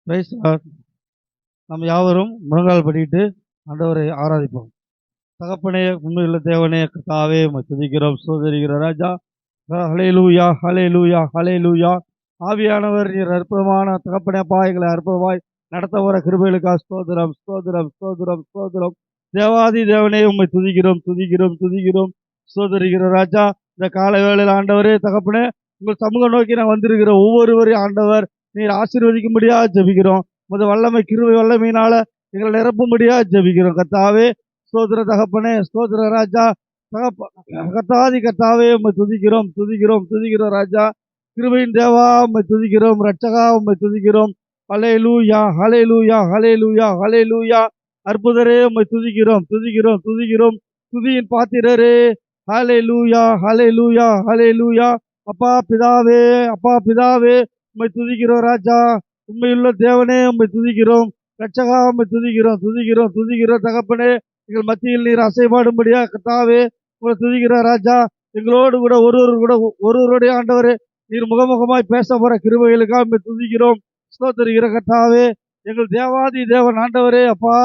Price Lord. நாம் யாவரும் முழங்கால் படிட்டு ஆண்டவரை ஆராதிப்போம். தகப்பனே, உண்மையுள்ள தேவனே, கர்த்தாவே, உம்மை துதிக்கிறோம், ஸ்தோத்திரிக்கிறோம் ராஜா. ஹல்லேலூயா, ஹல்லேலூயா, ஹல்லேலூயா. ஆவியானவர் நீர் அற்புதமான தகப்பனே அப்பா, எங்களை அற்புதமாய் நடத்த வர கிருபைகளுக்காக ஸ்தோத்திரம், ஸ்தோத்திரம், ஸ்தோத்திரம், ஸ்தோத்திரம். தேவாதி தேவனே, உம்மை துதிக்கிறோம், துதிக்கிறோம், துதிக்கிறோம், ஸ்தோத்திரிக்கிறோம் ராஜா. இந்த காலை வேளையில் ஆண்டவரே தகப்பனே, உங்கள் சமூகம் நோக்கி நான் வந்திருக்கிற ஒவ்வொருவரையும் ஆண்டவர் நீர் ஆசீர்வதிக்கும்படியா ஜெபிக்கிறோம். உமது வல்லமை கிருபை வல்லமையினால எங்களை நிரப்பும்படியா ஜெபிக்கிறோம் கர்த்தாவே. ஸ்தோத்திர தகப்பனே, ஸ்தோத்திர ராஜா. கர்த்தாதி கர்த்தாவே, உம்மை துதிக்கிறோம், துதிக்கிறோம், துதிக்கிறோம் ராஜா. கிருபையின் தேவா, உம்மை துதிக்கிறோம், ரட்சகா உம்மை துதிக்கிறோம். ஹல்லேலூயா, ஹல்லேலூயா, ஹல்லேலூயா, ஹல்லேலூயா. அற்புதரே, உம்மை துதிக்கிறோம், துதிக்கிறோம், துதிக்கிறோம். துதியின் பாத்திரரே, ஹல்லேலூயா, ஹல்லேலூயா, ஹல்லேலூயா. அப்பா பிதாவே, அப்பா பிதாவே, உம்மை துதிக்கிறோம் ராஜா. உண்மையுள்ள தேவனே, உம்மை துதிக்கிறோம், ரட்சகா உம்மை துதிக்கிறோம், துதிக்கிறோம், துதிக்கிறோம் தகப்பனே. எங்கள் மத்தியில் நீர் அசைபாடும்படியா கர்த்தாவே உங்களை துதிக்கிற ராஜா. எங்களோடு கூட ஒருவருடைய ஆண்டவரே நீர் முகமுகமாய் பேச போற கிருபைகளுக்காக உம்மை துதிக்கிறோம், ஸ்தோத்திரிக்கிற கர்த்தாவே. எங்கள் தேவாதி தேவன் ஆண்டவரே அப்பா,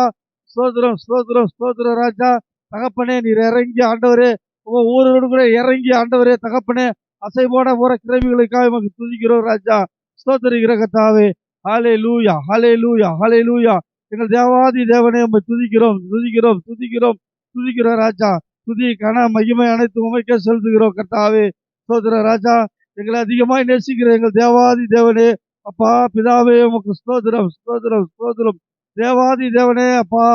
ஸ்தோத்திரம், ஸ்தோத்திரம், ஸ்தோத்திரம் ராஜா. தகப்பனே, நீர் இறங்கி ஆண்டவரே, ஒவ்வொருவரோடு கூட இறங்கி ஆண்டவரே தகப்பனே அசைபோட போற கிருபைகளுக்காக உமக்கு துதிக்கிறோம் ராஜா, ஸ்தோத்திரிக்கிற கர்த்தாவே. ஹல்லேலூயா, ஹல்லேலூயா, ஹல்லேலூயா. எங்கள் தேவாதி தேவனே, உம்மை துதிக்கிறோம், துதிக்கிறோம், துதிக்கிறோம், துதிக்கிறோம் ராஜா. துதி கன மகிமை அனைத்து உமைக்கே செலுத்துகிறோம் கர்த்தாவே, ஸ்தோத்திர ராஜா. எங்களை அதிகமாய் நேசிக்கிற எங்கள் தேவாதி தேவனே அப்பா பிதாவே, உமக்கு ஸ்தோத்திரம், ஸ்தோத்திரம், ஸ்தோத்திரம். தேவாதி தேவனே அப்பா,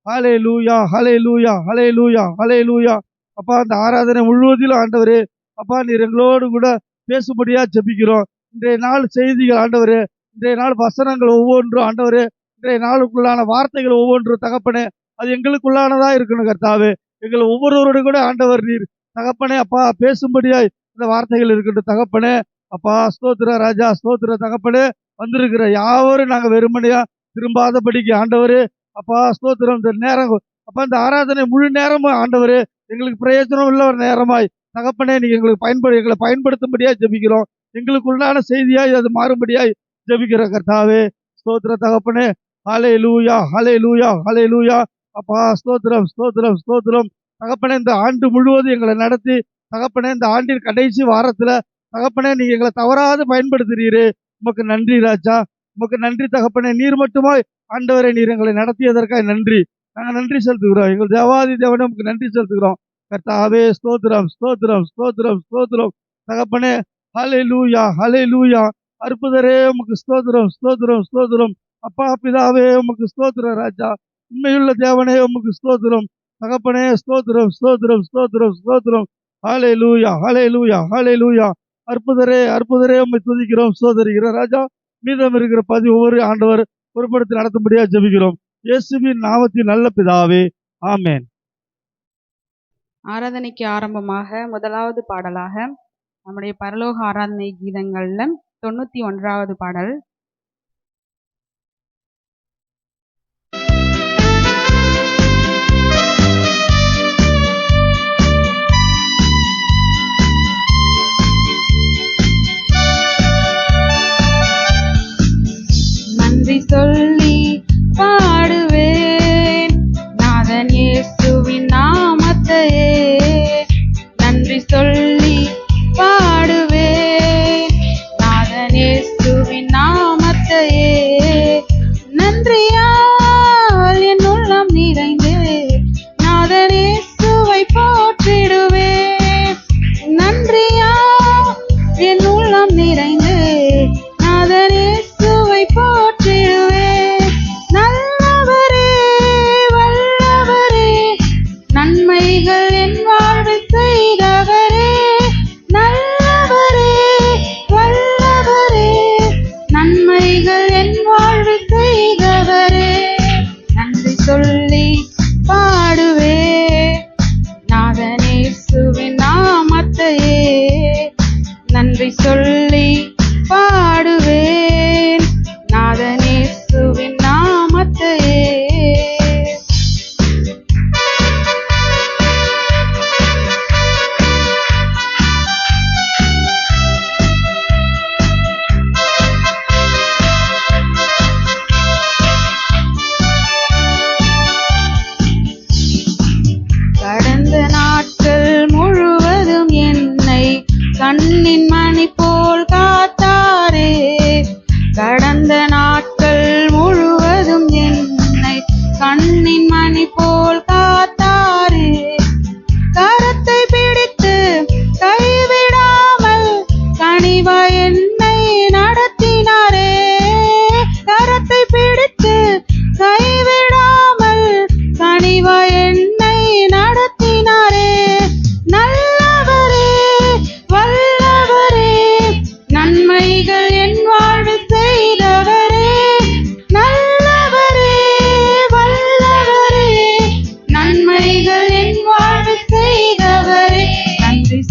ஹல்லேலூயா, ஹல்லேலூயா, ஹல்லேலூயா, ஹல்லேலூயா. அப்பா, அந்த ஆராதனை முழுவதிலும் ஆண்டவரே அப்பா நீர் எங்களோடு கூட பேசும்படியா ஜெபிக்கிறோம். இன்றைய நாள் செய்திகள் ஆண்டவரே, இன்றைய நாள் வசனங்கள் ஒவ்வொன்றும் ஆண்டவரே, இன்றைய நாளுக்குள்ளான வார்த்தைகள் ஒவ்வொன்றும் தகப்பனே அது எங்களுக்குள்ளானதா இருக்கணும் கர்த்தாவே. எங்கள் ஒவ்வொருவரோடு கூட ஆண்டவர் நீர் தகப்பனே அப்பா பேசும்படியாய் இந்த வார்த்தைகள் இருக்கட்டும் தகப்பனே அப்பா. ஸ்தோத்திர ராஜா, ஸ்தோத்திர தகப்பனே. வந்திருக்கிற யாவரும் நாங்கள் வெறுமனையா திரும்பாதபடிக்கு ஆண்டவரே அப்பா ஸ்தோத்திரம். இந்த நேரம் அப்பா, இந்த ஆராதனை முழு நேரமும் ஆண்டவரே எங்களுக்கு பிரயோஜனம் உள்ள ஒரு நேரமாய் தகப்பனே நீங்க எங்களை பயன்படுத்தும்படியா ஜெபிக்கிறோம். எங்களுக்குள்ளான செய்தியாய் அது மாறும்படியாய் ஜெபிக்கிற கர்த்தாவே, ஸ்தோத்திர தகப்பனே. ஹல்லேலூயா, ஹல்லேலூயா, ஹல்லேலூயா. அப்பா ஸ்தோத்திரம், ஸ்தோத்திரம், ஸ்தோத்திரம் தகப்பனே. இந்த ஆண்டு முழுவதும் எங்களை நடத்தி தகப்பனே, இந்த ஆண்டின் கடைசி வாரத்துல தகப்பனே நீங்க எங்களை தவறாது பயன்படுத்துறீரே, உமக்கு நன்றி ராஜா, உமக்கு நன்றி தகப்பனே. நீர் மட்டுமாய் ஆண்டவரை நீர் எங்களை நடத்தியதற்காக நன்றி. நாங்கள் நன்றி செலுத்துகிறோம். எங்கள் தேவாதி தேவனே உமக்கு நன்றி செலுத்துகிறோம் கர்த்தாவே. ஸ்தோத்திரம், ஸ்தோத்திரம், ஸ்தோத்திரம், ஸ்தோத்திரம் தகப்பனே. ஹல்லேலூயா, ஹல்லேலூயா. அற்புதரே, உமக்கு ஸ்தோத்திரம், ஸ்தோத்திரம், ஸ்தோத்திரம். அப்பா பிதாவே, உமக்கு ஸ்தோத்திரம் ராஜா. உண்மையுள்ள தேவனே, உமக்கு ஸ்தோத்திரம் தகப்பனே. ஸ்தோத்திரம், ஸ்தோத்திரம், ஸ்தோத்திரம், ஸ்தோத்திரம். ஹல்லேலூயா, ஹல்லேலூயா, ஹல்லேலூயா. அற்புதரே, அற்புதரே, உம்மை துதிக்கிறோம், ஸ்தோத்திரிக்கிறோம் ராஜா. மீதம் இருக்கிற ஒவ்வொரு ஆண்டவர் பொறுப்படுத்தி நடத்தும்படியா ஜெபிக்கிறோம் இயேசுவின் நாமத்தில் நல்ல பிதாவே, ஆமென். ஆராதனைக்கு ஆரம்பமாக முதலாவது பாடலாக நம்முடைய பரலோக ஆராதனை கீதங்கள்ல 91வது பாடல். நன்றி சொல்லி பாடுவேன் நாதன் இயேசுவின் நாமத்தையே. நன்றி சொல்லி பாடுவேன் நாதன் இயேசுவின் நாமத்தையே. நன்றியால் என் உள்ளம் நிறைந்து நாதன் இயேசுவை போற்றிடுவேன். நன்றியால் என் உள்ளம் நிறைந்து நாதன் இயேசுவை போற்றிடுவேன். நல்லவரே, வல்லவரே, நன்மைகள் என் வாழ்வில் செய்தவரே.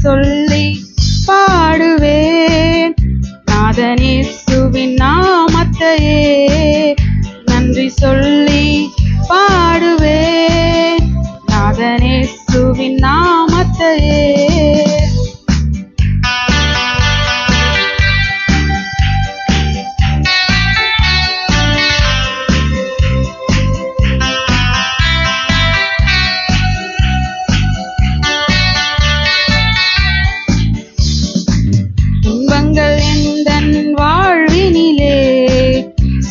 சொல்லி பாடுவேன். நாதன் இயேசுவின் நாமத்தையே நன்றி சொல்லி பாடுவேன். நாதன் இயேசுவின் நாமத்தையே. துன்பங்கள் எந்தன் வாழ்வினிலே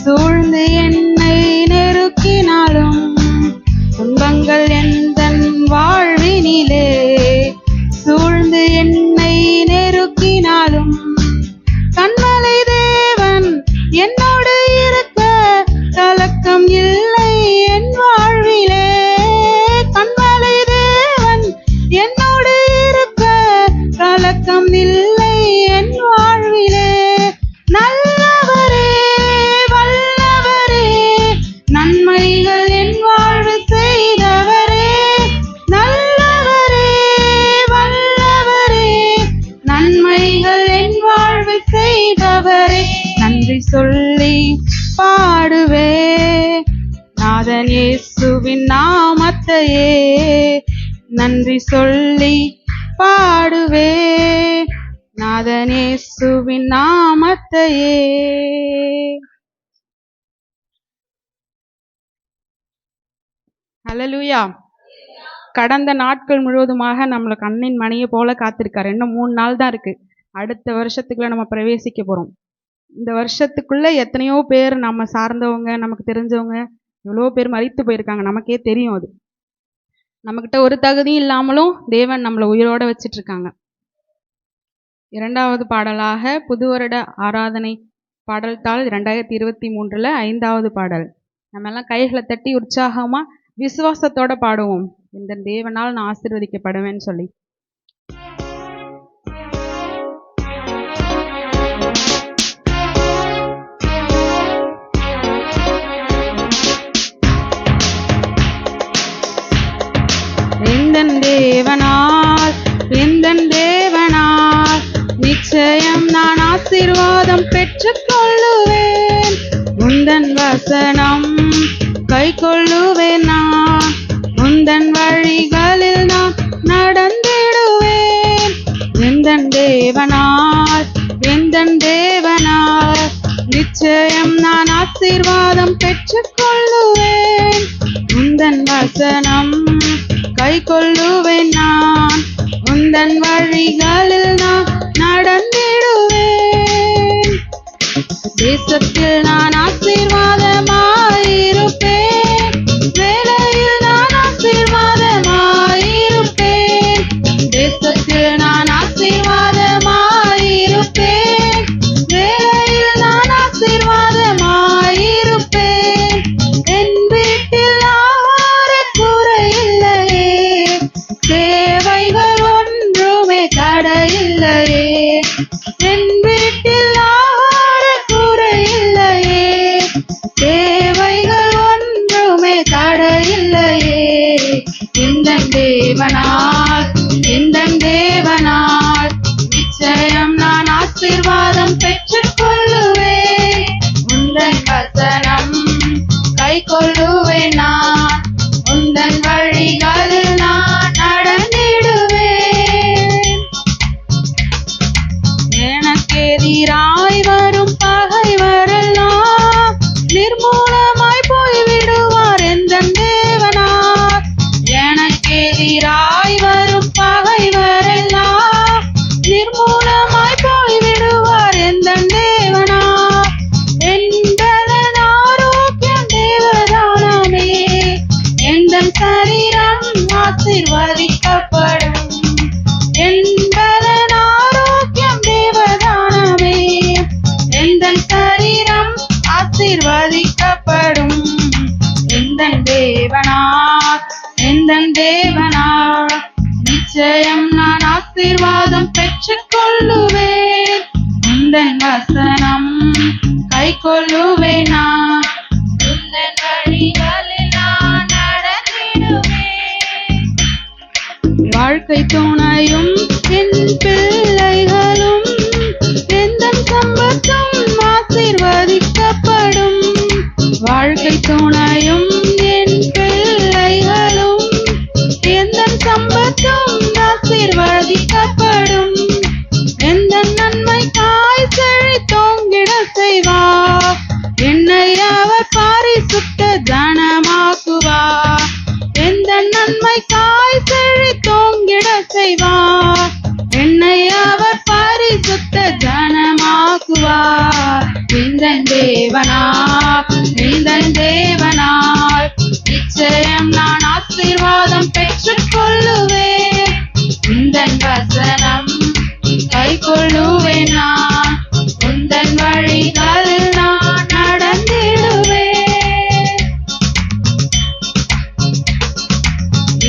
சூழ்ந்து என்னை நெருக்கினாலும், துன்பங்கள் எந்தன் வாழ்வினிலே சூழ்ந்து என்னை நெருக்கினாலும், கண்மலை தேவன் என்னோடு இருக்க கலக்கம் இல்லை என் வாழ்விலே. கண்மலை தேவன் என்னோடு இருக்க கலக்கம் இல்லை என் வாழ்விலே. நல்லவரே வல்லவரே நன்மைகள் என் வாழ்வு செய்தவரே. நல்லவரே வல்லவரே நன்மைகள் என் வாழ்வு செய்தவரே. நன்றி சொல்லி பாடுவே நாதன் இயேசுவின் நாமத்தையே நன்றி சொல்லி பாடுவே நாதன் இயேசுவின் நாமத்தையே. ஹல்லேலூயா. கடந்த நாட்கள் முழுவதுமாக நம்மளை கண்ணின் மணியை போல காத்திருக்காரு. இன்னும் 3 நாள் தான் இருக்கு. அடுத்த வருஷத்துக்குள்ள நம்ம பிரவேசிக்க போறோம். இந்த வருஷத்துக்குள்ள எத்தனையோ பேர் நம்ம சார்ந்தவங்க, நமக்கு தெரிஞ்சவங்க எவ்வளோ பேர் மரித்து போயிருக்காங்க. நமக்கே தெரியும். அது நம்மக்கிட்ட ஒரு தகுதியும் இல்லாமலும் தேவன் நம்மளை உயிரோட வச்சிட்டு இருக்காங்க. 2வது பாடலாக புது வருட ஆராதனை பாடல் தாள் 2023 5வது பாடல். நம்ம எல்லாம் கைகளை தட்டி உற்சாகமா விசுவாசத்தோட பாடுவோம். இந்த தேவனால் நான் ஆசீர்வதிக்கப்படுவேன்னு சொல்லி. எந்தன் தேவனால் நிச்சயம் நான் ஆசீர்வாதம் பெற்றுக் கொள்ளுவேன். உந்தன் வசனம் கை கொள்ளுவேன். நான் உந்தன் வழிகளில் நான் நடந்திடுவேன். எந்தன் தேவனால் நிச்சயம் நான் ஆசீர்வாதம் பெற்றுக் கொள்ளுவேன். உந்தன் வசனம் கை கொள்ளுவேன். நான் உந்தன் வழிகளில் நான் நடந்திடுவேன். தேசத்தில் நான் ஆசீர்வாதமாயிருப்பேன். வேலையில் நான் ஆசீர்வாதமாயிருப்பேன். தேசத்தில் நான் ஆசீர்வாதமாயிருப்பேன். வேலையில் நான் ஆசீர்வாதமாயிருப்பேன். என் வீட்டில் குறையில்லையே, தேவைகள் ஒன்றுமே தடையில்லையே. என் வீட்டில் குறையில்லையே, தேவைகள் ஒன்றுமே தடையில்லையே. எந்தன் தேவனால் நிச்சயம் நான் ஆசீர்வாதம் பெற்றுக் கொள்ளுவேன். உந்தன் வசனம் கை கொள்ளுவேன். நான் உந்தன் வழிகளில் நான் நடந்திடுவேன். எனக்கு எதிராய் வரும் பகைவரெல்லாம் நிர்மூலமாய் போய்விடுவார் எந்தன் தேவனார். எனக்கு எதிராய் வரும் பகைவரெல்லாம் நிர்மூலமாய் போய்விடுவார் எந்தன் தேவனார். என்பதன் ஆரோக்கியம் தேவதானமே, எந்தன் சரீரம் ஆசீர்வதிக்கப்படும். என்பதன் ஆரோக்கியம் தேவதானமே, எந்தன் சரீரம் ஆசீர்வதிக்கப்படும். எந்தன் தேவனால் நிச்சயம் நான் ஆசீர்வாதம் பெற்றுக் கொள்ளுவேன். உந்தன் வசனம் கை கொள்ளுவேன். நான் உந்தன் வழிகளில் நான் நடந்திடுவேன். வாழ்க்கை துணையும் என் பிள்ளைகளும் எந்தன் சம்பத்தும் ஆசீர்வதிக்கப்படும். வாழ்க்கை துணையும் என் பிள்ளைகளும் எந்தன் சம்பத்தும் ஆசீர்வதிக்கப்படும். எந்த நன்மைக்காய் செழித்தோங்கிட செய்வார். என்னை அவர் பரிசுத்த ஜனமாக்குவார். எந்த நன்மைக்காய் செழித்தோங்கிட செய்வார். என்னை அவர் பரிசுத்த ஜனமாக்குவார். இந்த தேவனால் நிச்சயம் நான் ஆசீர்வாதம் பெற்றுக் கொள்ளுவேன். இந்த வசனம் கை கொள்ளுவேன். நான் உந்தன் வழிகளில் நான் நடந்திடுவேன்.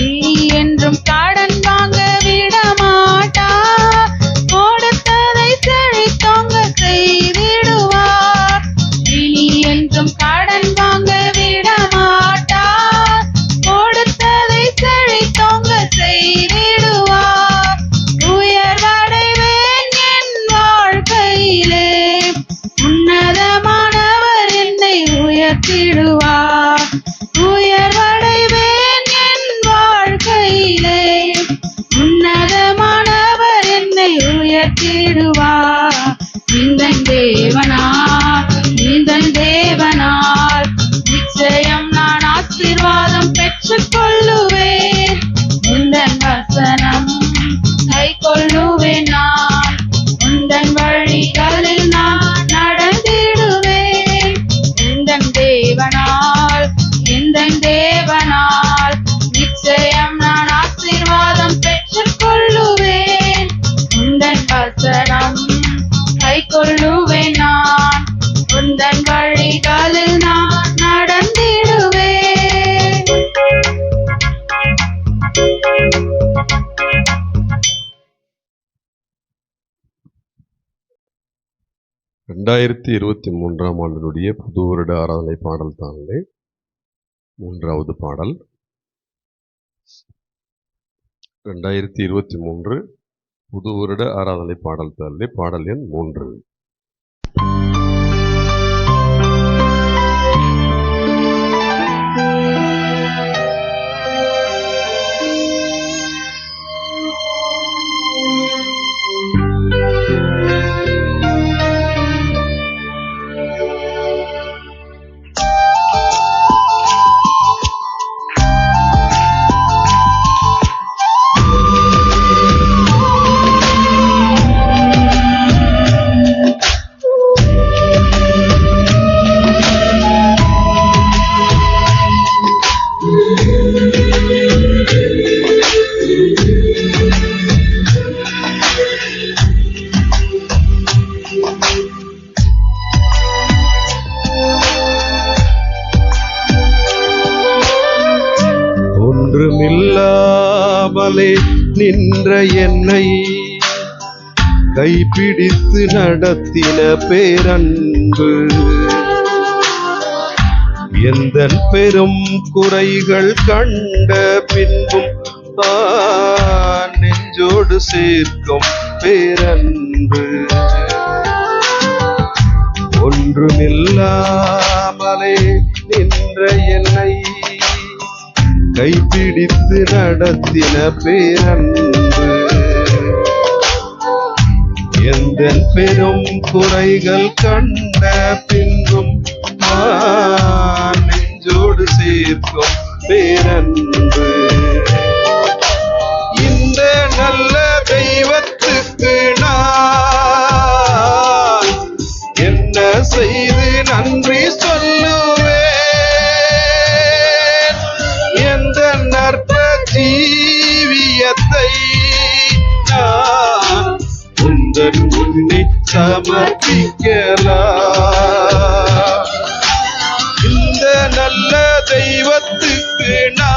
இனி என்றும் கடன் வாங்க விட மாட்டார். கொடுத்ததை செழித்தோங்க செய்திடுவார். இனி என்றும் கடன் வாங்க விட மாட்டார். கொடுத்ததை செழித்தோங்க செய்திடுவார். உயர்வடைவேன் என் வாழ்க்கையிலே. உன்னதமானவர் என்னை உயர்த்திடுவார். உயர்வடைவேன் என் வாழ்க்கையிலே. உன்னதமானவர் என்னை உயர்த்திடுவார். இந்த தேவனால் நிச்சயம் நான் ஆசீர்வாதம் பெற்றுக் கொள்ளுவேன். உந்தன் வசனம் கை கொள்ளுவேன். நான் உந்தன் வழிகளில் நான் நடந்திடுவேன். உந்தன் தேவனால் நிச்சயம் நான் ஆசீர்வாதம் பெற்றுக் கொள்ளுவேன். உந்தன் வசனம் கை கொள்ளுவேன். நான் உந்தன் வழிகளில் நான் நடந்திடுவேன். 2023 ஆண்டினுடைய புது வருட ஆராதனை பாடல் தாங்களே 3வது பாடல். 2023 புது வருட ஆராதனை பாடல் தாளிலே பாடல் எண் 3. ஒன்றுமில்லாமலே நின்ற என்னை கைப்பிடித்து நடத்தின பேரன்பு. எந்தன் பெரும் குறைகள் கண்ட பின்பும் நெஞ்சோடு சேர்க்கும் பேரன்பு. ஒன்றுமில்லாமலே நின்ற என்னை கைப்பிடித்து நடத்தின பேரன்பு. எந்தன் பெரும் குறைகள் கண்ட பின்பும் நெஞ்சோடு சேர்க்கும் பேரன்பு. இந்த நல்ல தெய்வத்துக்கு நான் என்ன செய்து நன்றி சொல்லுவேன். எந்த நற்ப ஜீவியத்தை நான் உந்தன் முன்னே சமர்ப்பிக்கலாம். இந்த நல்ல தெய்வத்துக்கு நான்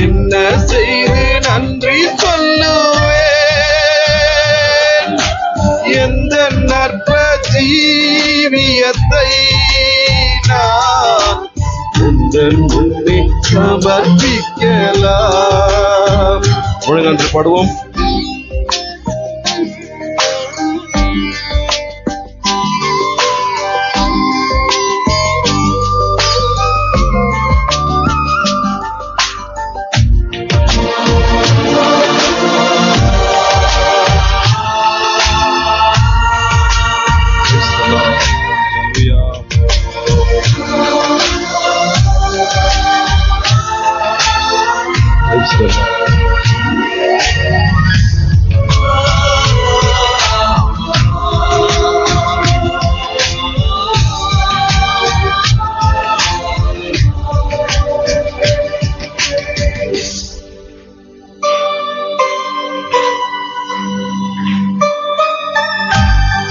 என்ன செய்து நன்றி சொல்லுவேன். எந்த நற்ப ஜீவியத்தை நான் உந்தன் முன்னே சமர்ப்பிக்கலாம். முழங்கன்று பாடுவோம்.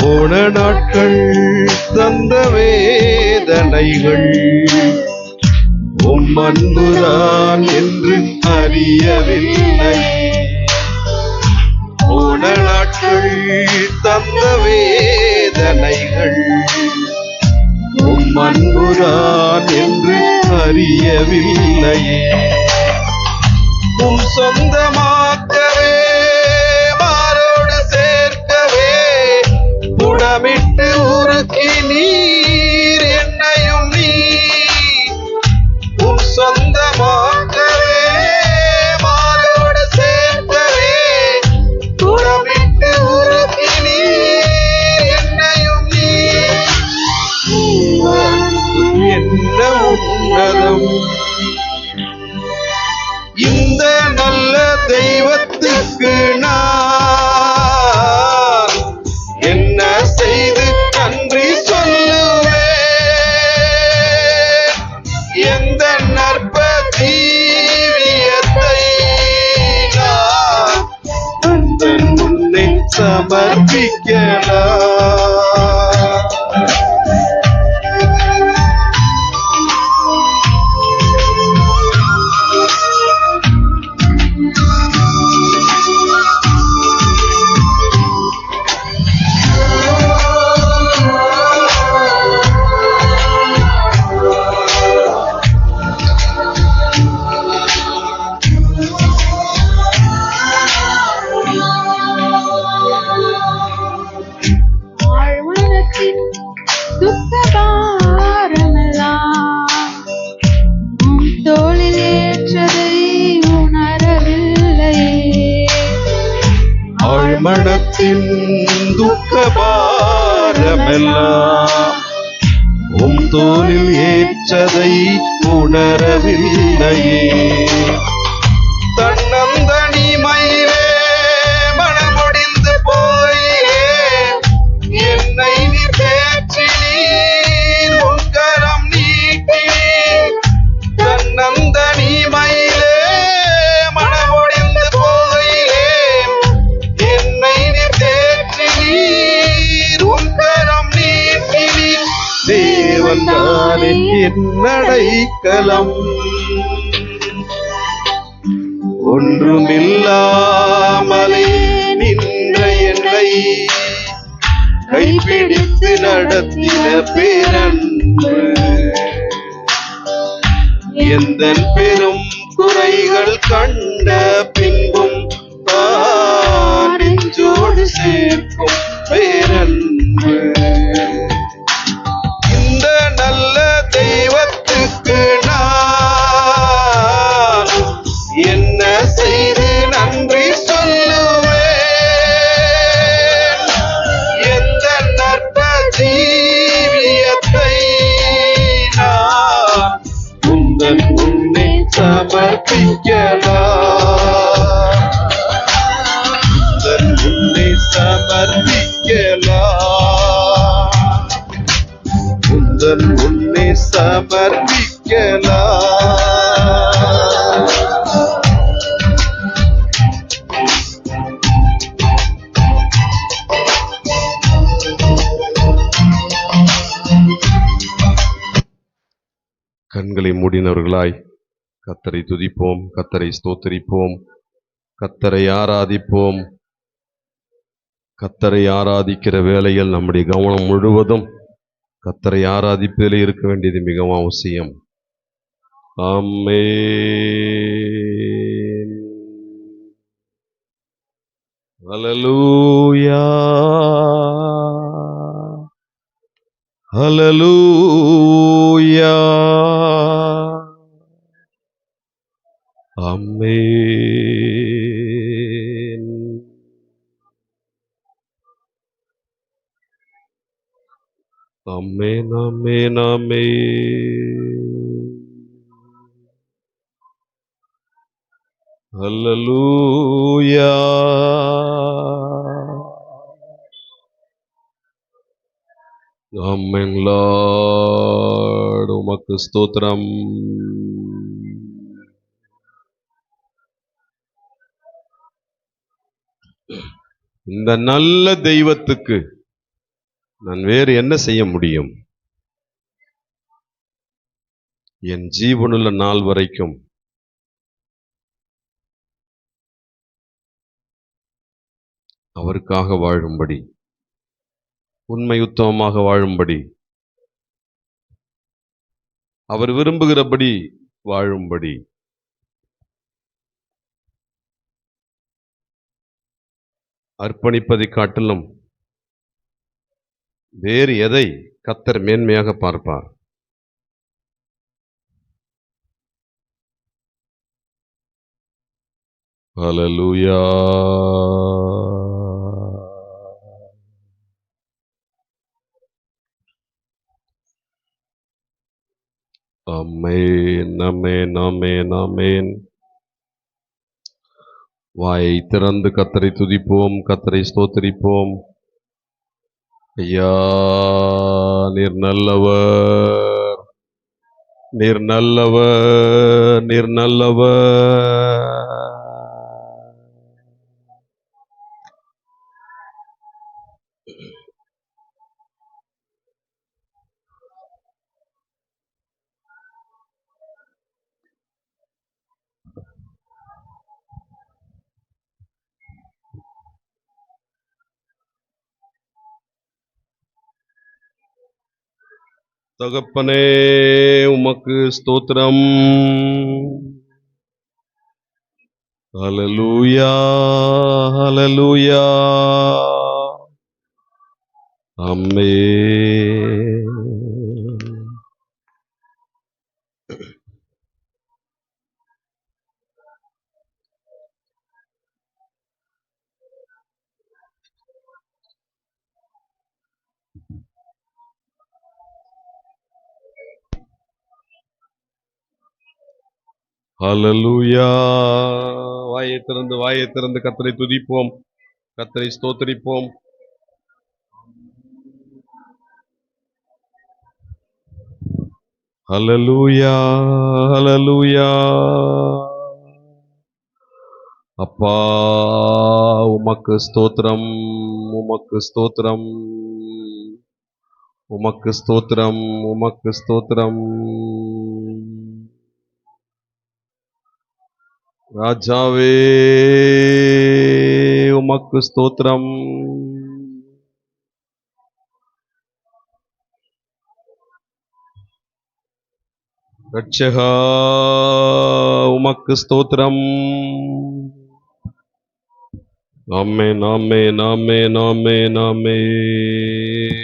போன நாட்கள் தந்த வேதனைகள் உம் அன்புதான் என்று அறியவில்லை. போன நாட்கள் தந்த வேதனைகள் உம் அன்புதான் என்று அறியவில்லையே. உம் சொந்தமாக்கவே மாரோடு சேர்க்கவே புடமிட்டு உருக்கி நீர் என்னையும் நீ உம் சொந்தமாக்கவே மாரோடு சேர்க்கவே புடமிட்டு உருக்கி நீர் என்னையும் நீ என்ன உன்னதம் இந்த நல்ல தெய்வத்துக்கு நான் என்ன செய்து நன்றி சொல்லுவேன். எந்த நற்ப ஜீவியத்தை நான் உந்தன் முன்னே சமர்ப்பிக்கலாம். மனத்தின் துக்க பாரமெல்லாம் உம் தோளில் ஏற்றதை உணரவில்லையே. தன்னந்தனிமையிலே மனமுடிந்து போயிலே என்னை நீ தேற்றி நீர் உன் கரம் நீட்டினீர். தன்னந்தனிமையிலே மனமுடிந்து போயிலே என்னை நீ தேற்றி நீர் உன் கரம் நீட்டினீர். தேவன் தானே என் அடைக்கலம் ஒன்றுமில்லாமலே நின்ற என்னை கைப்பிடித்து நடத்தின பேரன்பு எந்தன் பெரும் குறைகள் கண்ட பின்பும் தான் நெஞ்சோடு சேர்க்கும் பேரன்பு. இந்த நல்ல தெய்வத்துக்கு நான் என்ன செய்து நன்றி சொல்லுவேன். எந்த நற்ப ஜீவியத்தை நான் உந்தன் முன்னே சமர்ப்பிக்கலாம். உந்தன் முன்னே சமர்ப்பிக்கலாம். உந்தன் முன்னே சமர்ப்பிக்கலாம். கண்களை மூடினவர்களாய் கர்த்தரை துதிப்போம், கர்த்தரை ஸ்தோத்திரிப்போம், கர்த்தரை ஆராதிப்போம். கர்த்தரை ஆராதிக்கிற வேளையில் நம்முடைய கவனம் முழுவதும் கர்த்தரை ஆராதிப்பதிலே இருக்க வேண்டியது மிகவும் அவசியம். ஆமென். ஹalleluya ஹalleluya ஆமென். ஆமென் ஆமென் ஆமென். ஹalleluya ஆமென் லார்ட் உமக்கு ஸ்தோத்திரம். இந்த நல்ல தெய்வத்துக்கு நான் வேறு என்ன செய்ய முடியும்? என் ஜீவனுள்ள நாள் வரைக்கும் அவருக்காக வாழும்படி, உண்மை உத்தமமாக வாழும்படி, அவர் விரும்புகிறபடி வாழும்படி அர்ப்பணிப்பதை காட்டிலும் வேறு எதை கர்த்தர் மேன்மையாக பார்ப்பார்? ஹalleluya ஆமென் ஆமென் ஆமென் ஆமென். வாயை திறந்து கர்த்தரை துதிப்போம், கர்த்தரை ஸ்தோத்திரிப்போம். ஐயா, நீர் நல்லவர், நீர் நல்லவர், நீர் நல்லவர். தகப்பனே உமக்கு ஸ்தோத்திரம். ஹalleluya ஹalleluya ஆமென். ஹalleluya. வாயை திறந்து கர்த்தரை துதிப்போம், கர்த்தரை ஸ்தோத்திரிப்போம். ஹalleluya ஹalleluya. அப்பா உமக்கு ஸ்தோத்திரம், உமக்கு ஸ்தோத்திரம், உமக்கு ஸ்தோத்திரம், உமக்கு ஸ்தோத்திரம். ராஜாவே உமக்கு ஸ்தோத்திரம். ரட்சகா உமக்கு ஸ்தோத்திரம். ஆமென் ஆமென் ஆமென் ஆமென் ஆமென்.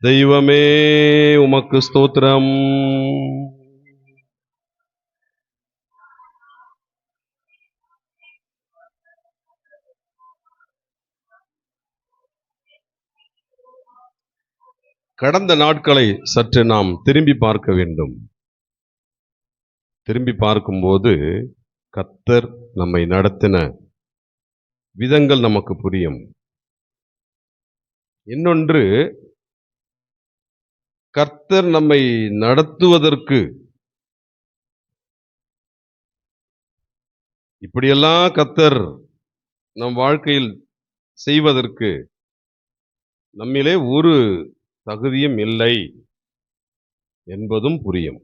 தெய்வமே உமக்கு ஸ்தோத்திரம். கடந்த நாட்களை சற்று நாம் திரும்பி பார்க்க வேண்டும். திரும்பி பார்க்கும்போது கர்த்தர் நம்மை நடத்தின விதங்கள் நமக்கு புரியும். இன்னொன்று, கர்த்தர் நம்மை நடத்துவதற்கு இப்படியெல்லாம் கர்த்தர் நம் வாழ்க்கையில் செய்வதற்கு நம்மிலே ஒரு தகுதியும் இல்லை என்பதும் புரியும்.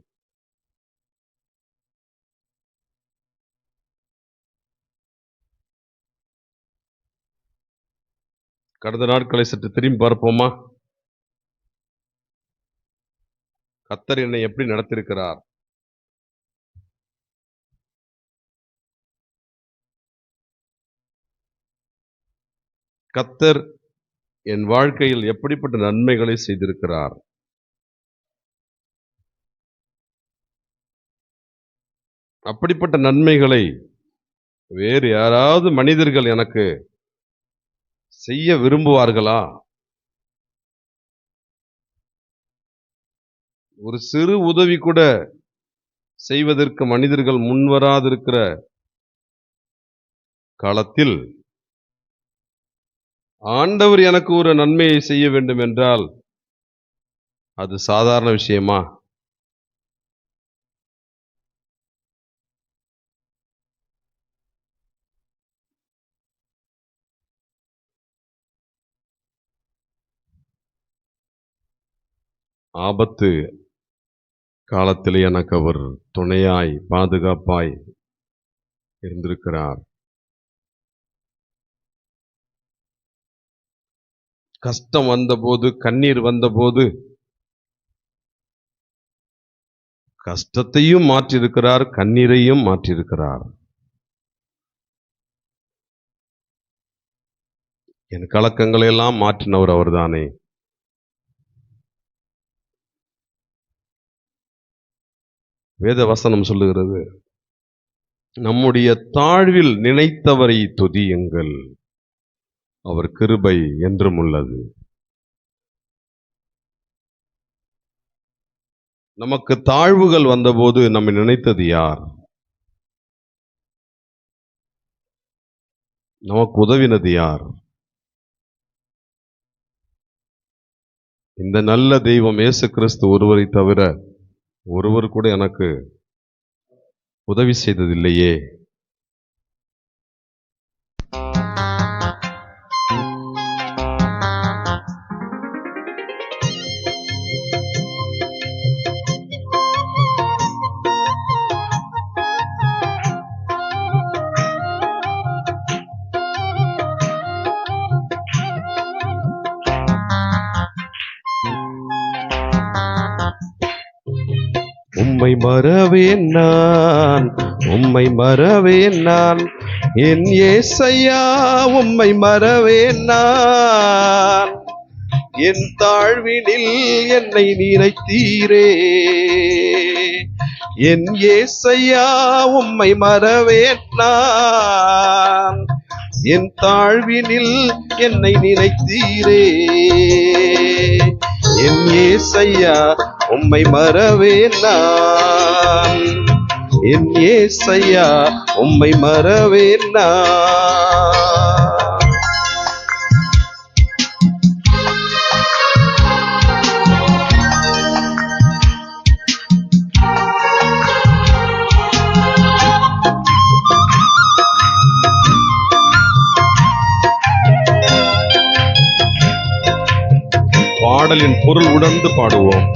கடந்த நாட்களை சற்று திரும்பி பார்ப்போமா? கர்த்தர் என்னை எப்படி நடத்திருக்கிறார்? கர்த்தர் என் வாழ்க்கையில் எப்படிப்பட்ட நன்மைகளை செய்திருக்கிறார். அப்படிப்பட்ட நன்மைகளை வேறு யாராவது மனிதர்கள் எனக்கு செய்ய விரும்புவார்களா? ஒரு சிறு உதவி கூட செய்வதற்கு மனிதர்கள் முன்வராதிருக்கிற காலத்தில் ஆண்டவர் எனக்கு ஒரு நன்மையை செய்ய வேண்டும் என்றால் அது சாதாரண விஷயமா? ஆபத்து காலத்தில் எனக்கு அவர் துணையாய் பாதுகாப்பாய் இருந்திருக்கிறார். கஷ்டம் வந்தபோது, கண்ணீர் வந்தபோது கஷ்டத்தையும் மாற்றியிருக்கிறார், கண்ணீரையும் மாற்றியிருக்கிறார். என் கலக்கங்களை எல்லாம் மாற்றினவர் அவர்தானே. வேத வசனம் சொல்லுகிறது, நம்முடைய தாழ்வில் நினைத்தவரை துதியுங்கள், அவர் கிருபை என்றும் உள்ளது. நமக்கு தாழ்வுகள் வந்தபோது நம்மை நினைத்தது யார்? நமக்கு உதவினது யார்? இந்த நல்ல தெய்வம் இயேசு கிறிஸ்து ஒருவரை தவிர ஒருவர் கூட எனக்கு உதவி செய்ததில்லையே. உம்மை மறவேன் நான், உம்மை மறவேன் நான், என் ஏசையா உம்மை மறவேன் நான். என் தாழ்வினில் என்னை நினைத்தீரே, என் ஏசையா உம்மை மறவேன் நான். என் தாழ்வினில் என்னை நினைத்தீரே, என் ஏசையா உம்மை மறவேன் நான். என் ஏசையா உம்மை மறவேன் நான். பாடலின் பொருள் உணர்ந்து பாடுவோம்.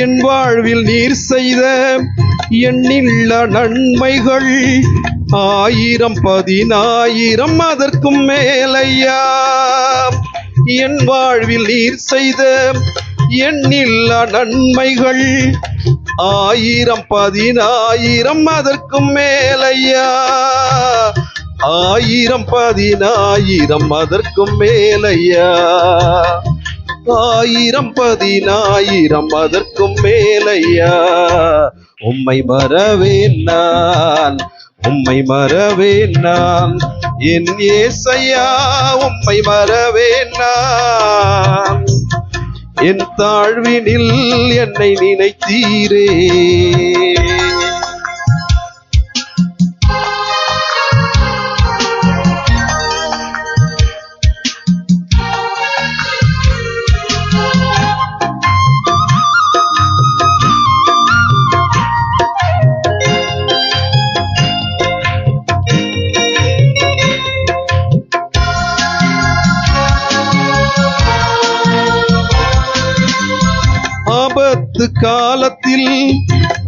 என் வாழ்வில் நீர் செய்த எண்ணில்ல நன்மைகள் 1000 10,000 அதற்கும் மேலையா. என் வாழ்வில் நீர் செய்த எண்ணில்ல நன்மைகள் 1000 10,000 அதற்கும் மேலையா. 1000 10,000 அதற்கும் மேலையா. 1000 10,000 அதற்கும் மேலையா. உம்மை மறவேன் நான், உம்மை மறவேன் நான், என் ஏசையா உம்மை மறவேன் நான். என் தாழ்வினில் என்னை நினைத்தீரே, ஆபத்து காலத்தில்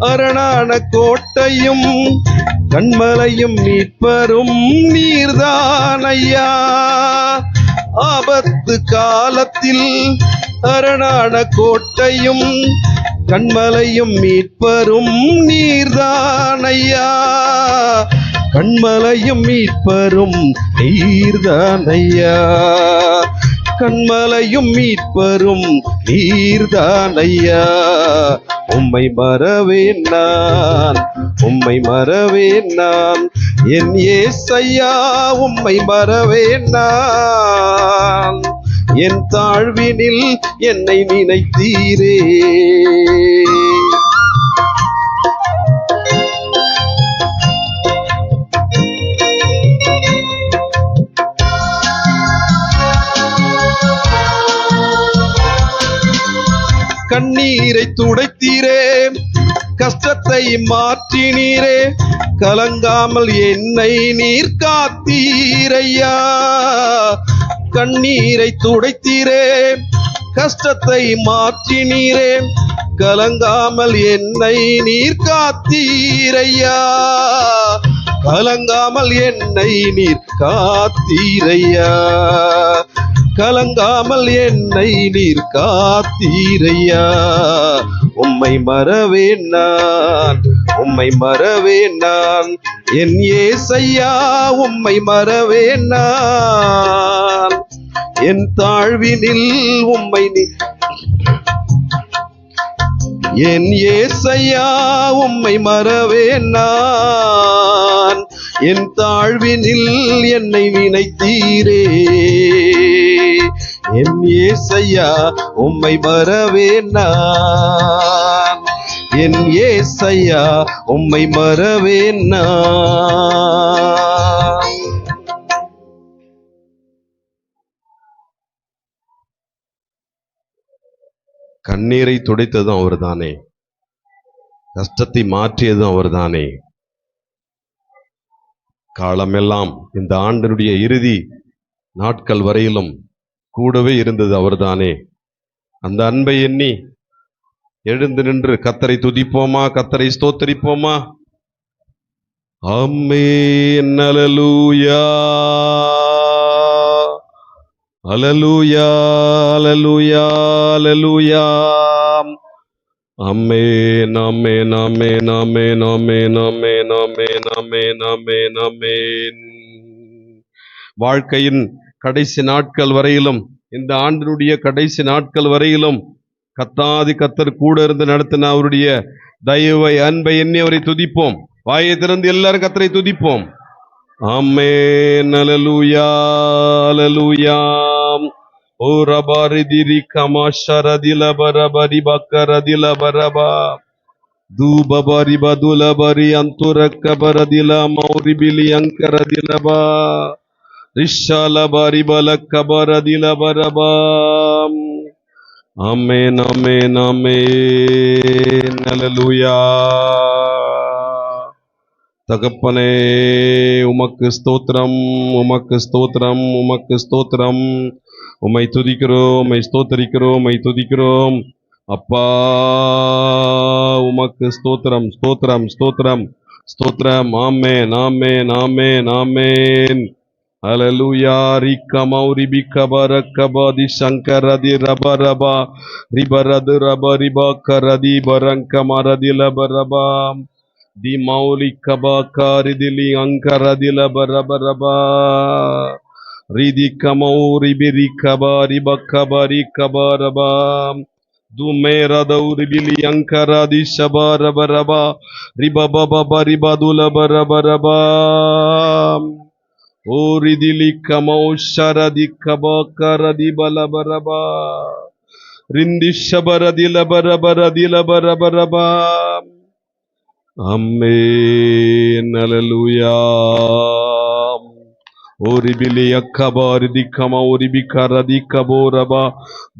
அரணான கோட்டையும் கண்மலையும் மீட்பரும் நீர்தானையா. ஆபத்து காலத்தில் அரணான கோட்டையும் கண்மலையும் மீட்பரும் நீர்தானையா, கண்மலையும் மீட்பரும் நீர்தானையா, கண்மலையும் மீட்பரும் நீர்தானையா. உம்மை மறவேன் நான், உம்மை மறவேன் நான், என் ஏசையா உம்மை மறவேன் நான். என் தாழ்வினில் என்னை நினைத்தீரே, கண்ணீரை துடைத்தீரே, கஷ்டத்தை மாற்றினீரே, கலங்காமல் என்னை நீர் காத்தீரையா. கண்ணீரை துடைத்தீரே, கஷ்டத்தை மாற்றினீரே, கலங்காமல் என்னை நீர் காத்தீரையா, கலங்காமல் என்னை நீர் காத்தீரையா, கலங்காமல் என்னை நீர் காத்தீரையா. உம்மை மறவேன் நான், உம்மை மறவேன் நான், என் ஏசையா உம்மை மறவேன் நான். என் தாழ்வினில் உம்மை என் ஏசையா உம்மை மறவேன் நான். என் தாழ்வினில் என்னை நினைத்தீரே, என் ஏசையா உம்மை மறவேன் நான். என் ஏசையா உம்மை மறவேன் நான். கண்ணீரை துடைத்ததும் அவர்தானே, கஷ்டத்தை மாற்றியதும் அவர்தானே. காலமெல்லாம் இந்த ஆண்டினுடைய இறுதி நாட்கள் வரையிலும் கூடவே இருந்தது அவர்தானே. அந்த அன்பை எண்ணி எழுந்து நின்று கர்த்தரை துதிப்போமா, கர்த்தரை ஸ்தோத்தரிப்போமா. ஆமென், அல்லேலூயா, அல்லேலூயா, அல்லேலூயா, அல்லேலூயா. ஆமென், ஆமென், ஆமென், ஆமென், ஆமென், ஆமென், ஆமென், ஆமென், ஆமென், ஆமென். வாழ்க்கையின் கடைசி நாட்கள் வரையிலும், இந்த ஆண்டினுடைய கடைசி நாட்கள் வரையிலும் கத்தாதி கத்தர் கூட இருந்து நடத்தின அவருடைய தயவை, அன்பை எண்ணி அவரை துதிப்போம். வாயை திறந்து எல்லாரும் கத்தரை துதிப்போம். ஆமென், அல்லேலூயா, அல்லேலூயா. ஓ ரபாரி திரி கமாஷரதில பரபரி பக்கரதில பரபா தூபபரி பதுலபரி அந்துரக்க பரதில மௌரிபிலி அங்கரதிலபா ரிஷால பரி பலக்க பரதில பரபாம். ஆமென், ஆமென், ஆமென், அல்லேலூயா. தகப்பனே உமக்கு ஸ்தோத்திரம், உமக்கு ஸ்தோத்திரம், உமக்கு ஸ்தோத்திரம். உம்மை துதிக்கிறோம், உம்மை ஸ்தோத்தரிக்கிறோம், உம்மை துதிக்கிறோம். அப்பா உமக்கு ஸ்தோத்திரம், ஸ்தோத்திரம், ஸ்தோத்திரம், ஸ்தோத்திரம். ஆமென், ஆமென், ஆமென், ஆமென். அல்லேலூயா. ரிக்கமௌரி பிக்கபரக்கபாதி சங்கரதி ரபரபா ரிபரது ரபரிபா கரதி பரங்கமரதில பரபா தி மௌலி கபா காரிதிலி அங்கரதில பரபரபா ரிதி கமௌரி பிரி கபாரி பக்கபரி கபரபா துமேரதௌரி பிலி அங்கரதி சபரபரபா ரிபபப ரிபதுல பரபரபா ஓரிதிலி கமௌ ஷரதி கபா கரதி பலபரபா ரிந்தி ஷபரதில பரபரதில பரபரபா. ஆமென், அல்லேலூயா. ஓரிபிலி அக்கபாரி திக்கமா ஓரிபிகரதி கபோரபா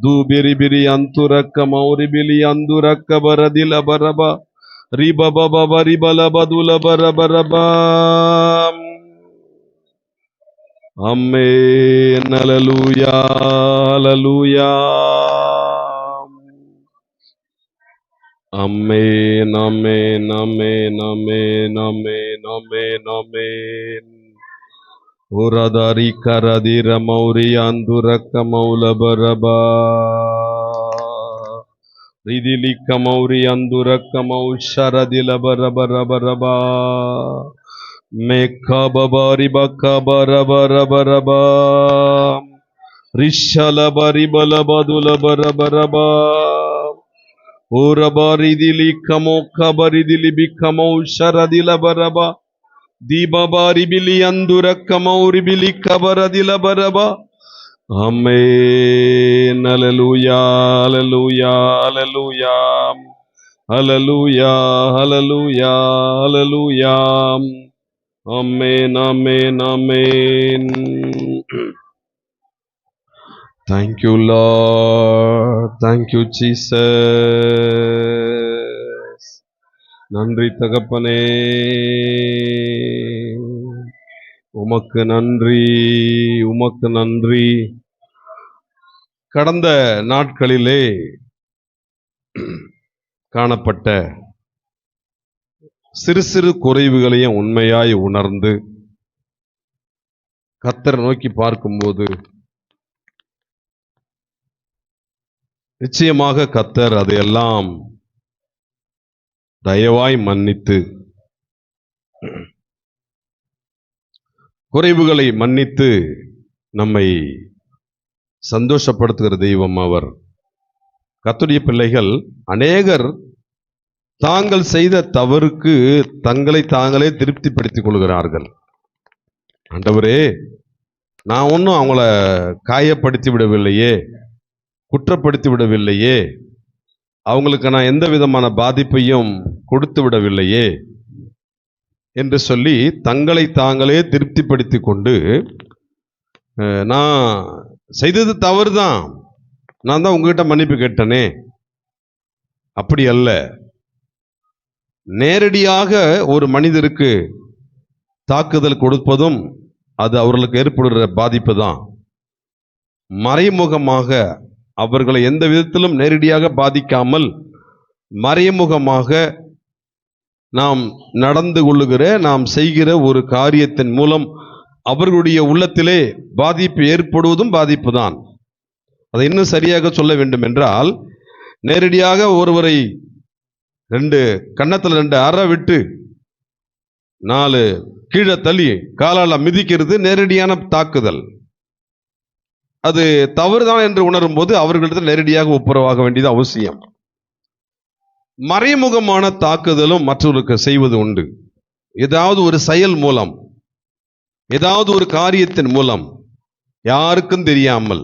தூபிரிபிரி அந்துரக்கமா ஓரிபிலி அந்துரக்க பரதில பரபா ரிபபப ரிபலபதுல பரபரபா. ஆமென், அல்லேலூயா, அல்லேலூயா. ஆமென், ஆமென், ஆமென், ஆமென், ஆமென், ஆமென், ஆமென். உரதரி கரதிர Maori அந்துரக்க மௌலபரபா ரிதிலிக்க Maori அந்துரக்க மௌஷரதில பரபரபரபா மேக்கபரி பக்கபரபரபரபா ரிஷலபரிபலபதுல பரபரபா ஓரபரிதிலிக்க மோக்கபரிதிலி பிக்கமௌஷரதில பரபா தீபபாரி பிலி அந்துரக்க Maori பிலிக்க பரதில பரபா. Amen. Hallelujah. Hallelujah. Hallelujah. Hallelujah. Hallelujah. Hallelujah. Amen. Amen. Amen. Thank you, Lord. Thank you, Jesus. நன்றி தகப்பனே, உமக்கு நன்றி, உமக்கு நன்றி. கடந்த நாட்களிலே காணப்பட்ட சிறு சிறு குறைவுகளையும் உண்மையாய் உணர்ந்து கர்த்தரை நோக்கி பார்க்கும்போது நிச்சயமாக கர்த்தர் அதையெல்லாம் தயவாய் மன்னித்து, குறைவுகளை மன்னித்து நம்மை சந்தோஷப்படுத்துகிற தெய்வம் அவர். கர்த்தருடைய பிள்ளைகள் அநேகர் தாங்கள் செய்த தவறுக்கு தங்களை தாங்களே திருப்திப்படுத்திக் கொள்கிறார்கள். ஆண்டவரே, நான் ஒன்றும் அவங்கள காயப்படுத்தி விடவில்லையே, குற்றப்படுத்தி விடவில்லையே, அவங்களுக்கு நான் எந்த விதமான பாதிப்பையும் கொடுத்து விடவில்லையே என்று சொல்லி தங்களை தாங்களே திருப்திப்படுத்தி கொண்டு, நான் செய்தது தவறு தான், நான் தான் உங்ககிட்ட மன்னிப்பு கேட்டனே, அப்படி அல்ல. நேரடியாக ஒரு மனிதருக்கு தாக்குதல் கொடுப்பதும் அது அவர்களுக்கு ஏற்படுகிற பாதிப்பு தான். மறைமுகமாக அவர்களை எந்த விதத்திலும் நேரடியாக பாதிக்காமல் மறைமுகமாக நாம் நடந்து கொள்ளுகிற, நாம் செய்கிற ஒரு காரியத்தின் மூலம் அவர்களுடைய உள்ளத்திலே பாதிப்பு ஏற்படுவதும் பாதிப்பு தான். அதை இன்னும் சரியாக சொல்ல வேண்டும் என்றால், நேரடியாக ஒருவரை கன்னத்தில் 2 அறை விட்டு 4 கீழே தள்ளி காலால் மிதிக்கிறது நேரடியான தாக்குதல். அது தவறுதான் என்று உணரும் போது அவர்களிடத்தில் நேரடியாக ஒப்புரவாக வேண்டியது அவசியம். மறைமுகமான தாக்குதலும் மற்றவர்களுக்கு செய்வது உண்டு. ஏதாவது ஒரு செயல் மூலம், ஏதாவது ஒரு காரியத்தின் மூலம், யாருக்கும் தெரியாமல்,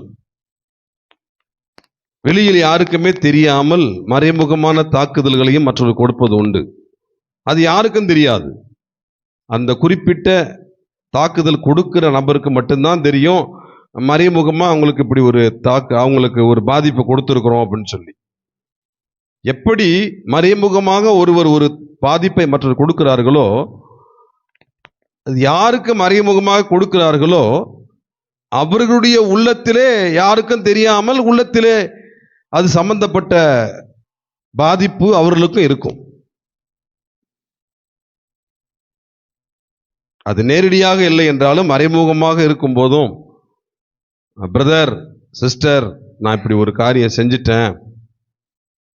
வெளியில் யாருக்குமே தெரியாமல் மறைமுகமான தாக்குதல்களையும் மற்றவர்கள் கொடுப்பது உண்டு. அது யாருக்கும் தெரியாது. அந்த குறிப்பிட்ட தாக்குதல் கொடுக்கிற நபருக்கு மட்டும்தான் தெரியும், மறைமுகமாக அவங்களுக்கு இப்படி ஒரு அவங்களுக்கு ஒரு பாதிப்பு கொடுத்துருக்குறோம் அப்படின்னு சொல்லி. எப்படி மறைமுகமாக ஒருவர் ஒரு பாதிப்பை மற்றவர் கொடுக்கிறார்களோ, அது யாருக்கு மறைமுகமாக கொடுக்கிறார்களோ அவர்களுடைய உள்ளத்திலே யாருக்கும் தெரியாமல் உள்ளத்திலே அது சம்பந்தப்பட்ட பாதிப்பு அவர்களுக்கும் இருக்கும். அது நேரடியாக இல்லை என்றாலும் மறைமுகமாக இருக்கும் போதும், பிரதர், சிஸ்டர், நான் இப்படி ஒரு காரியம் செஞ்சிட்டேன்,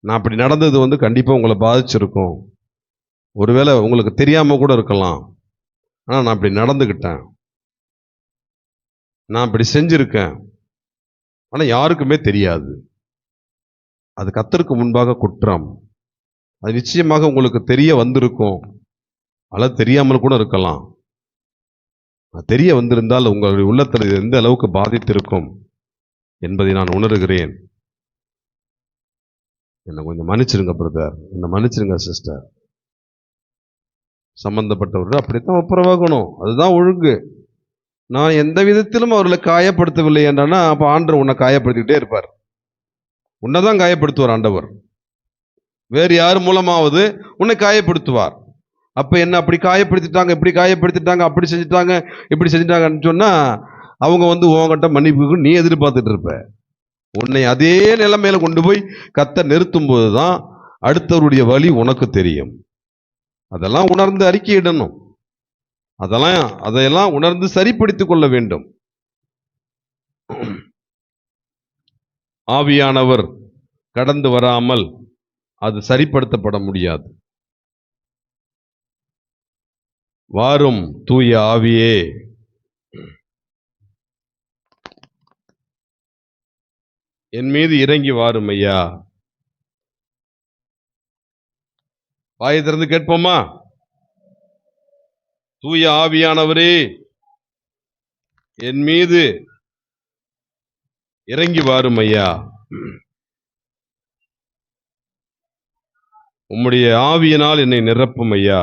நான் அப்படி நடந்தது கண்டிப்பாக உங்களை பாதிச்சிருக்கும், ஒருவேளை உங்களுக்கு தெரியாமல் கூட இருக்கலாம், ஆனால் நான் இப்படி நடந்துக்கிட்டேன், நான் இப்படி செஞ்சிருக்கேன், ஆனால் யாருக்குமே தெரியாது. அது கர்த்தருக்கு முன்பாக குற்றம். அது நிச்சயமாக உங்களுக்கு தெரிய வந்திருக்கும், அல்லது தெரியாமல் கூட இருக்கலாம். தெரிய வந்திருந்தால் உங்களுடைய உள்ளத்தில் எந்த அளவுக்கு பாதித்திருக்கும் என்பதை நான் உணர்கிறேன். என்னை கொஞ்சம் மன்னிச்சிருங்க பிரதர், என்னை மன்னிச்சிருங்க சிஸ்டர். சம்பந்தப்பட்டவர்கள் அப்படித்தான் ஒப்புரவாகணும், அதுதான் ஒழுங்கு. நான் எந்த விதத்திலும் அவர்களை காயப்படுத்தவில்லை என்றானா அப்போ ஆண்டவர் உன்னை காயப்படுத்திக்கிட்டே இருப்பார். உன்னைதான் காயப்படுத்துவார் ஆண்டவர், வேறு யார் மூலமாவது உன்னை காயப்படுத்துவார். அப்போ என்ன அப்படி காயப்படுத்திட்டாங்க, இப்படி காயப்படுத்திட்டாங்க, அப்படி செஞ்சுட்டாங்க, இப்படி செஞ்சுட்டாங்கன்னு சொன்னால் அவங்க உங்ககிட்ட மன்னிப்புக்கு நீ எதிர்பார்த்துட்டு இருப்ப. உன்னை அதே நிலைமையில கொண்டு போய் கர்த்தர் நிறுத்தும் போது தான் அடுத்தவருடைய வழி உனக்கு தெரியும். அதெல்லாம் உணர்ந்து அறிக்கையிடணும், அதையெல்லாம் உணர்ந்து சரிப்படுத்திக் கொள்ள வேண்டும். ஆவியானவர் கடந்து வராமல் அது சரிப்படுத்தப்பட முடியாது. வாரும் தூய ஆவியே, என் மீது இறங்கி வாரும் ஐயா. வாயை திறந்து கேட்போமா? தூய ஆவியானவரே, என் மீது இறங்கி வாரும் ஐயா. உம்முடைய ஆவியினால் என்னை நிரப்பும் ஐயா.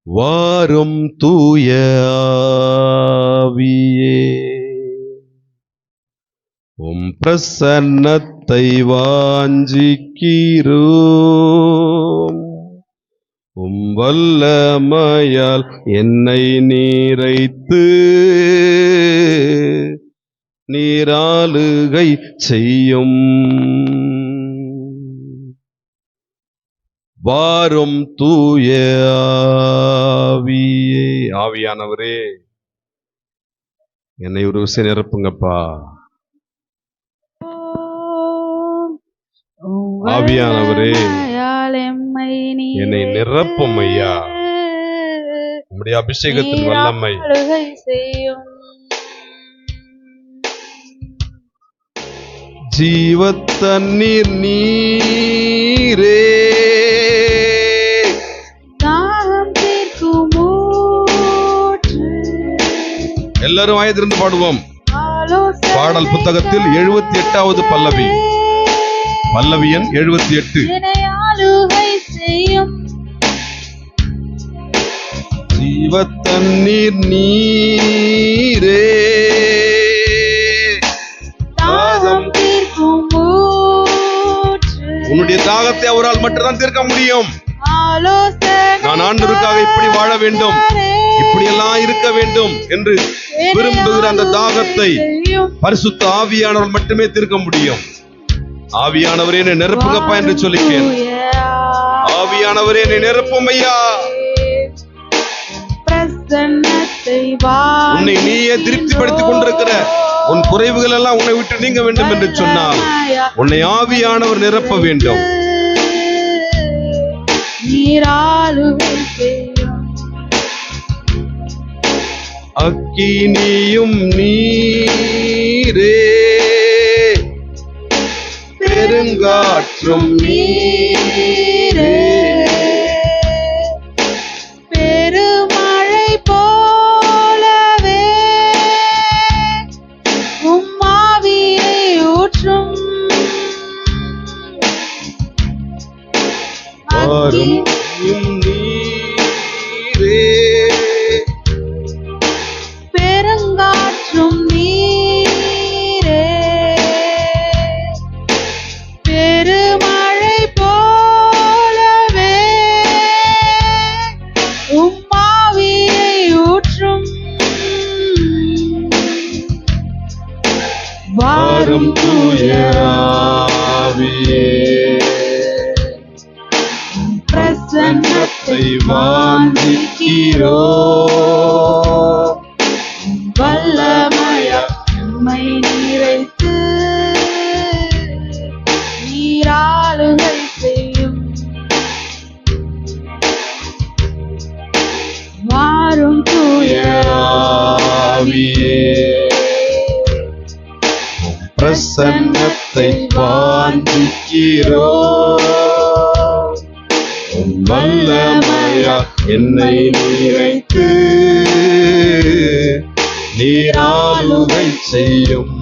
வாரும் தூய ஆவியே, உம் பிரசன்னத்தை வாஞ்சிக்கிறோம். உம் வல்லமையால் என்னை நீரைத்து நீராளுகை செய்யும். வாரும் தூய ஆவியே, ஆவியானவரே என்னை ஒரு விஷயம் நிரப்புங்கப்பா. ஆவியானவரே என்னை நிரப்பும் ஐயா. உம்முடைய அபிஷேகத்தின் வல்லமை ஜீவ தண்ணீர் நீரே, எல்லாரும் வாயத்திலிருந்து பாடுவோம். பாடல் புத்தகத்தில் 78வது பல்லவி, பல்லவி எண் 78. ஜீவ தண்ணீர் நீரே, தாகம் தீர்க்கும் ஊற்று. உன்னுடைய தாகத்தை அவரால் மட்டும்தான் தீர்க்க முடியும். நான் ஆண்டவருக்காக இப்படி வாழ வேண்டும், இப்படியெல்லாம் இருக்க வேண்டும் என்று விரும்புகிற அந்த தாகத்தை பரிசுத்த ஆவியானவர் மட்டுமே தீர்க்க முடியும். ஆவியானவரே என்னை நிரப்புங்கப்பா என்று சொல்லிக்கேன். ஆவியானவரே என்னை நிரப்பும் ஐயா. உன்னை நீயே திருப்திப்படுத்திக் கொண்டிருக்கிற உன் குறைவுகள் எல்லாம் உன்னை விட்டு நீங்க வேண்டும் என்று சொன்னால் உன்னை ஆவியானவர் நிரப்ப வேண்டும். அக்கினியும் நீரே, பெருங்காற்றும் நீரே, பெருமழை போலவே உம்மாவியை ஊற்றும். அக்கினியும் நீரே, பெருங்காற்றும் நீரே, பெருமழை போலவே உம்மாவியை ஊற்றும். வாரும் தூய ஆவியே, பிரசன்னத்தை வாஞ்சிக்கிறோம். வல்லமையா நம்மை நிறைத்து நீராளுகை செய்யும். வாரும் தூய ஆவியே, பிரசன்னத்தை வாஞ்சிக்கிறோம். வல்லமையா என்னை நிறைத்து நீராளுகை செய்யும்.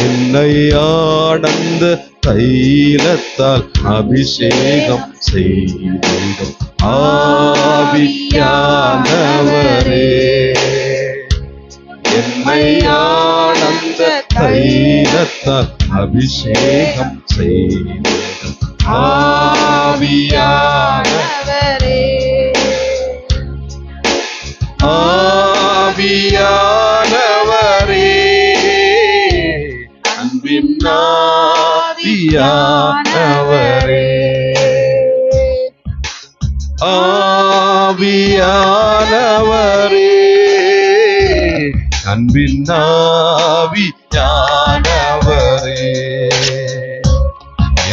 என்னை ஆனந்த தைலத்தால் அபிஷேகம் செய்திடும் ஆவியானவரே, என்னை ஆனந்த தைலத்தால் அபிஷேகம் செய்திடும் ஆவியானவரே, ஆவியானவரே, அன்பின் ஆவியானவரே, ஆவியானவரே, அன்பின் ஆவியானவரே,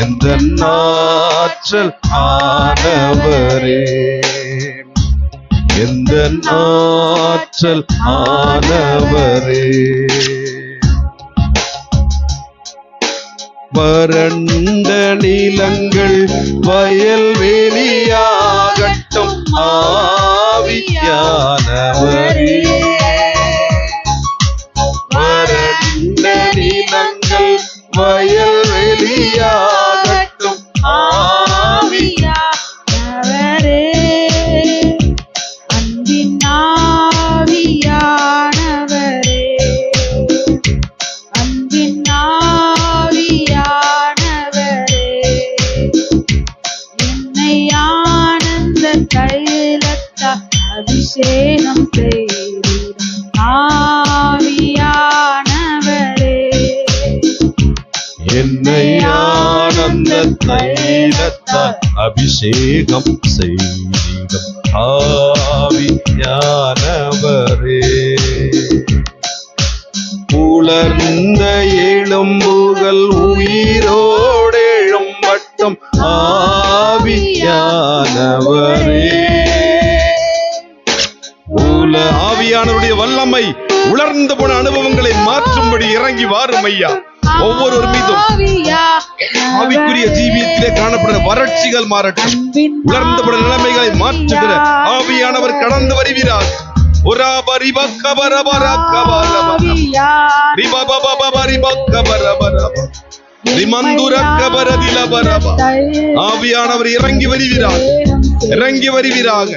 எந்த ஆற்றல் ஆனவரே, எந்த ஆற்றல் ஆனவரே. வறண்ட நிலங்கள் வயல்வெளியாகட்டும் ஆவியானவரே, வறண்ட நிலங்கள் வயல்வெளியாகட்டும் ஆவியானவரே, அன்பின் ஆவியானவரே, அன்பின் ஆவியானவரே, என்னை ஆனந்த தைலத்தால் அபிஷேகம் செய்திடும் ஆவியானவரே, என்னை ஆனந்த தைலத்தால் அபிஷேகம் செய்திடும் ஆவியானவரே, உலர்ந்த எலும்புகள் உயிரோடெழும் மட்டும் ஆவியானவரே. ஆவியானவருடைய வல்லமை உலர்ந்த போன அனுபவங்களை மாற்றும்படி இறங்கி வாரும் ஐயா. ஒவ்வொரு மீதும் ஆவிக்குரிய ஜீவியத்திலே காணப்படுற வறட்சிகள் மாறட்டும். உலர்ந்த போன நிலைமைகளை மாற்றுகிற ஆவியானவர் கடந்து வருகிறார். ஆவியானவர் இறங்கி வருகிறார், இறங்கி வருகிறாங்க.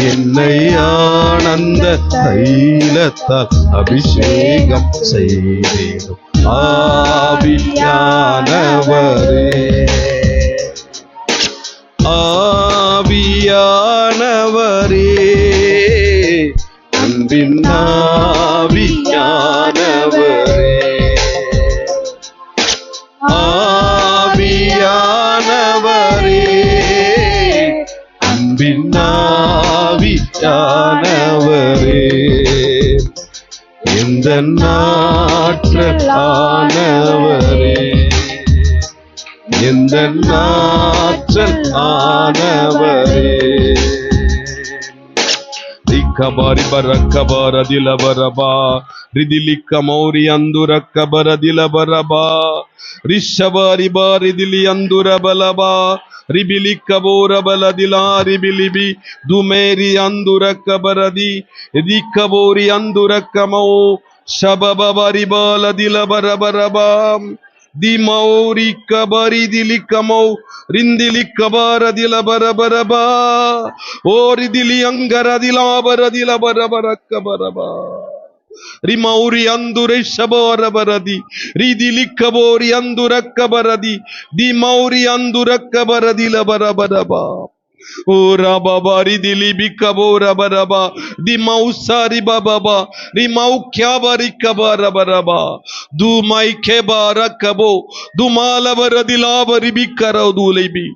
என்னை ஆனந்த தைலத்தால் அபிஷேகம் செய்திடும் ஆவியானவரே, ஆவியானவரே, அன்பின் ஆவியானவரே, ஆவியானவரே, அன்பின் ஆவியானவரே, எந்த ஆற்றலானவரே, எந்த ஆற்றல் ஆனவரே. ரிக்கபாரி பரக்கபரதில பரபா ரிதிலிக்க மௌரி அந்துரக்க பரதில பரபா ரிஷபாரி பாரிதிலி அந்துர பலபா ரிபிலிக்க போர பலதிலா ரிபிலிபி துமேரி அந்துரக்க பரதி ரிக்கபோரி அந்துரக்க மௌ ஷபபரி பாலதில பரபரபாம் தி மௌரி கபரி திலிக்கமௌ ரிந்திலி கபாரதில பரபரபா ஓரிதிலி அங்கரதிலா பரதில பரபரக்க பரபா ரிமௌரி அந்துரை ஷபரபரதி ரிதிலி கபோரி அந்துரக்க பரதி தி மௌரி அந்துரக்க பரதில பரபரபா ஓ ரபா ரிதிலி பிக்கபோர பரபா தி மௌசாரி பபா ரிமௌ க்யாபரி கபரபரபா து மை கெபார கபோ துமாலவரதிலாபரி பிக்கரோ தூலைபி.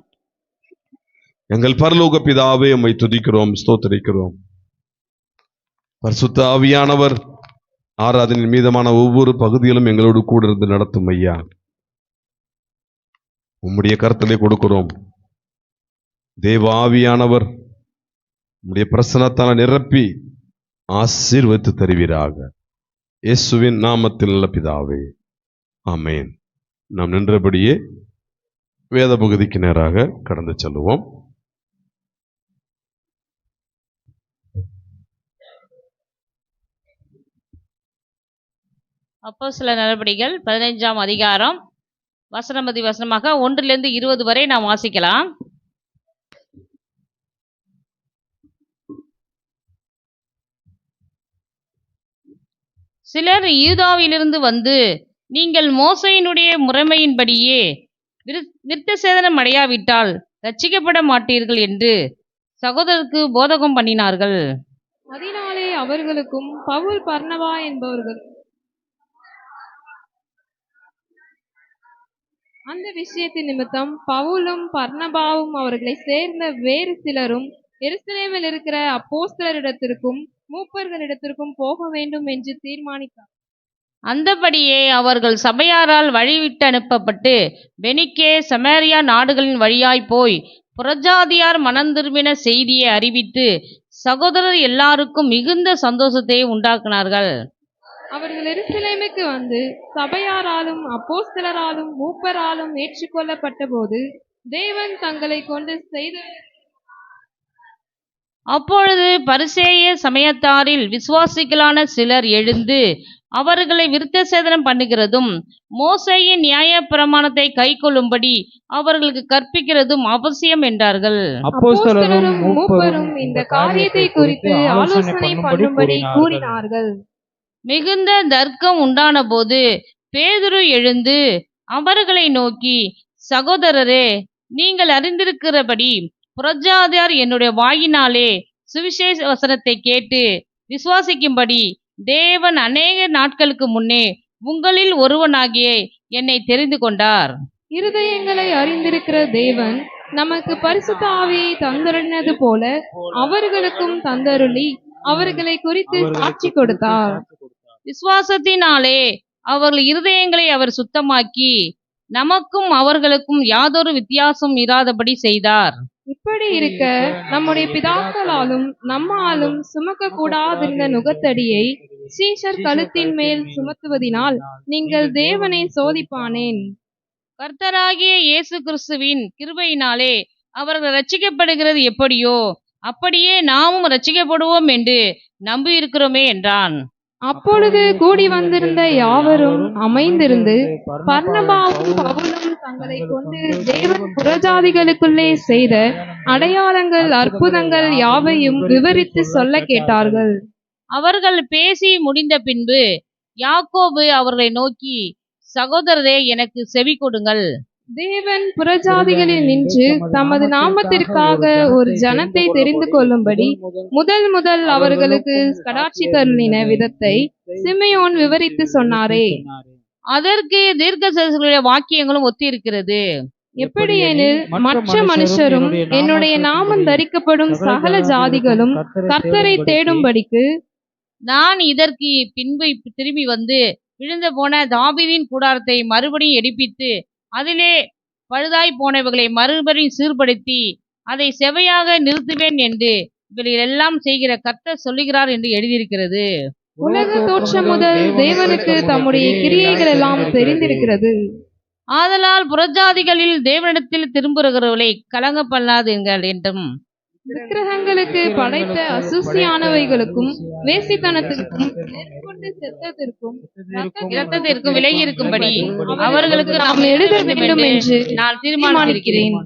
எங்கள் பரலோக பிதாவே, உம்மை துதிக்கிறோம், ஸ்தோத்திரிக்கிறோம். பரிசுத்த ஆவியானவர் ஆராதனையின் மீதமான ஒவ்வொரு பகுதியிலும் எங்களோடு கூட இருந்து நடத்தும் ஐயா. உம்முடைய கருத்திலே கொடுக்கிறோம். தேவ ஆவியானவர் உம்முடைய பிரசன்னத்தால் நிரப்பி ஆசீர்வதித்து தருவீராக. இயேசுவின் நாமத்தில் நல்ல பிதாவே, ஆமென். நாம் நின்றபடியே வேத பகுதிக்கு நேராக கடந்து செல்லுவோம். அப்போஸ்தலர் நடபடிகள் 15ஆம் அதிகாரம் வசனமதி வசனமாக 1 to 20 வரை நாம் வாசிக்கலாம். சிலர் யூதாவிலிருந்து வந்து, நீங்கள் மோசேயினுடைய முறைமையின்படியே விருத்தசேதனம் அடையாவிட்டால் ரட்சிக்கப்பட மாட்டீர்கள் என்று சகோதரருக்கு போதகம் பண்ணினார்கள். அதனாலே அவர்களுக்கும் பவுல் பர்னபா என்பவர்கள் அந்த விஷயத்தின் நிமித்தம் பவுலும் பர்னபாவும் அவர்களை சேர்ந்த வேறு சிலரும் எருசலேமில் இருக்கிற அப்போஸ்தலரிடத்திற்கும் மூப்பர்களிடத்திற்கும் போக வேண்டும் என்று தீர்மானித்தார். அந்தபடியே அவர்கள் சபையாரால் வழிவிட்டு அனுப்பப்பட்டு பெனிக்கே சமாரியா நாடுகளின் வழியாய் போய் புறஜாதியார் மனந்திரும்பின செய்தியை அறிவித்து சகோதரர் எல்லாருக்கும் மிகுந்த சந்தோஷத்தை உண்டாக்கினார்கள். அவர்கள் எருசலேமுக்கு வந்து சபையாராலும் அப்போஸ்தலராலும் மூப்பராலும் ஏற்றுக்கொள்ளப்பட்ட போது தேவன் தங்களை கொண்டு செய்த அப்பொழுது பரிசேய சமயத்தாரில் விசுவாசிகளான சிலர் எழுந்து அவர்களை விருத்தசேதனம் பண்ணுகிறதும் மோசேயின் நியாய பிரமாணத்தை கைக்கொள்ளும்படி அவர்களுக்கு கற்பிக்கிறதும் அவசியம் என்றார்கள். அப்போஸ்தலரும் மூப்பரும் இந்த காரியத்தை குறித்து ஆலோசனை பண்ணும்படி கூறினார்கள். மிகுந்த தர்க்கம் உண்டான போது பேதுரு எழுந்து அவர்களை நோக்கி, சகோதரரே, நீங்கள் அறிந்திருக்கிறபடி புறஜாதியார் என்னுடைய வாயினாலே சுவிசேஷ வசனத்தை கேட்டு விசுவாசிக்கும்படி தேவன் அநேக நாட்களுக்கு முன்னே உங்களில் ஒருவனாகிய என்னை தெரிந்து கொண்டார். இருதயங்களை அறிந்திருக்கிற தேவன் நமக்கு பரிசுத்த ஆவியை தந்தருளினது போல அவர்களுக்கும் தந்தருளி அவர்களை குறித்து சாட்சி கொடுத்தார். விசுவாசத்தினாலே அவர்கள் இருதயங்களை அவர் சுத்தமாக்கி நமக்கும் அவர்களுக்கும் யாதொரு வித்தியாசம் இராதபடி செய்தார். இப்படி இருக்க நம்முடைய பிதாக்களாலும் நம்மாலும் சுமக்க கூடாதிருந்த நுகத்தடியை சீஷர் கழுத்தின் மேல் சுமத்துவதினால் நீங்கள் தேவனை சோதிப்பானேன். கர்த்தராகிய இயேசு கிறிஸ்துவின் கிருபையினாலே அவர்கள் ரட்சிக்கப்படுகிறது எப்படியோ அப்படியே நாமும் ரட்சிக்கப்படுவோம் என்று நம்பியிருக்கிறோமே என்றான். அப்பொழுது கூடி வந்திருந்த யாவரும் அமைந்திருந்து பர்னபாவும் பவுலும் தங்களை கொண்டு தேவன் புறஜாதிகளுக்குள்ளே செய்த அடையாளங்கள் அற்புதங்கள் யாவையும் விவரித்து சொல்ல கேட்டார்கள். அவர்கள் பேசி முடிந்த பின்பு யாக்கோபு அவர்களை நோக்கி, சகோதரரே, எனக்கு செவி கொடுங்கள். தேவன் புறஜாதிகளில் நின்று தமது நாமத்திற்காக ஒரு ஜனத்தை தெரிந்து கொள்ளும்படி முதல் அவர்களுக்கு கடாட்சி தருளின விதத்தை சிமெயோன் விவரித்து சொன்னாரே. அதற்கு தீர்க்கதரிசிகளுடைய வாக்கியங்களும் ஒத்திருக்கிறது. எப்படியெனில் மற்ற மனுஷரும் என்னுடைய நாமம் தரிக்கப்படும் சகல ஜாதிகளும் கர்த்தரை தேடும்படிக்கு நான் இதற்கு பின்பு திரும்பி வந்து விழுந்து போன தாவீதின் கூடாரத்தை மறுபடியும் எடுப்பித்து அதிலே பழுதாய் போனவைகளை மறுபடியும் சீர்படுத்தி அதை செவையாக நிறுத்துவேன் என்று இவர்கள் எல்லாம் செய்கிற கர்த்தர் சொல்லுகிறார் என்று எழுதியிருக்கிறது. உலக தோற்றம் முதல் தேவனுக்கு தம்முடைய கிரியைகள் எல்லாம் தெரிந்திருக்கிறது. ஆதலால் புறஜாதிகளில் தேவனிடத்தில் திரும்புகிறவர்களை கலங்கப்படாதீர்கள் என்றும் விக்கிரகங்களுக்கு படைத்த அசுசியானவைகளுக்கும் வேசித்தனத்திற்கும் நெருக்கொண்டு செத்தத்திற்கும் இரத்தத்திற்கும் விலகி இருக்கும்படி அவர்களுக்கு நாம் எழுத வேண்டும் என்று நான் தீர்மானிக்கிறேன்.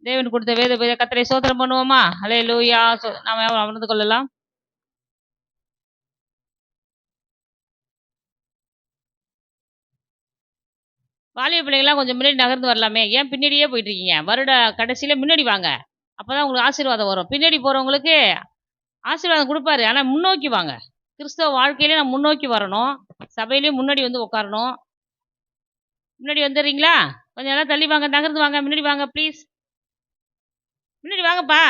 தேவன் கொடுத்த வேத கர்த்தரை ஸ்தோத்திரம் பண்ணுவோமா? அல்லேலூயா. நாம அமர்ந்து கொள்ளலாம். வாலிப பிள்ளைங்களாம் கொஞ்சம் முன்னாடி நகர்ந்து வரலாமே. ஏன் பின்னாடியே போயிட்டு இருக்கீங்க? வருட கடைசியில முன்னாடி வாங்க. அப்பதான் உங்களுக்கு ஆசீர்வாதம் வரும். பின்னாடி போறவங்களுக்கு ஆசீர்வாதம் கொடுப்பாரு. ஆனா முன்னோக்கி வாங்க. கிறிஸ்தவ வாழ்க்கையில நம்ம முன்னோக்கி வரணும். சபையிலயும் முன்னாடி வந்து உட்காரணும். முன்னாடி வந்துடுறீங்களா? கொஞ்சம் நல்லா தள்ளி வாங்க, நகர்ந்து வாங்க, முன்னாடி வாங்க ப்ளீஸ். முன்னாடி வாங்கப்பா.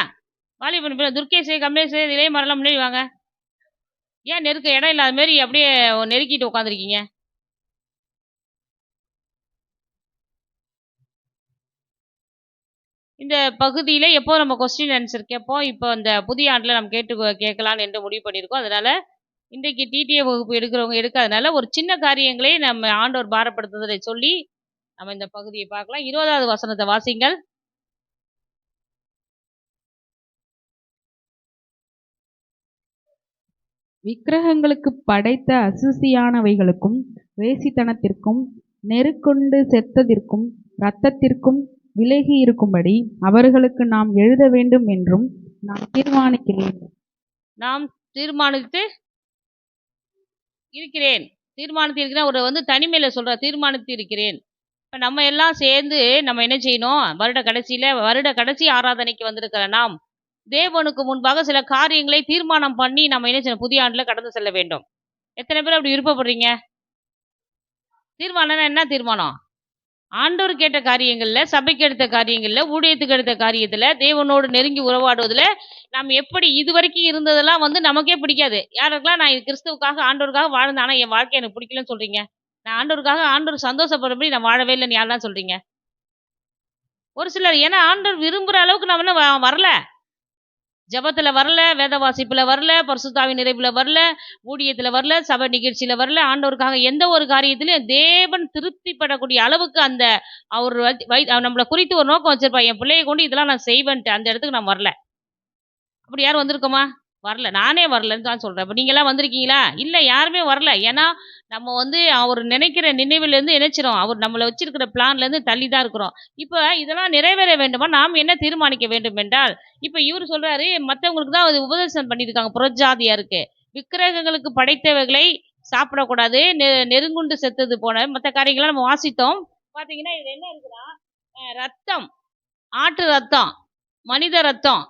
வாலிபன் துர்கேஷ், கமலேஷ், இளைய மரம்லாம் முன்னாடி வாங்க. ஏன் நெருக்க இடம் இல்லாத மாதிரி அப்படியே நெருக்கிட்டு உட்காந்துருக்கீங்க? இந்த பகுதியில் எப்போ நம்ம கொஸ்டின் ஆன்சர் கேட்போம். இப்போ அந்த புதிய ஆண்டில் நம்ம கேட்கலான்னு என்று முடிவு பண்ணியிருக்கோம். அதனால் இன்றைக்கு டிடிஏ வகுப்பு எடுக்கிறவங்க எடுக்காதனால ஒரு சின்ன காரியங்களே நம்ம ஆண்டவர் பாரப்படுத்துவதை சொல்லி நம்ம இந்த பகுதியை பார்க்கலாம். 20வது வசனத்தை வாசிங்கள். விக்கிரகங்களுக்கு படைத்த அசுசியானவைகளுக்கும் வேசித்தனத்திற்கும் நெருக்கொண்டு செத்ததிற்கும் இரத்தத்திற்கும் விலகி இருக்கும்படி அவர்களுக்கு நாம் எழுத வேண்டும் என்றும் நான் தீர்மானிக்கிறேன். நாம் தீர்மானித்து இருக்கிறேன். தீர்மானித்து இருக்கிறேன். ஒரு தனிமையில் சொல்ற தீர்மானித்து இருக்கிறேன். இப்போ நம்ம எல்லாம் சேர்ந்து நம்ம என்ன செய்யணும்? வருட கடைசி ஆராதனைக்கு வந்திருக்கிற நாம் தேவனுக்கு முன்பாக சில காரியங்களை தீர்மானம் பண்ணி நம்ம என்ன செய்யணும்? புதிய ஆண்டில் கடந்து செல்ல வேண்டும். எத்தனை பேர் அப்படி விருப்பப்படுறீங்க? தீர்மானம்னா என்ன தீர்மானம்? ஆண்டவர் கேட்ட காரியங்கள்ல, சபைக்கு எடுத்த காரியங்கள்ல, ஊழியத்துக்கு எடுத்த காரியத்துல, தேவனோடு நெருங்கி உறவாடுவதுல நாம் எப்படி இதுவரைக்கும் இருந்ததெல்லாம் நமக்கே பிடிக்காது. யாருக்கெல்லாம் நான் கிறிஸ்துவுக்காக ஆண்டவருக்காக வாழ்ந்தேன், ஆனா என் வாழ்க்கை எனக்கு பிடிக்கலன்னு சொல்றீங்க? நான் ஆண்டவருக்காக ஆண்டவர் சந்தோஷப்படும்படி நான் வாழவே இல்லைன்னு யாரெல்லாம் சொல்றீங்க? ஒரு சிலர், ஏன்னா ஆண்டவர் விரும்புற அளவுக்கு நம்ம இன்னும் வரல. ஜெபத்துல வரல, வேத வாசிப்புல வரல, பரிசுத்தாவின் நிறைவுல வரல, ஊழியத்துல வரல, சபை நிகழ்ச்சியில வரல. ஆண்டவருக்காக எந்த ஒரு காரியத்திலும் தேவன் திருப்திப்படக்கூடிய அளவுக்கு அந்த அவர் நம்மளை குறித்து ஒரு நோக்கம் வச்சிருப்பார். என் பிள்ளையை கொண்டு இதெல்லாம் நான் செய்வேன்ட்டு அந்த இடத்துக்கு நான் வரல. அப்படி யாரும் வந்திருக்கோமா? வரல. நானே வரலன்னு தான் சொல்றேன். அப்ப நீங்கெல்லாம் வந்திருக்கீங்களா? இல்ல, யாருமே வரல. ஏன்னா நம்ம அவர் நினைக்கிற நினைவுலேருந்து நினைச்சிரும். அவர் நம்மளை வச்சிருக்கிற பிளான்லேருந்து தள்ளி தான் இருக்கிறோம். இப்போ இதெல்லாம் நிறைவேற வேண்டுமா? நாம் என்ன தீர்மானிக்க வேண்டும் என்றால், இப்போ இவர் சொல்றாரு, மற்றவங்களுக்கு தான் அது உபதேசம் பண்ணியிருக்காங்க புறஜாதியாருக்கு. விக்கிரகங்களுக்கு படைத்தவைகளை சாப்பிடக்கூடாது, நெருங்குண்டு செத்தது போன மற்ற காரியங்கள்லாம் நம்ம வாசித்தோம். பார்த்தீங்கன்னா இது என்ன இருக்குன்னா, ரத்தம், ஆட்டு ரத்தம், மனித ரத்தம்,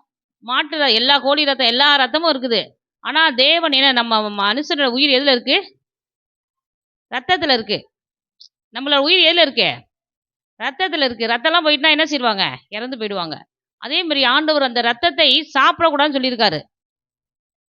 மாட்டு எல்லா கோழி ரத்தம், எல்லா ரத்தமும் இருக்குது. ஆனா தேவன் என்ன, நம்ம மனுஷனோட உயிர் எதுல இருக்கு? ரத்தத்துல இருக்கு. நம்மளோட உயிர் எதுல இருக்கு? ரத்தத்துல இருக்கு. ரத்தம்லாம் போயிட்டுனா என்ன செய்வாங்க? இறந்து போயிடுவாங்க. அதே மாதிரி ஆண்டவர் அந்த ரத்தத்தை சாப்பிடக்கூடாதுன்னு சொல்லியிருக்காரு.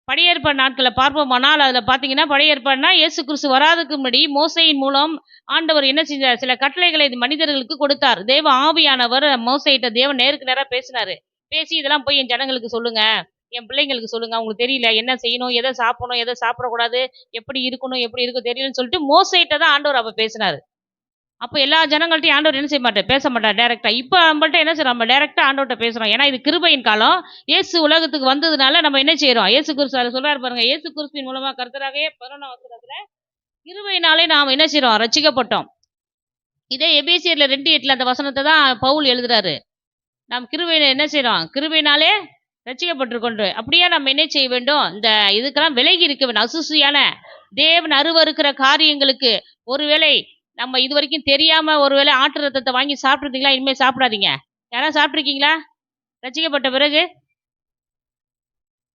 பழைய ஏற்பாடு நாட்களை பார்ப்போமானால் அதில் பார்த்தீங்கன்னா, பழைய ஏற்பாடுனா இயேசு கிறிஸ்து வராதுக்கு முன்னாடி மோசையின் மூலம் ஆண்டவர் என்ன செஞ்சார்? சில கட்டளைகளை மனிதர்களுக்கு கொடுத்தார். தேவ ஆவியானவர் மோசையிட்ட தேவன் நேருக்கு நேராக பேசினாரு. பேசி இதெல்லாம் போய் என் ஜனங்களுக்கு சொல்லுங்க, என் பிள்ளைங்களுக்கு சொல்லுங்க, அவங்களுக்கு தெரியல என்ன செய்யணும், எதை சாப்பிடணும், எதை சாப்பிடக்கூடாது, எப்படி இருக்கணும், எப்படி இருக்கும் தெரியலன்னு சொல்லிட்டு மோசையிட்ட தான் ஆண்டவர் அப்போ பேசினாரு. அப்போ எல்லா ஜனங்கள்ட்டையும் ஆண்டவர் என்ன செய்ய மாட்டார்? பேச மாட்டார் டேரெக்டா. இப்போ நம்மள்ட்ட என்ன செய்யறோம்? நம்ம டேரெக்டாக ஆண்டவர்கிட்ட பேசுகிறோம். ஏன்னா இது கிருபையின் காலம். இயேசு உலகத்துக்கு வந்ததுனால நம்ம என்ன செய்கிறோம்? இயேசு கிறிஸ்து சொல்றாரு பாருங்க, இயேசு கிறிஸ்துவின் மூலமாக கர்த்தராகவே 11 வசனத்துல கிருபையினாலே நாம் என்ன செய்கிறோம்? ரட்சிக்கப்பட்டோம். இதே எபேசியர்ல 2:8 அந்த வசனத்தை தான் பவுல் எழுதுறாரு. நாம் கிருபையில என்ன செய்கிறோம்? கிருபையினாலே ரட்சிக்கப்பட்டிருக்கொண்டு. அப்படியே நம்ம என்ன செய்ய வேண்டும்? இந்த இதுக்கெல்லாம் விலகி இருக்க வேண்டும். அசுசியான தேவன் அருவருக்கிற காரியங்களுக்கு ஒருவேளை நம்ம இது வரைக்கும் தெரியாம ஒருவேளை ஆட்டு ரத்தத்தை வாங்கி சாப்பிட்ருந்தீங்களா? இனிமேல் சாப்பிடாதீங்க. யாராவது சாப்பிட்ருக்கீங்களா ரட்சிக்கப்பட்ட பிறகு?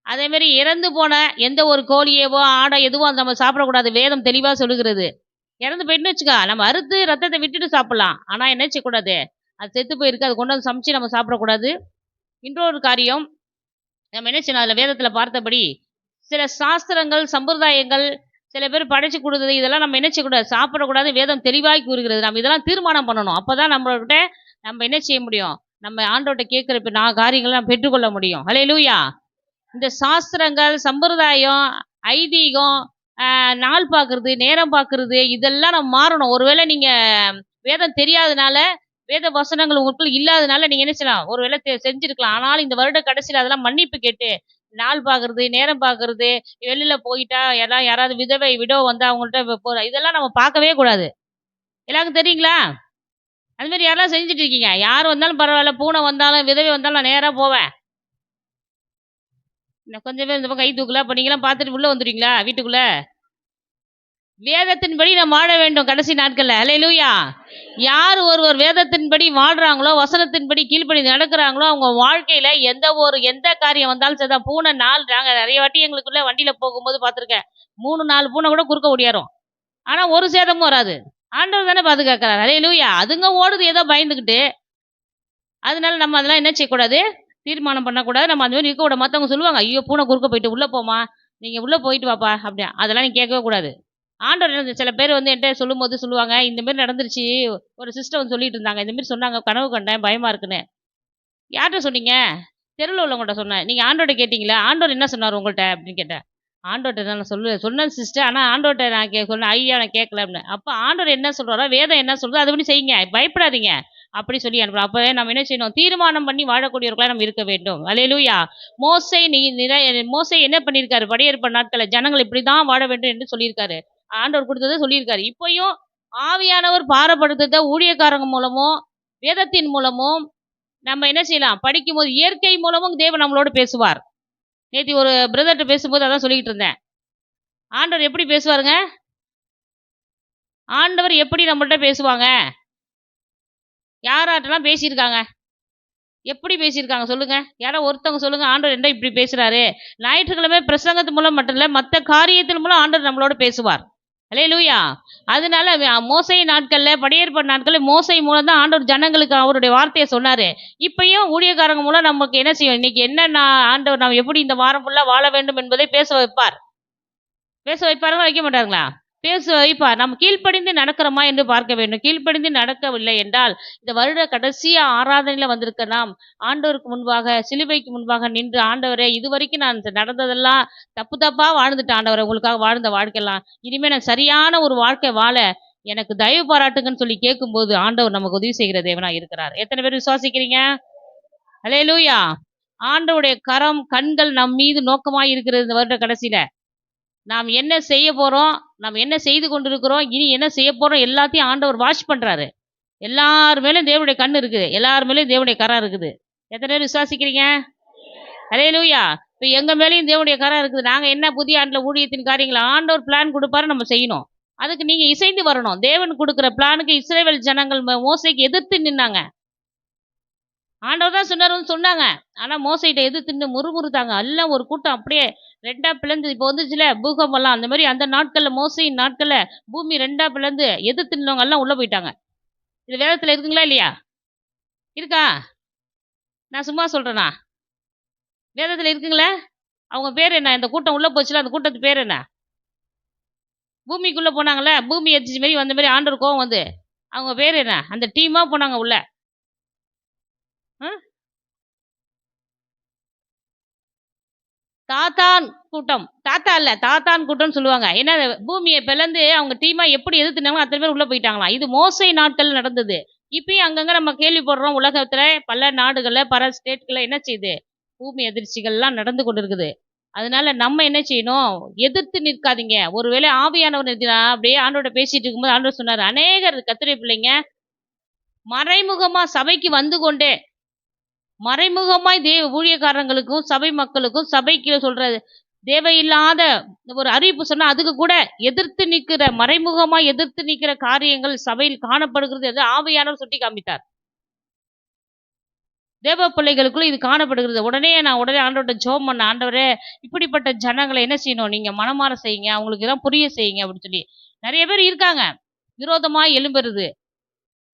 அதே மாதிரி இறந்து போன எந்த ஒரு கோழியவோ ஆடோ எதுவோ நம்ம சாப்பிடக்கூடாது. வேதம் தெளிவாக சொல்லுகிறது. இறந்து போயிட்டுன்னு வச்சுக்கா, நம்ம அறுத்து ரத்தத்தை விட்டுட்டு சாப்பிடலாம். ஆனால் என்ன செய்யக்கூடாது? அது செத்து போயிருக்கு, அது கொண்டு வந்து சமைச்சு நம்ம சாப்பிடக்கூடாது. இன்னொரு காரியம், நம்ம என்ன செய்யணும்? அதில் வேதத்தில் பார்த்தபடி சில சாஸ்திரங்கள், சம்பிரதாயங்கள், சில பேர் படைச்சு கொடுத்தது, இதெல்லாம் நம்ம என்ன செய்யக்கூடாது? சாப்பிடக்கூடாது. வேதம் தெளிவாகி கூறுகிறது. நம்ம இதெல்லாம் தீர்மானம் பண்ணணும். அப்போ தான் நம்மள்கிட்ட நம்ம என்ன செய்ய முடியும்? நம்ம ஆண்டவர்கிட்ட கேட்குற காரியங்களை நம்ம பெற்றுக்கொள்ள முடியும். ஹல்லேலூயா. இந்த சாஸ்திரங்கள், சம்பிரதாயம், ஐதீகம், நாள் பார்க்கறது, நேரம் பார்க்கறது, இதெல்லாம் நம்ம மாறணும். ஒருவேளை நீங்கள் வேதம் தெரியாதனால, வேத வசனங்கள் உங்களுக்குள்ள இல்லாதனால நீங்கள் என்ன செய்யலாம்? ஒருவேளை செஞ்சுருக்கலாம். ஆனால் இந்த வருட கடைசியில் அதெல்லாம் மன்னிப்பு கேட்டு நாள் பார்க்கறது, நேரம் பார்க்கறது, வெளியில் போயிட்டா யாராவது விடோ வந்தால் அவங்கள்ட்ட போகிற இதெல்லாம் நம்ம பார்க்கவே கூடாது. எல்லாருக்கும் தெரியுங்களா? அது மாதிரி யாரெல்லாம் செஞ்சுட்டு இருக்கீங்க? யார் வந்தாலும் பரவாயில்ல, பூனை வந்தாலும் விதவை வந்தாலும் நான் நேராக போவேன். கொஞ்சம் பேர் இந்த பக்கம் கை தூக்கல. அப்போ நீங்களாம் பார்த்துட்டு உள்ளே வந்துடுவீங்களா வீட்டுக்குள்ளே? வேதத்தின்படி நம்ம வாழ வேண்டும் கடைசி நாட்களில். ஹல்லேலூயா. யார் ஒருவர் வேதத்தின்படி வாழ்கிறாங்களோ, வசனத்தின்படி கீழ்ப்படி நடக்கிறாங்களோ, அவங்க வாழ்க்கையில் எந்த காரியம் வந்தாலும் சரிதான். பூனை 4 நாங்கள் நிறைய வாட்டி எங்களுக்குள்ள வண்டியில் போகும்போது பார்த்துருக்கேன். 3-4 பூனை கூட குறுக்க ஓடியாரும். ஆனால் ஒரு சேதமும் வராது. ஆண்டவர் தானே பாதுகாக்கிறார். ஹல்லேலூயா. அதுங்க ஓடுது ஏதோ பயந்துக்கிட்டு. அதனால நம்ம அதெல்லாம் என்ன செய்யக்கூடாது? தீர்மானம் பண்ணக்கூடாது. நம்ம அந்த மாதிரி இருக்க கூடாது. மற்றவங்க சொல்லுவாங்க, ஐயோ பூனை குறுக்க போயிட்டு உள்ளே போமா, நீங்கள் உள்ளே போயிட்டு வாப்பா அப்படியா. அதெல்லாம் நீங்கள் கேட்கவே கூடாது. ஆண்டவர் சில பேர் என்கிட்ட சொல்லும்போது சொல்லுவாங்க, இந்த மாதிரி நடந்துருச்சு. ஒரு சிஸ்டர் சொல்லிட்டு இருந்தாங்க, இந்த மாதிரி சொன்னாங்க, கனவு கண்டேன், பயமா இருக்குன்னு. யார்கிட்ட சொன்னீங்க? தெருவில் உள்ளவங்கள்ட்ட சொன்னேன். நீங்கள் ஆண்டவர்கிட்ட கேட்டிங்களா? ஆண்டவர் என்ன சொன்னார் உங்கள்கிட்ட அப்படின்னு கேட்டேன். ஆண்டவர்கிட்ட நான் சொன்னேன் சிஸ்டர், ஆனால் ஆண்டவர்கிட்ட நான் சொன்னேன், ஐயா நான் கேட்கல அப்படின்னு. அப்போ ஆண்டவர் என்ன சொல்கிறாரோ, வேதம் என்ன சொல்கிறதோ அது பண்ணி செய்யுங்க, பயப்படாதீங்க அப்படி சொல்லி அனுப்புகிறோம். அப்போ நம்ம என்ன செய்யணும்? தீர்மானம் பண்ணி வாழக்கூடியவர்களாக நம்ம இருக்க வேண்டும். ஹல்லேலூயா. மோசே என்ன பண்ணியிருக்காரு? பழைய ஏற்பாடு நாட்களில் ஜனங்கள் இப்படி தான் வாழ வேண்டும் என்று சொல்லியிருக்காரு. ஆண்டவர் கொடுத்ததை சொல்லியிருக்காரு. இப்போயும் ஆவியானவர் பாரப்படுத்துறத ஊழியக்காரங்க மூலமும் வேதத்தின் மூலமும் நம்ம என்ன செய்யலாம்? படிக்கும்போது இயற்கை மூலமும் தேவன் நம்மளோட பேசுவார். நேற்று ஒரு பிரதர்கிட்ட பேசும்போது அதான் சொல்லிக்கிட்டு இருந்தேன். ஆண்டவர் எப்படி பேசுவாருங்க? ஆண்டவர் எப்படி நம்மள்கிட்ட பேசுவாங்க? யாராட்டெல்லாம் பேசியிருக்காங்க? எப்படி பேசியிருக்காங்க சொல்லுங்க? யாரோ ஒருத்தவங்க சொல்லுங்க, ஆண்டவர் என்ன இப்படி பேசுறாரு? ஞாயிற்றுக்கிழமை பிரசங்கத்து மூலம் மட்டும் இல்லை, மற்ற காரியத்தின் மூலம் ஆண்டவர் நம்மளோட பேசுவார். அல்லேலூயா. அதனால மோசே நாட்கள்ல, படையேற்பாடு நாட்கள்ல மோசே மூலம் தான் ஆண்டவர் ஜனங்களுக்கு அவருடைய வார்த்தையை சொன்னாரு. இப்பயும் ஊழியக்காரங்க மூலம் நமக்கு என்ன செய்யும், இன்னைக்கு என்ன ஆண்டவர் நாம் எப்படி இந்த வாரம் ஃபுல்லா வாழ வேண்டும் என்பதை பேச வைப்பார். பேச வைப்பாருங்களா, வைக்க மாட்டாருங்களா? பேச வைப்பார். நம்ம கீழ்ப்படிந்து நடக்கிறோமா என்று பார்க்க வேண்டும். கீழ்ப்படிந்து நடக்கவில்லை என்றால், இந்த வருட கடைசி ஆராதனையில வந்திருக்க நாம் ஆண்டவருக்கு முன்பாக, சிலுவைக்கு முன்பாக நின்று, ஆண்டவரே இதுவரைக்கும் நான் நடந்ததெல்லாம் தப்பு தப்பா வாழ்ந்துட்டேன் ஆண்டவரே, உங்களுக்காக வாழ்ந்த வாழ்க்கையெல்லாம். இனிமே நான் சரியான ஒரு வாழ்க்கை வாழ எனக்கு தயவு பாராட்டுங்கன்னு சொல்லி கேட்கும்போது, ஆண்டவர் நமக்கு உதவி செய்கிற தேவனா இருக்கிறார். எத்தனை பேர் விசுவாசிக்கிறீங்க? அல்லேலூயா. ஆண்டவருடைய கரம், கண்கள் நம் மீது நோக்கமாய் இருக்கிறது இந்த வருட கடைசியில. நாம் என்ன செய்ய போறோம், நாம் என்ன செய்து கொண்டிருக்கிறோம், இனி என்ன செய்ய போறோம், எல்லாத்தையும் ஆண்டவர் வாட்ச் பண்றாரு. எல்லார் மேலும் தேவனுடைய கண் இருக்குது, எல்லார் மேலும் தேவனுடைய கரம் இருக்குது. எத்தனை பேர் விசுவாசிக்கிறீங்க? அல்லேலூயா. இப்போ எங்க மேலேயும் தேவனுடைய கரம் இருக்குது. நாங்க என்ன புதிய ஆண்டுல ஊழியத்தின் காரியங்களை ஆண்டவர் பிளான் கொடுப்பாரு, நம்ம செய்யணும். அதுக்கு நீங்க இசைந்து வரணும். தேவன் கொடுக்கிற பிளானுக்கு இஸ்ரவேல் ஜனங்கள் மோசேக்கு எதிர்த்து நின்னாங்க. ஆண்டவர் தான் சொன்னாருன்னு சொன்னாங்க. ஆனா மோசைட்ட எதிர்த்து நின்னு முறுமுறுத்தாங்க. எல்லாம் ஒரு கூட்டம் அப்படியே ரெண்டா பிளந்து, இப்போ வந்துச்சுல பூகம்பெல்லாம், அந்த மாதிரி அந்த நாட்கள்ல, மோசையின் நாட்கள்ல பூமி ரெண்டா பிளந்து எதிர்த்து நின்னவங்க எல்லாம் உள்ள போயிட்டாங்க. இது வேதத்துல இருக்குங்களா இல்லையா? இருக்கா? நான் சும்மா சொல்றேனா? வேதத்துல இருக்குங்களா? அவங்க பேர் என்ன? இந்த கூட்டம் உள்ள போச்சுல, அந்த கூட்டத்து பேர் என்ன? பூமிக்குள்ள போனாங்கல்ல, பூமி எதிர்ச்சி மாதிரி வந்த மாதிரி ஆண்டவர் கோவம் வந்து, அவங்க பேர் என்ன? அந்த டீமா போனாங்க உள்ள. ஆ? தாத்தான் கூட்டம். தாத்தா இல்ல, தாத்தான் கூட்டம்னு சொல்லுவாங்க. ஏன்னா பூமியை பிளந்து அவங்க டீமா எப்படி எதிர்த்துனாங்களோ அத்தனை பேர் உள்ள போயிட்டாங்களாம். இது மோசே நாட்கள் நடந்தது. இப்பயும் அங்கங்க நம்ம கேள்விப்படுறோம். உலகத்துல பல நாடுகள்ல, பல ஸ்டேட்கள்ல என்ன செய்யுது, பூமி எதிர்ச்சிகள்லாம் நடந்து கொண்டு இருக்குது. அதனால நம்ம என்ன செய்யணும், எதிர்த்து நிற்காதீங்க. ஒருவேளை ஆவியானவர் நிறுத்தினா, அப்படியே ஆண்டோட பேசிட்டு இருக்கும்போது ஆண்டவர் சொன்னாரு, அநேகர் கர்த்தருடைய பிள்ளைங்க மறைமுகமா சபைக்கு வந்து கொண்டே, மறைமுகமாய் ஊழியக்காரங்களுக்கும் சபை மக்களுக்கும் சபைக்கு சொல்றது தேவையில்லாத ஒரு அறிவிப்பு சொன்னா அதுக்கு கூட எதிர்த்து நிற்கிற, மறைமுகமாய் எதிர்த்து நிற்கிற காரியங்கள் சபையில் காணப்படுகிறது என்று ஆவியானவர் சுட்டி காமித்தார். தேவ பிள்ளைகளுக்குள்ள இது காணப்படுகிறது. உடனே ஆண்டவர்கிட்ட ஜெபம் பண்ண, ஆண்டவரே இப்படிப்பட்ட ஜனங்களை என்ன செய்யணும், நீங்க மனமாற செய்யுங்க, அவங்களுக்கு எல்லாம் புரிய செய்யுங்க அப்படின்னு சொல்லி. நிறைய பேர் இருக்காங்க விரோதமாய் எழும்புறது,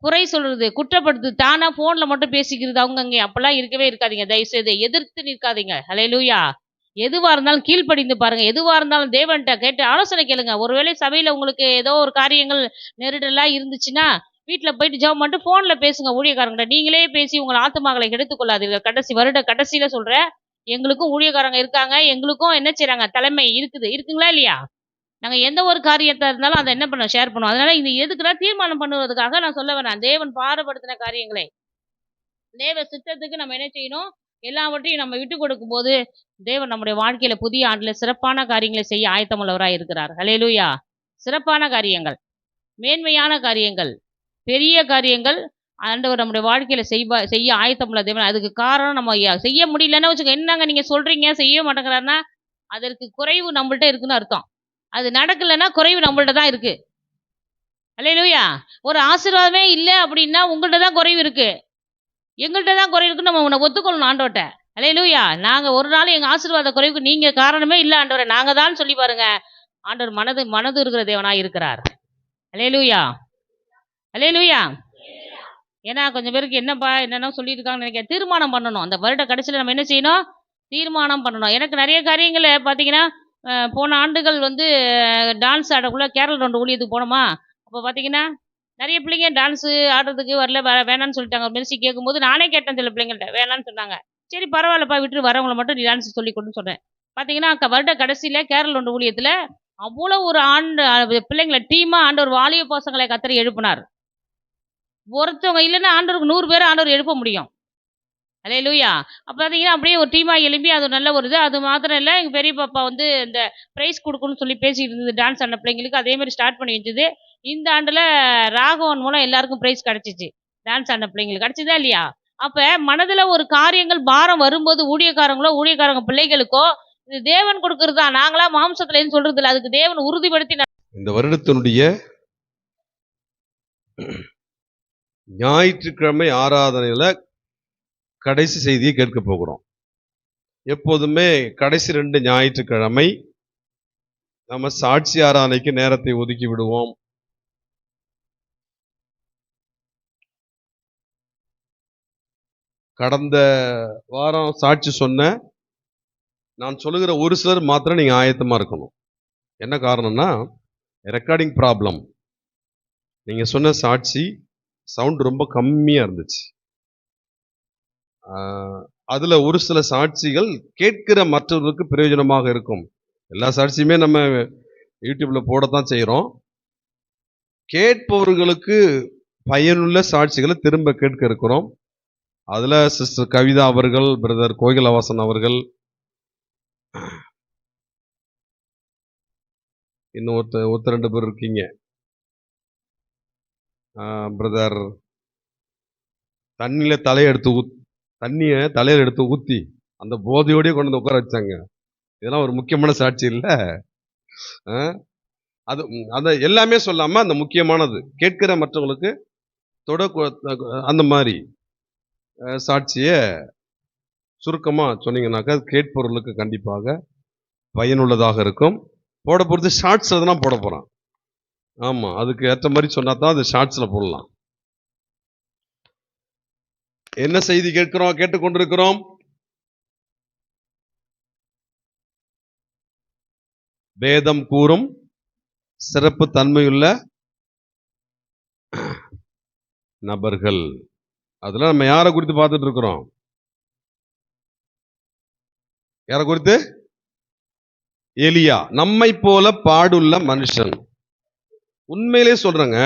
குறை சொல்றது, குற்றப்படுத்து, தானா போன்ல மட்டும் பேசிக்கிறது, அவங்கங்க அப்பெல்லாம் இருக்கவே இருக்காதீங்க. தயவு செய்து எதிர்த்து நிற்காதீங்க. ஹல்லேலூயா. எதுவா இருந்தாலும் கீழ்ப்படிந்து பாருங்க. எதுவா இருந்தாலும் தேவன்கிட்ட கேட்டு ஆலோசனை கேளுங்க. ஒருவேளை சபையில உங்களுக்கு ஏதோ ஒரு காரியங்கள் நெருடலா இருந்துச்சுன்னா, வீட்டுல போயிட்டு ஜெபம் பண்ணிட்டு போன்ல பேசுங்க ஊழியக்காரங்கிட்ட. நீங்களே பேசி உங்கள் ஆத்துமாக்களை கெடுத்துக் கொள்ளாதீர்கள். வருட கடைசியில சொல்றேன், எங்களுக்கும் ஊழியக்காரங்க இருக்காங்க, எங்களுக்கும் என்ன செய்றாங்க, தலைமை இருக்குது. இருக்குங்களா இல்லையா? நாங்க எந்த ஒரு காரியத்தை இருந்தாலும் அதை என்ன பண்ண ஷேர் பண்ணுவோம். அதனால இது எதுக்குன்னா தீர்மானம் பண்ணுவதற்காக நான் சொல்ல வேணாம். தேவன் பாரப்படுத்தின காரியங்களை தேவ சித்தத்துக்கு நம்ம என்ன செய்யணும், எல்லாவற்றையும் நம்ம விட்டு கொடுக்கும் போது தேவன் நம்முடைய வாழ்க்கையில புதிய ஆண்டுல சிறப்பான காரியங்களை செய்ய ஆயத்தமுள்ளவராய் இருக்கிறார். ஹல்லேலூயா. சிறப்பான காரியங்கள், மேன்மையான காரியங்கள், பெரிய காரியங்கள் ஆண்டவர் நம்முடைய வாழ்க்கையில செய்ய ஆயத்தமுள்ள தேவன். அதுக்கு காரணம் நம்ம செய்ய முடியலன்னா வச்சுக்கோங்க, என்னங்க நீங்க சொல்றீங்க செய்ய மாட்டேங்கிறாருன்னா அதற்கு குறைவு நம்மள்ட்ட இருக்குன்னு அர்த்தம். அது நடக்கலைன்னா குறைவு நம்மள்ட்ட தான் இருக்கு. அல்லேலூயா. ஒரு ஆசீர்வாதமே இல்லை அப்படின்னா உங்கள்ட்ட தான் குறைவு இருக்கு, எங்கள்கிட்ட தான் குறைவு இருக்குன்னு நம்ம உன்னை ஒத்துக்கொள்ளணும் ஆண்டவர்கிட்ட. அல்லேலூயா. நாங்க ஒரு நாள் எங்க ஆசீர்வாத குறைவுக்கு நீங்க காரணமே இல்லை ஆண்டவரை, நாங்க தான் சொல்லி பாருங்க. ஆண்டவர் மனது இருக்கிற தேவனாய் இருக்கிறார். அல்லேலூயா. அல்லேலூயா. ஏன்னா கொஞ்சம் பேருக்கு என்னப்பா என்னென்ன சொல்லியிருக்காங்கன்னு நினைக்கிறேன். தீர்மானம் பண்ணணும். அந்த வருட கடைசியில் நம்ம என்ன செய்யணும், தீர்மானம் பண்ணணும். எனக்கு நிறைய காரியங்களை பார்த்தீங்கன்னா, போன ஆண்டுகள் வந்து டான்ஸ் ஆடக்குள்ள கேரள் ரவுண்டு ஊழியத்துக்கு போனோமா, அப்போ பார்த்தீங்கன்னா நிறைய பிள்ளைங்க டான்ஸு ஆடுறதுக்கு வரல, வேணான்னு சொல்லிட்டாங்க. ஒரு மெர்சி கேட்கும்போது நானே கேட்டேன் சில பிள்ளைங்கள்ட்ட, வேணான்னு சொன்னாங்க. சரி பரவாயில்லப்பா விட்டு வரவங்களை மட்டும் நீ டான்ஸ் சொல்லி கொடுன்னு சொன்னேன். பார்த்தீங்கன்னா வருட கடைசியில் கேரள் ரவுண்டு ஊழியத்தில் அவ்வளோ ஒரு பிள்ளைங்களை டீமாக ஆண்டவர் வாலிய பசங்களை கத்தரி எழுப்பினார். ஒருத்தவங்க இல்லைன்னா ஆண்டவருக்கு 100 பேர் ஆண்டவர் எழுப்ப முடியும். அல்லேலூயா. அப்போ பார்த்தீங்கன்னா அப்படியே ஒரு டீமாக எழுப்பி அது நல்ல ஒரு இது. அது மாத்திரம் இல்லை, எங்கள் பெரிய பாப்பா வந்து இந்த ப்ரைஸ் கொடுக்கணும்னு சொல்லி பேசிட்டு இருந்தது டான்ஸ் ஆடின பிள்ளைங்களுக்கு, அதே மாதிரி ஸ்டார்ட் பண்ணி வச்சுது. இந்த ஆண்டில் ராகவன் மூலம் எல்லாருக்கும் ப்ரைஸ் கிடச்சிச்சு. டான்ஸ் ஆடின பிள்ளைங்களுக்கு கிடச்சிதா இல்லையா? அப்போ மனதில் ஒரு காரியங்கள் பாரம் வரும்போது ஊழியக்காரங்க பிள்ளைகளுக்கோ இது தேவன் கொடுக்கறது தான். நாங்களா மாம்சத்துலன்னு சொல்றது இல்லை, அதுக்கு தேவன் உறுதிப்படுத்தி. இந்த வருடத்தினுடைய ஞாயிற்றுக்கிழமை ஆராதனையில கடைசி செய்தியை கேட்க போகிறோம். எப்போதுமே கடைசி 2 ஞாயிற்றுக்கிழமை நம்ம சாட்சி ஆராதனைக்கு நேரத்தை ஒதுக்கி விடுவோம். கடந்த வாரம் சாட்சி சொன்ன நான் சொல்லுகிற ஒரு சிலர் மாத்திரம் நீங்க ஆயத்தமா இருக்கணும். என்ன காரணம்னா ரெக்கார்டிங் ப்ராப்ளம். நீங்க சொன்ன சாட்சி சவுண்ட் ரொம்ப கம்மியா இருந்துச்சு. அதுல ஒரு சில சாட்சிகள் கேட்கிற மற்றவர்களுக்கு பிரயோஜனமாக இருக்கும். எல்லா சாட்சியுமே நம்ம யூடியூப்ல போடத்தான் செய்யறோம். கேட்பவர்களுக்கு பயனுள்ள சாட்சிகளை திரும்ப கேட்க இருக்கிறோம். அதுல சிஸ்டர் கவிதா அவர்கள், பிரதர் கோகிலவாசன் அவர்கள், இன்னும் ஒருத்தர் 2 பேர் இருக்கீங்க. பிரதர் தண்ணிய தலையில எடுத்து ஊத்தி அந்த போதையோடய கொண்டு வந்து உட்கார வச்சாங்க. இதெல்லாம் ஒரு முக்கியமான சாட்சி இல்ல. அது எல்லாமே சொல்லாம அந்த முக்கியமானது கேட்கிற மற்றவங்களுக்கு அந்த மாதிரி சாட்சிய சுருக்கமா சொன்னீங்கன்னாக்கா கேட்பவர்களுக்கு கண்டிப்பாக பயனுள்ளதாக இருக்கும். போட போறது ஷார்ட்ஸ்ல தான் போட போறான். ஆமா, அதுக்கு ஏற்ற மாதிரி சொன்னா தான் அது ஷார்ட்ஸ்ல போடலாம். என்ன செய்தி கேட்டுக்கொண்டிருக்கிறோம்? வேதம் கூறும் சிறப்பு தன்மையுள்ள நபர்கள். அதுல நம்ம யாரை குறித்து பார்த்துட்டு இருக்கிறோம்? யாரை குறித்து? எலியா. நம்மை போல பாடுள்ள மனுஷன். உண்மையிலே சொல்றேங்க,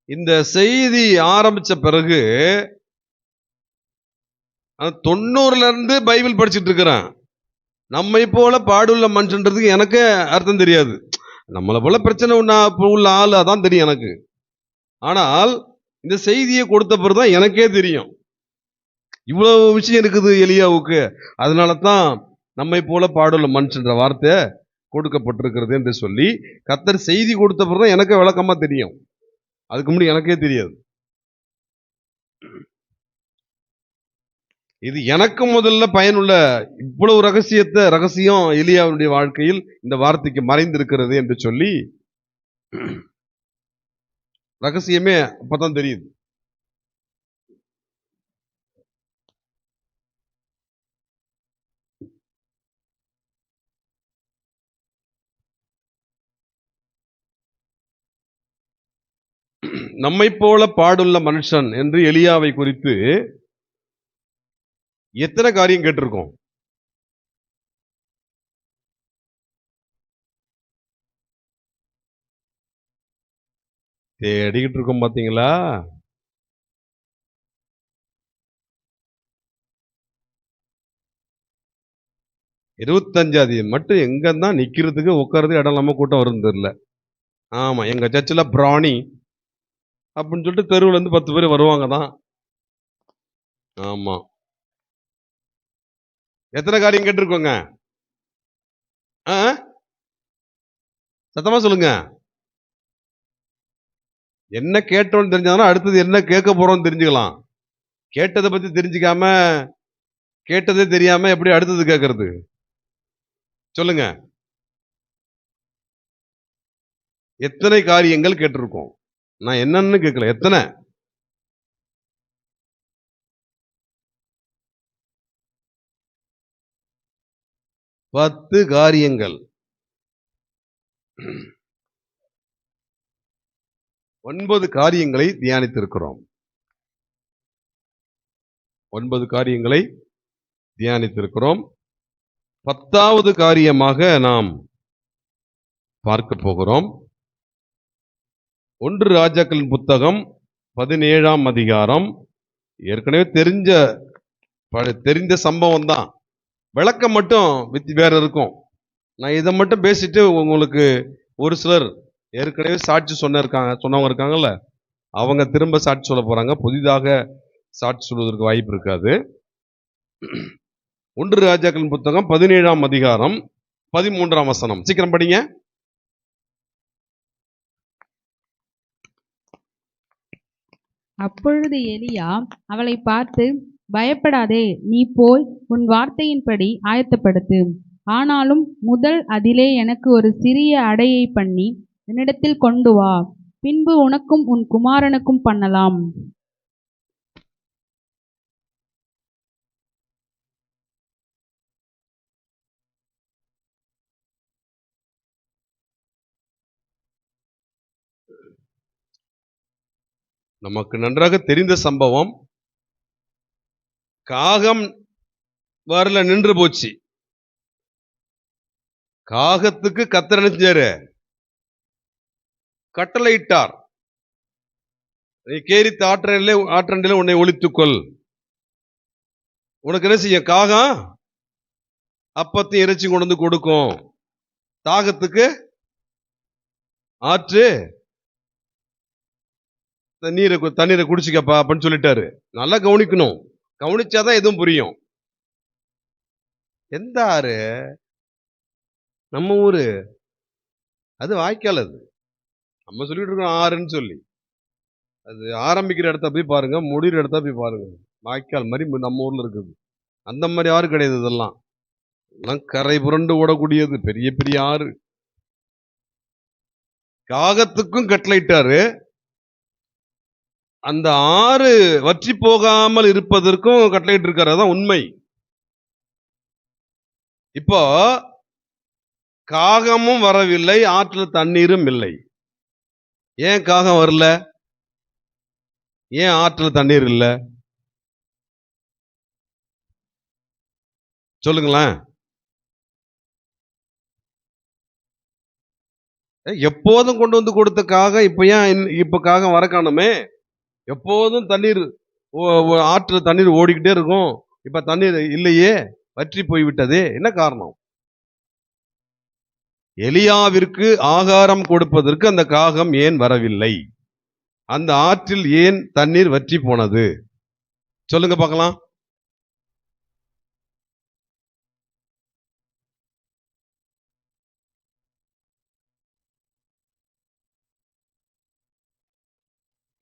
இந்த செய்தி ஆரம்பிச்ச பிறகு 90ல இருந்து பைபிள் படிச்சுட்டு இருக்கிறேன். நம்மை போல பாடுள்ள மனுஷன்றதுக்கு எனக்கு அர்த்தம் தெரியாது. நம்மளை போல பிரச்சனை உள்ள ஆளு அதான் தெரியும் எனக்கு. ஆனால் இந்த செய்தியை கொடுத்த பிறகுதான் எனக்கே தெரியும் இவ்வளவு விஷயம் இருக்குது எலியாவுக்கு. அதனால தான் நம்மை போல பாடுள்ள மனுஷன்ற வார்த்தை கொடுக்கப்பட்டிருக்கிறது என்று சொல்லி கர்த்தர் செய்தி கொடுத்த பிறகுதான் எனக்கு விளக்கமா தெரியும். அதுக்கு முன்னாடி எனக்கே தெரியாது. இது எனக்கு முதல்ல பயனுள்ள இவ்வளவு ரகசியம் எலியாவுடைய வாழ்க்கையில் இந்த வார்த்தைக்கு மறைந்திருக்கிறது என்று சொல்லி ரகசியமே அப்பதான் தெரியுது. நம்மை போல பாடுள்ள மனுஷன் என்று எலியாவை குறித்து எத்தனை காரியம் கேட்டிருக்கோம்? தேடிக்கிட்டு இருக்கோம். பாத்தீங்களா? இருபத்தஞ்சாவது மட்டும் எங்க தான் நிக்கிறதுக்கு உட்கார்றதுக்கு இடம் இல்லாம கூட்டம் வரும் தெரியல. ஆமா, எங்க சர்ச்சில் பிராணி அப்படின்னு சொல்லிட்டு தெருவுல இருந்து 10 பேர் வருவாங்க தான். ஆமா, எத்தனை காரியம் கேட்டிருக்கோங்க? சத்தமா சொல்லுங்க. என்ன கேட்டோம்னு தெரிஞ்சாதான் அடுத்தது என்ன கேட்க போறோம்னு தெரிஞ்சுக்கலாம். கேட்டதை பத்தி தெரிஞ்சுக்காம கேட்டதே தெரியாம எப்படி அடுத்தது கேட்கறது? சொல்லுங்க. எத்தனை காரியங்கள் கேட்டிருக்கோம்? நான் என்னன்னு கேட்கல, எத்தனை? பத்து காரியங்கள். 9 காரியங்களை தியானித்திருக்கிறோம். 9 காரியங்களை தியானித்திருக்கிறோம். 10வது காரியமாக நாம் பார்க்க போகிறோம். 1 ராஜாக்களின் புத்தகம் 17ஆம் அதிகாரம். ஏற்கனவே தெரிந்த சம்பவம் தான், விளக்கம் மட்டும் வேற இருக்கும். நான் இதை மட்டும் பேசிட்டு உங்களுக்கு ஒரு சிலர் ஏற்கனவே சாட்சி சொன்னவங்க இருக்காங்கல்ல, அவங்க திரும்ப சாட்சி சொல்ல போறாங்க. புதிதாக சாட்சி சொல்வதற்கு வாய்ப்பு இருக்காது. 1 ராஜாக்களின் புத்தகம் 17ஆம் அதிகாரம் 13ஆம் வசனம். சீக்கிரம் படிங்க. அப்பொழுது எலியா அவளை பார்த்து, பயப்படாதே, நீ போய் உன் வார்த்தையின்படி ஆயத்தப்படுத்து, ஆனாலும் முதல் அதிலே எனக்கு ஒரு சிறிய அடையை பண்ணி என்னிடத்தில் கொண்டு வா, பின்பு உனக்கும் உன் குமாரனுக்கும் பண்ணலாம். நமக்கு நன்றாக தெரிந்த சம்பவம். காகம் வரல, நின்று போச்சு. காகத்துக்கு கர்த்தர் என்ன செஞ்சாரு? கட்டளையிட்டார், நீ கேரித்த ஆற்றண்டிலே உன்னை ஒளித்துக்கொள். உனக்கு என்ன செய்ய? காகம் அப்பத்தையும் இறைச்சி கொண்டு வந்து கொடுக்கும். தாகத்துக்கு ஆற்று தண்ணீரை குடிச்சுக்கப்பா அப்படின்னு சொல்லிட்டாரு. நல்லா கவனிக்கணும், கவனிச்சாதான் எதுவும் புரியும். எந்த ஆறு? நம்ம ஊரு, அது வாய்க்கால். அது நம்ம சொல்லிட்டு இருக்கோம் ஆறுன்னு சொல்லி. அது ஆரம்பிக்கிற இடத்த போய் பாருங்க, முடிகிற இடத்த போய் பாருங்க. வாய்க்கால் மாதிரி நம்ம ஊர்ல இருக்குது. அந்த மாதிரி ஆறு கிடையாது. இதெல்லாம் கரை புரண்டு ஓடக்கூடியது, பெரிய பெரிய ஆறு. காகத்துக்கும் கட்டளையிட்டாரு, அந்த ஆறு வற்றி போகாமல் இருப்பதற்கும் கட்டளையிட்டு இருக்காரு. அதான் உண்மை. இப்போ காகமும் வரவில்லை, ஆற்றுல தண்ணீரும் இல்லை. ஏன் காகம் வரல? ஏன் ஆற்றுல தண்ணீர் இல்லை? சொல்லுங்களேன். எப்போதும் கொண்டு வந்து கொடுத்த காகம் இப்ப ஏன் இப்ப காகம் வர காணுமே? எப்போதும் தண்ணீர் ஆற்றுல தண்ணீர் ஓடிக்கிட்டே இருக்கும், இப்ப தண்ணீர் இல்லையே, வற்றி போய்விட்டதே. என்ன காரணம்? எலியாவிற்கு ஆகாரம் கொடுப்பதற்கு அந்த காகம் ஏன் வரவில்லை? அந்த ஆற்றில் ஏன் தண்ணீர் வற்றி போனது? சொல்லுங்க பார்க்கலாம்.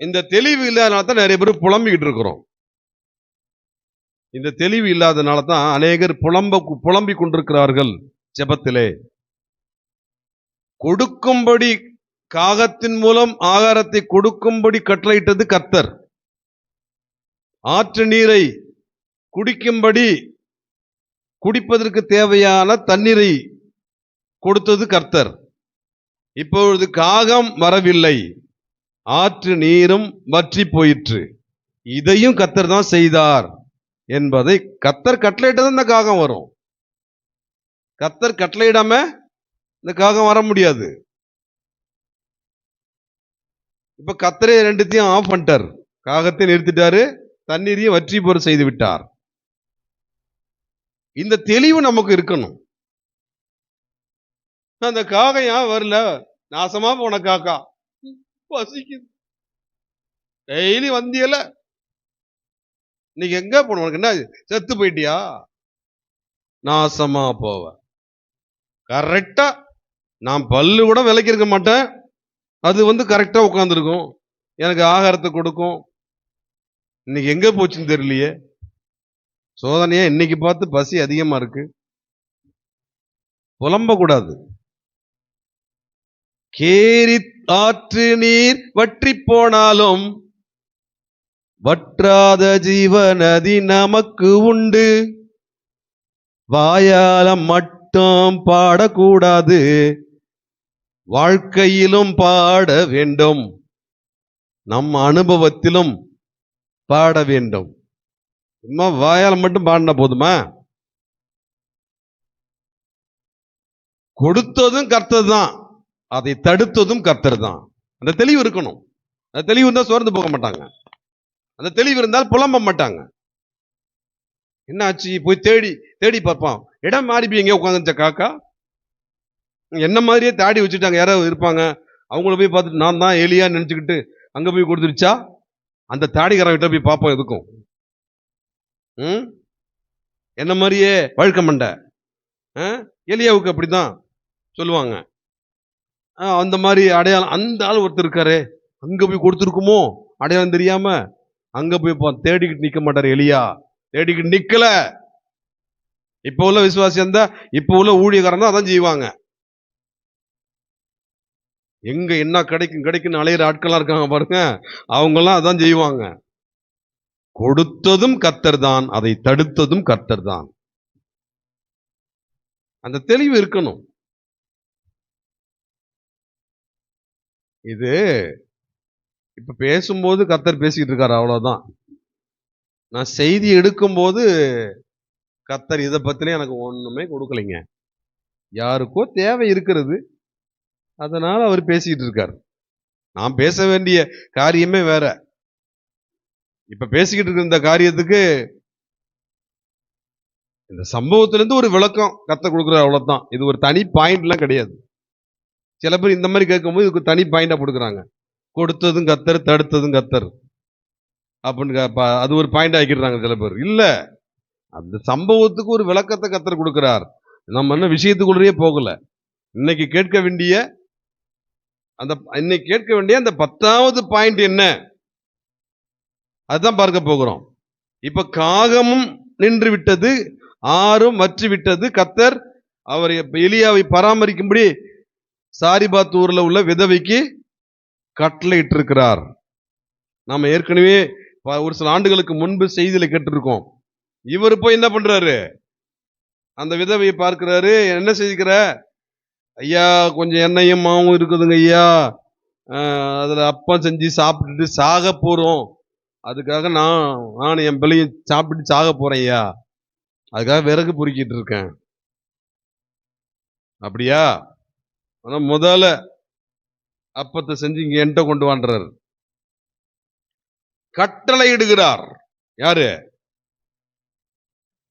இந்த தெளிவு இல்லாதனால தான் நிறைய பேர் புலம்பிக்கிட்டு இருக்கிறோம். இந்த தெளிவு இல்லாதனால தான் அநேகர் புலம்பிக் கொண்டிருக்கிறார்கள் ஜெபத்திலே. கொடுக்கும்படி, காகத்தின் மூலம் ஆகாரத்தை கொடுக்கும்படி கட்டளையிட்டது கர்த்தர். ஆற்று நீரை குடிக்கும்படி, குடிப்பதற்கு தேவையான தண்ணீரை கொடுத்தது கர்த்தர். இப்பொழுது காகம் வரவில்லை, ஆற்று நீரும் வற்றி போயிற்று. இதையும் கர்த்தர் தான் செய்தார் என்பதை, கர்த்தர் கட்டளையிட்டது இந்த காகம் வரும். கர்த்தர் கட்டளையிடாம இந்த காகம் வர முடியாது. இப்ப கர்த்தரே ரெண்டுத்தையும் ஆஃப் பண்ணிட்டார். காகத்தை நிறுத்திட்டாரு, தண்ணீரையும் வற்றி போற செய்து விட்டார். இந்த தெளிவு நமக்கு இருக்கணும். அந்த காகம் ஏன் வரல? நாசமா போன காக்கா, பசிக்குது. டெய்லி வந்தியல, இன்னைக்கு எங்க போன? உனக்கு என்ன, செத்து போயிட்டியா? நாசமா போவ. கரெக்டா நான் பல்லு கூட விலைக்கு இருக்க மாட்டேன், அது கரெக்டா உட்காந்துருக்கும், எனக்கு ஆகாரத்தை கொடுக்கும். இன்னைக்கு எங்க போச்சுன்னு தெரியலையே. சோதனையா இன்னைக்கு பார்த்து பசி அதிகமா இருக்கு. புலம்ப கூடாது. கேரி ஆற்று நீர் வற்றி போனாலும் வற்றாத ஜீவ நதி நமக்கு உண்டு. வாயால மட்டும் பாடக்கூடாது, வாழ்க்கையிலும் பாட வேண்டும், நம் அனுபவத்திலும் பாட வேண்டும். சும்மா வாயால மட்டும் பாடினா போதுமா? கொடுத்ததும் கர்த்தர் தான், அதை தடுத்ததும் கர்த்தர் தான். அந்த தெளிவு இருக்கணும். அந்த தெளிவு இருந்தால் சோர்ந்து போக மாட்டாங்க. அந்த தெளிவு இருந்தால் புலம்ப மாட்டாங்க. என்ன ஆச்சு? போய் தேடி தேடி பார்ப்பான். இடம் மாறி போய் எங்கேயோ உட்காந்துச்ச காக்கா, என்ன மாதிரியே தாடி வச்சுட்டாங்க யாராவது இருப்பாங்க, அவங்கள போய் பார்த்துட்டு நான் தான் எலியா நினைச்சுக்கிட்டு அங்க போய் கொடுத்துருச்சா? அந்த தாடிக்காரன் கிட்ட போய் பார்ப்போம் எதுக்கும். என்ன மாதிரியே வழுக்க மண்டை எலியாவுக்கு அப்படிதான் சொல்லுவாங்க. அந்த மாதிரி அடையாளம். அந்த ஆள் ஒருத்தர் இருக்காரு, அங்க போய் கொடுத்துருக்குமோ அடையாளம் தெரியாம, அங்க போய் தேடிக்கிட்டு நிக்க மாட்டாரு எலியா. தேடிக்கிட்டு நிக்கல, இப்ப உள்ள விசுவாசியம் தான், இப்ப உள்ள ஊழியக்காரன் தான் அதான் செய்வாங்க. எங்க என்ன கிடைக்கும் கிடைக்குன்னு அலையிற ஆட்களா இருக்காங்க பாருங்க, அவங்கெல்லாம் அதான் செய்வாங்க. கொடுத்ததும் கர்த்தர் தான், அதை தடுத்ததும் கர்த்தர் தான். அந்த தெளிவு இருக்கணும். இது இப்ப பேசும்போது கர்த்தர் பேசிக்கிட்டு இருக்காரு, அவ்வளவுதான். நான் செய்தி எடுக்கும்போது கர்த்தர் இதை பத்தில எனக்கு ஒண்ணுமே கொடுக்கலைங்க. யாருக்கோ தேவை இருக்கிறது, அதனால அவர் பேசிக்கிட்டு இருக்காரு. நான் பேச வேண்டிய காரியமே வேற. இப்ப பேசிக்கிட்டு இருக்கிற இந்த காரியத்துக்கு இந்த சம்பவத்திலிருந்து ஒரு விளக்கம் கர்த்தர் கொடுக்குறாரு, அவ்வளவுதான். இது ஒரு தனி பாயிண்ட்லாம் கிடையாது. சில பேர் இந்த மாதிரி கேட்கும்போது இதுக்கு தனி பாயிண்டா கொடுக்குறாங்க. கொடுத்ததும் கர்த்தர், தடுத்ததும் கர்த்தர் அப்படின்னு அது ஒரு பாயிண்ட் ஆக்கிடுறாங்க சில பேர். இல்ல, அந்த சம்பவத்துக்கு ஒரு விளக்கத்தை கர்த்தர் கொடுக்கிறார். நம்ம என்ன விஷயத்துக்குள்ளேயே போகல. இன்னைக்கு கேட்க வேண்டிய அந்த 10வது பாயிண்ட் என்ன, அதுதான் பார்க்க போகிறோம். இப்ப காகமும் நின்று விட்டது, ஆறும் வற்றி விட்டது. கர்த்தர் அவர் எலியாவை பராமரிக்கும்படி சாரிபாத் ஊர்ல உள்ள விதவைக்கு கட்டளையிட்டு இருக்கிறார். நாம ஏற்கனவே ஒரு சில ஆண்டுகளுக்கு முன்பு செய்தியில கேட்டிருக்கோம். இவர் போய் என்ன பண்றாரு, அந்த விதவையை பார்க்கிறாரு. என்ன செய்கிற, ஐயா கொஞ்சம் எண்ணெயும் மாவும் இருக்குதுங்க ஐயா, அதுல அப்பம் செஞ்சு சாப்பிட்டுட்டு சாக போறோம், அதுக்காக நான் என் பிள்ளையும் சாப்பிட்டு சாக போறேன் ஐயா, அதுக்காக விறகு பொறுக்கிட்டு இருக்கேன். அப்படியா, ஆனா முதல்ல அப்பத்தை செஞ்சு இங்க என்கிட்ட கொண்டு வான்றார். கட்டளை இடுகிறார். யாரு,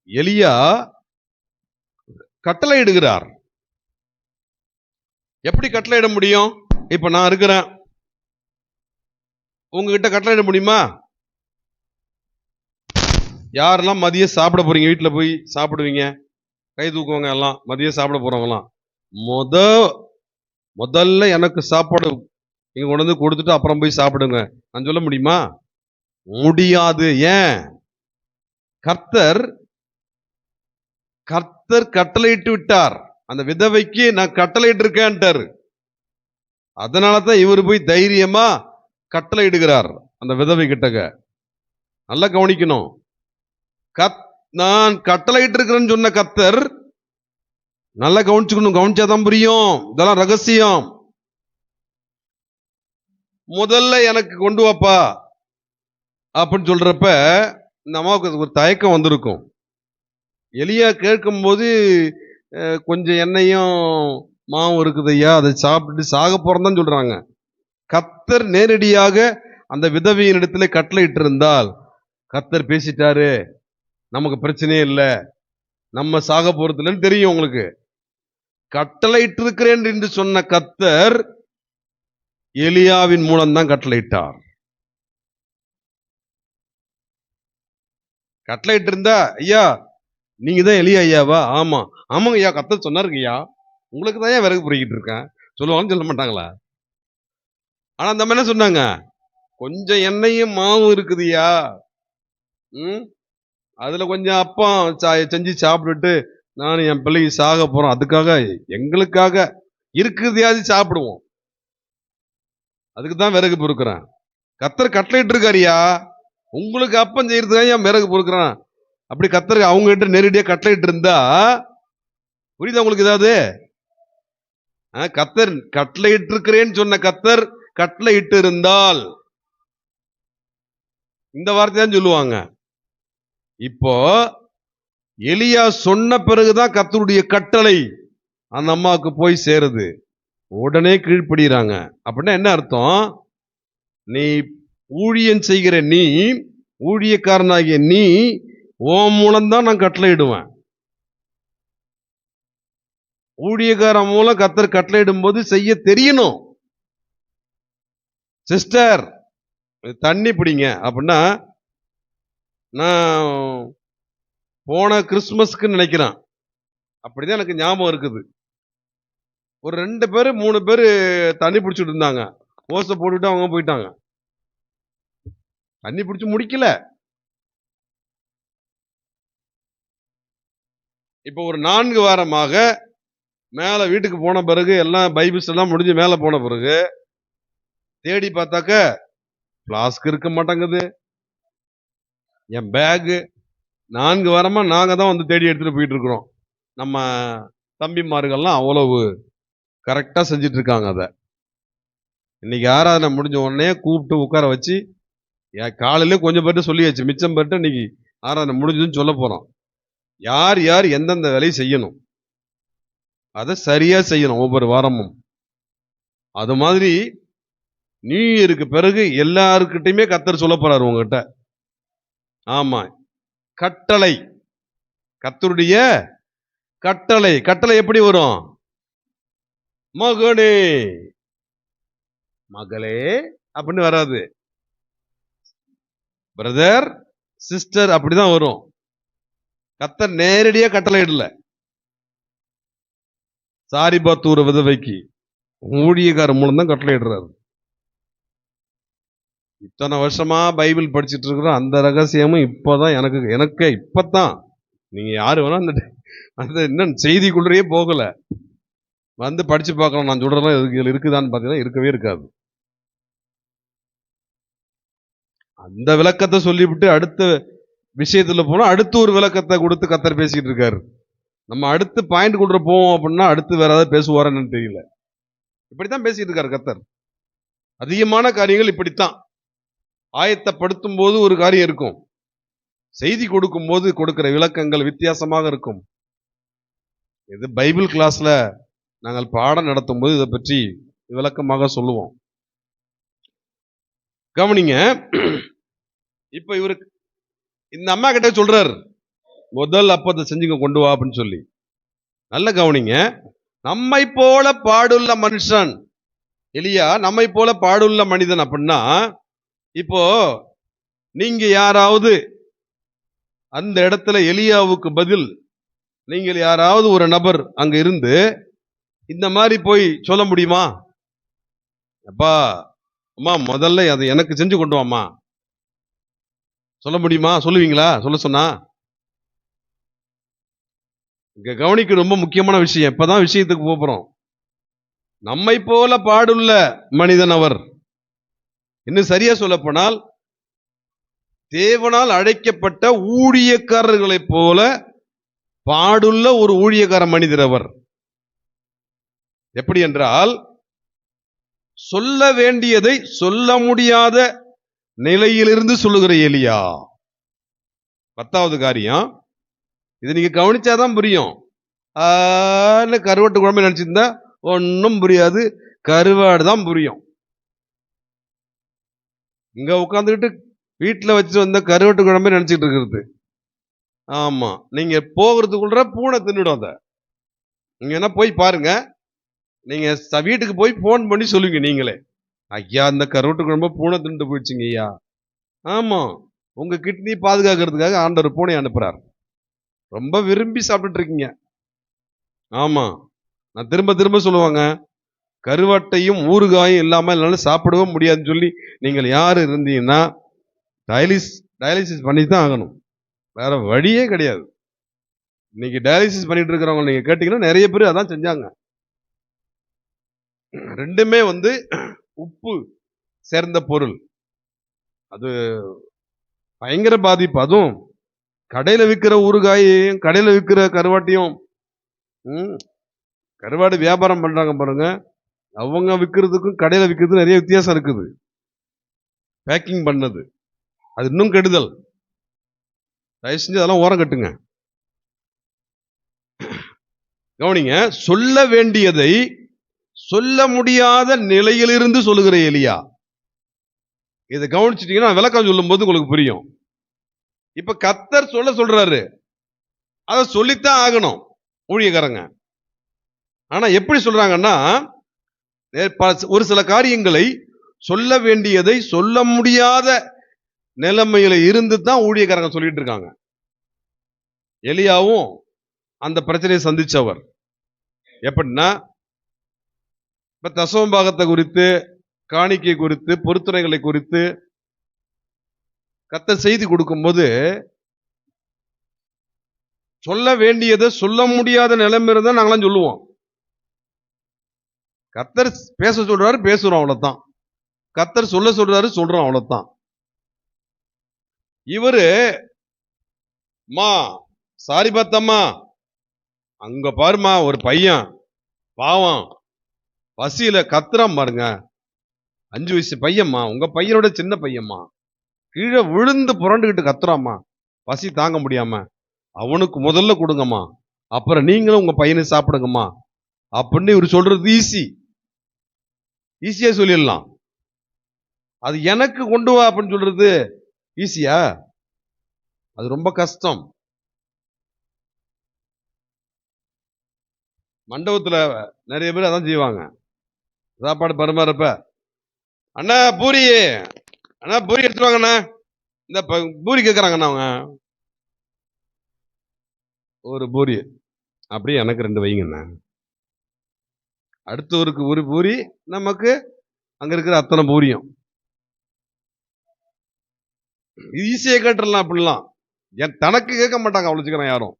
எலியா கட்டளை இடுகிறார். எப்படி கட்டளை இட முடியும்? இப்ப நான் இருக்கிறேன், உங்ககிட்ட கட்டளை இட முடியுமா? யாரெல்லாம் மதியம் சாப்பிட போறீங்க, வீட்டுல போய் சாப்பிடுவீங்க, கை தூக்குவாங்க எல்லாம். மதியம் சாப்பிட போறவங்கலாம் முதல்ல எனக்கு சாப்பாடு நீங்க கொண்டு வந்து கொடுத்துட்டு அப்புறம் போய் சாப்பிடுங்க நான் சொல்ல முடியுமா? முடியாது. ஏன்? கர்த்தர் கட்டளையிட்டு விட்டார். அந்த விதவைக்கு நான் கட்டளையிட்டு இருக்கேன்ட்டார். அதனாலதான் இவர் போய் தைரியமா கட்டளை இடுகிறார் அந்த விதவை கிட்டக. நல்லா கவனிக்கணும். நான் கட்டளையிட்டு இருக்கிறேன்னு சொன்ன கர்த்தர், நல்லா கவனிச்சுக்கணும், கவனிச்சாதான் புரியும். இதெல்லாம் ரகசியம். முதல்ல எனக்கு கொண்டு வாப்பா அப்படின்னு சொல்றப்ப இந்த அம்மாவுக்கு ஒரு தயக்கம் வந்திருக்கும். எலியா கேட்கும்போது கொஞ்சம் எண்ணெயும் மாவும் இருக்குது ஐயா, அதை சாப்பிட்டு சாக போறதான் சொல்றாங்க. கர்த்தர் நேரடியாக அந்த விதவையின் இடத்துல கட்டளையிட்டு இருந்தால், கர்த்தர் பேசிட்டாரு, நமக்கு பிரச்சனையே இல்லை, நம்ம சாக போறதில்லைன்னு தெரியும் உங்களுக்கு. கட்டளையிட்டு இருக்கிறேன் என்று சொன்ன கர்த்தர் எலியாவின் மூலம்தான் கட்டளையிட்டார். கட்டளையிட்டு இருந்தா, ஐயா நீங்க தான் எலியா ஐயாவா? ஆமா. ஆமாங்க ஐயா, கர்த்தர் சொன்னாருங்க ஐயா, உங்களுக்கு தான் ஏன் விறகு புரிக்கிட்டு இருக்கேன் சொல்லுவாங்கன்னு சொல்ல மாட்டாங்களா? ஆனா நம்ம என்ன சொன்னாங்க, கொஞ்சம் எண்ணெயும் மாவும் இருக்குதுயா, அதுல கொஞ்சம் அப்பம் செஞ்சு சாப்பிட்டுட்டு நான் என் பிள்ளைக்கு சாக போறோம், அதுக்காக எங்களுக்காக இருக்குதையாவது சாப்பிடுவோம், அதுக்கு தான் விறகு பொறுக்கிறேன். கர்த்தர் கட்டளையிட்டு இருக்காருயா, உங்களுக்கு அப்பம் செய்யறதுக்காக என் விறகு பொறுக்கிறேன். அப்படி கர்த்தர் அவங்க கிட்ட நேரடியாக கட்டளையிட்டு இருந்தா புரியுதா உங்களுக்கு? ஏதாவது கர்த்தர் கட்டளையிட்டு இருக்கிறேன்னு சொன்ன கர்த்தர் கட்டளையிட்டு இருந்தால் இந்த வார்த்தைதான் சொல்லுவாங்க. இப்போ எலியா சொன்ன பிறகுதான் கர்த்தருடைய கட்டளை அந்த அம்மாவுக்கு போய் சேருது. உடனே கீழ்ப்படுகிறாங்க. அப்படின்னா என்ன அர்த்தம்? நீ ஊழியம் செய்கிற நீ, ஊழியக்காரனாகிய நீ, உன் மூலம்தான் நான் கட்டளையிடுவேன். ஊழியக்காரன் மூலம் கர்த்தர் கட்டளையிடும் போது செய்ய தெரியணும். சிஸ்டர் தண்ணி பிடிங்க அப்படின்னா, நான் போன கிறிஸ்துமஸ்க்கு நினைக்கிறேன், அப்படிதான் எனக்கு ஞாபகம் இருக்குது. ஒரு 2 பேரு 3 பேரு தண்ணி பிடிச்சிட்டு இருந்தாங்க. ஓசை போட்டுட்டு அவங்க போயிட்டாங்க. தண்ணி பிடிச்சு முடிக்கல. இப்போ ஒரு 4 வாரமாக மேல வீட்டுக்கு போன பிறகு எல்லாம் பைபிள்ஸ் எல்லாம் முடிஞ்சு மேல போன பிறகு தேடி பார்த்தாக்க பிளாஸ்க் இருக்க மாட்டேங்குது, என் பேகு. 4 வாரமா நாங்க தான் வந்து தேடி எடுத்துட்டு போயிட்டு இருக்கிறோம். நம்ம தம்பிமார்கள்லாம் அவ்வளவு கரெக்டா செஞ்சுட்டு இருக்காங்க. அதை இன்னைக்கு ஆராதனை முடிஞ்ச உடனே கூப்பிட்டு உட்கார வச்சு காலையில கொஞ்சம் பேர்ட்டு சொல்லியாச்சு, மிச்சம் பேர்ட்டு இன்னைக்கு ஆராதனை முடிஞ்சதுன்னு சொல்ல போறோம். யார் யார் எந்தெந்த வேலையை செய்யணும் அதை சரியா செய்யணும் ஒவ்வொரு வாரமும். அது மாதிரி நியூ இயருக்கு பிறகு எல்லாருக்கிட்டையுமே கர்த்தர் சொல்ல போறாரு உங்ககிட்ட. ஆமா, கட்டளை, கர்த்தருடைய கட்டளை. கட்டளை எப்படி வரும்? மகனே, மகளே அப்படின்னு வராது. பிரதர், சிஸ்டர் அப்படிதான் வரும். கர்த்தர் நேரடியா கட்டளை இடல. சாரிபாத்தூர் விதவைக்கு ஊழியக்காரர் மூலம் தான் கட்டளை இடுறாரு. இத்தனை வருஷமா பைபிள் படிச்சுட்டு இருக்கிறோம், அந்த ரகசியமும் இப்பதான் எனக்கு இப்பதான். நீங்க யாரு வேணா அந்த இன்னும் செய்திக்குள்ளேயே போகல, வந்து படிச்சு பார்க்கலாம். நான் சொல்றதெல்லாம் இதுல இருக்குதான்னு பாத்தீங்கன்னா இருக்கவே இருக்காது. அந்த விளக்கத்தை சொல்லிவிட்டு அடுத்த விஷயத்துல போனா அடுத்து ஒரு விளக்கத்தை கொடுத்து கர்த்தர் பேசிட்டு இருக்காரு. நம்ம அடுத்து பாயிண்ட் கொடுற போவோம் அப்படின்னா அடுத்து வேற ஏதாவது பேசுவாரன்னு தெரியல. இப்படித்தான் பேசிட்டு இருக்காரு கர்த்தர். அதிகமான காரியங்கள் இப்படித்தான். ஆயத்தப்படுத்தும் போது ஒரு காரியம் இருக்கும், செய்தி கொடுக்கும் போது கொடுக்கிற விளக்கங்கள் வித்தியாசமாக இருக்கும். இது பைபிள் கிளாஸ்ல நாங்கள் பாடம் நடத்தும் போது இதை பற்றி விளக்கமாக சொல்லுவோம். கவனிங்க. இப்ப இவருக்கு இந்த அம்மா கிட்ட சொல்றாரு, முதல் அப்பத்தை செஞ்சுங்க கொண்டு வா அப்படின்னு சொல்லி. நல்ல கவனிங்க. நம்மை போல பாடுள்ள மனுஷன் எலியா, நம்மை போல பாடுள்ள மனிதன் அப்படின்னா, இப்போ நீங்க யாராவது அந்த இடத்துல எலியாவுக்கு பதில் நீங்கள் யாராவது ஒரு நபர் அங்க இருந்து இந்த மாதிரி போய் சொல்ல முடியுமா? அப்பா அம்மா முதல்ல அதை எனக்கு செஞ்சு கொண்டு வாமா சொல்ல முடியுமா? சொல்லுவீங்களா? சொல்ல சொன்னா இங்க கவனிக்க ரொம்ப முக்கியமான விஷயம். இப்பதான் விஷயத்துக்கு போறோம். நம்மை போல பாடுள்ள மனிதன் அவர். இன்னும் சரியா சொல்ல போனால் தேவனால் அழைக்கப்பட்ட ஊழியக்காரர்களைப் போல பாடுள்ள ஒரு ஊழியக்கார மனிதர் அவர். எப்படி என்றால், சொல்ல வேண்டியதை சொல்ல முடியாத நிலையிலிருந்து சொல்லுகிற எலியா. 10வது காரியம், இது நீங்க கவனிச்சாதான் புரியும். கருவாட்டு குழம்பு நினைச்சிருந்தா ஒன்னும் புரியாது, கருவாடு தான் புரியும். இங்க உட்காந்துக்கிட்டு வீட்டுல வச்சுட்டு வந்த கருவாட்டு குழம்பு நினைச்சிட்டு இருக்கிறது. ஆமா, நீங்க போகிறதுக்குள்ள பூனை தின்னுடும். அதை நீங்க என்ன போய் பாருங்க. நீங்க வீட்டுக்கு போய் போன் பண்ணி சொல்லுவீங்க நீங்களே, ஐயா அந்த கருவாட்டு குழம்பு பூனை தின்னுட்டு போயிடுச்சுங்க ஐயா. ஆமா, உங்க கிட்னி பாதுகாக்கிறதுக்காக ஆண்டவர் பூனை அனுப்புறார். ரொம்ப விரும்பி சாப்பிட்டுட்டு இருக்கீங்க. ஆமா, நான் திரும்ப திரும்ப சொல்லுவாங்க, கருவாட்டையும் ஊறுகாயும் இல்லாம என்னால சாப்பிடவே முடியாதுன்னு சொல்லி நீங்கள் யாரு இருந்தீங்கன்னா டயாலிசிஸ் பண்ணி தான் ஆகணும். வேற வழியே கிடையாது. இன்னைக்கு டயாலிசிஸ் பண்ணிட்டு இருக்கிறவங்க நீங்க கேட்டீங்கன்னா நிறைய பேர் அதான் செஞ்சாங்க. ரெண்டுமே உப்பு சேர்ந்த பொருள். அது பயங்கர பாதிப்பு. அதுவும் கடையில விற்கிற ஊறுகாயையும் கடையில விற்கிற கருவாட்டையும், கருவாடு வியாபாரம் பண்றாங்க பாருங்க, அவங்க விற்கிறதுக்கும் கடையில விற்கிறது நிறைய வித்தியாசம் இருக்குது. பேக்கிங் பண்ணது அது இன்னும் கெடுதல். தயவு செஞ்சு அதெல்லாம் ஓரம் கட்டுங்க. கவனிங்க, சொல்ல வேண்டியதை சொல்ல முடியாத நிலையிலிருந்து சொல்லுகிற எலியா. இதை கவனிச்சிட்டீங்கன்னா விளக்கம் சொல்லும் போது உங்களுக்கு புரியும். இப்ப கர்த்தர் சொல்றாரு, அதை சொல்லித்தான் ஆகணும் ஊழியக்காரங்க. ஆனா எப்படி சொல்றாங்கன்னா, ஒரு சில காரியங்களை சொல்ல வேண்டியதை சொல்ல முடியாத நிலைமையில இருந்து தான் ஊழியக்காரங்க சொல்லிட்டு இருக்காங்க. எலியாவும் அந்த பிரச்சனையை சந்திச்சவர். எப்படின்னா, இப்ப தசமபாகத்தை குறித்து, காணிக்கை குறித்து, பொருத்துணைகளை குறித்து கர்த்தர் செய்தி கொடுக்கும்போது சொல்ல வேண்டியதை சொல்ல முடியாத நிலைமை இருந்தா நாங்களாம் சொல்லுவோம். கர்த்தர் பேச சொல்றாரு, பேசுறோம், அவ்வளவுதான். கர்த்தர் சொல்ல சொல்றாரு, சொல்றோம், அவ்வளவுதான். இவரு மா சாரி பார்த்தம்மா, அங்க பாருமா ஒரு பையன் பாவம் பசியில கத்துறான் பாருங்க, 5 வயசு பையன்மா, உங்க பையனோட சின்ன பையன்மா, கீழே விழுந்து புரண்டுகிட்டு கத்துறாம்மா, பசி தாங்க முடியாம, அவனுக்கு முதல்ல கொடுங்கம்மா, அப்புறம் நீங்களும் உங்க பையனை சாப்பிடுங்கம்மா அப்படின்னு இவர் சொல்றது ஈஸியா சொல்லிடலாம். அது எனக்கு கொண்டு வா அப்படின்னு சொல்றது ஈஸியா? அது ரொம்ப கஷ்டம். மண்டபத்துல நிறைய பேர் அதான் செய்வாங்க. சாப்பாடு பரிமாறப்ப, அண்ணா பூரி, அண்ணா பூரி எடுத்துட்டு வாங்கண்ணா, இந்த பூரி கேட்கறாங்கண்ணா அவங்க, ஒரு பூரி, அப்படியே எனக்கு 2 வைங்கண்ணா. அடுத்தவருக்கு ஒரு பூரி, நமக்கு அங்க இருக்கிற அத்தனை பூரியும். ஈஸியா கேட்டுடலாம். அப்படிலாம் தனக்கு கேட்க மாட்டாங்க அவ்வளவு சீக்கிரம் யாரும்,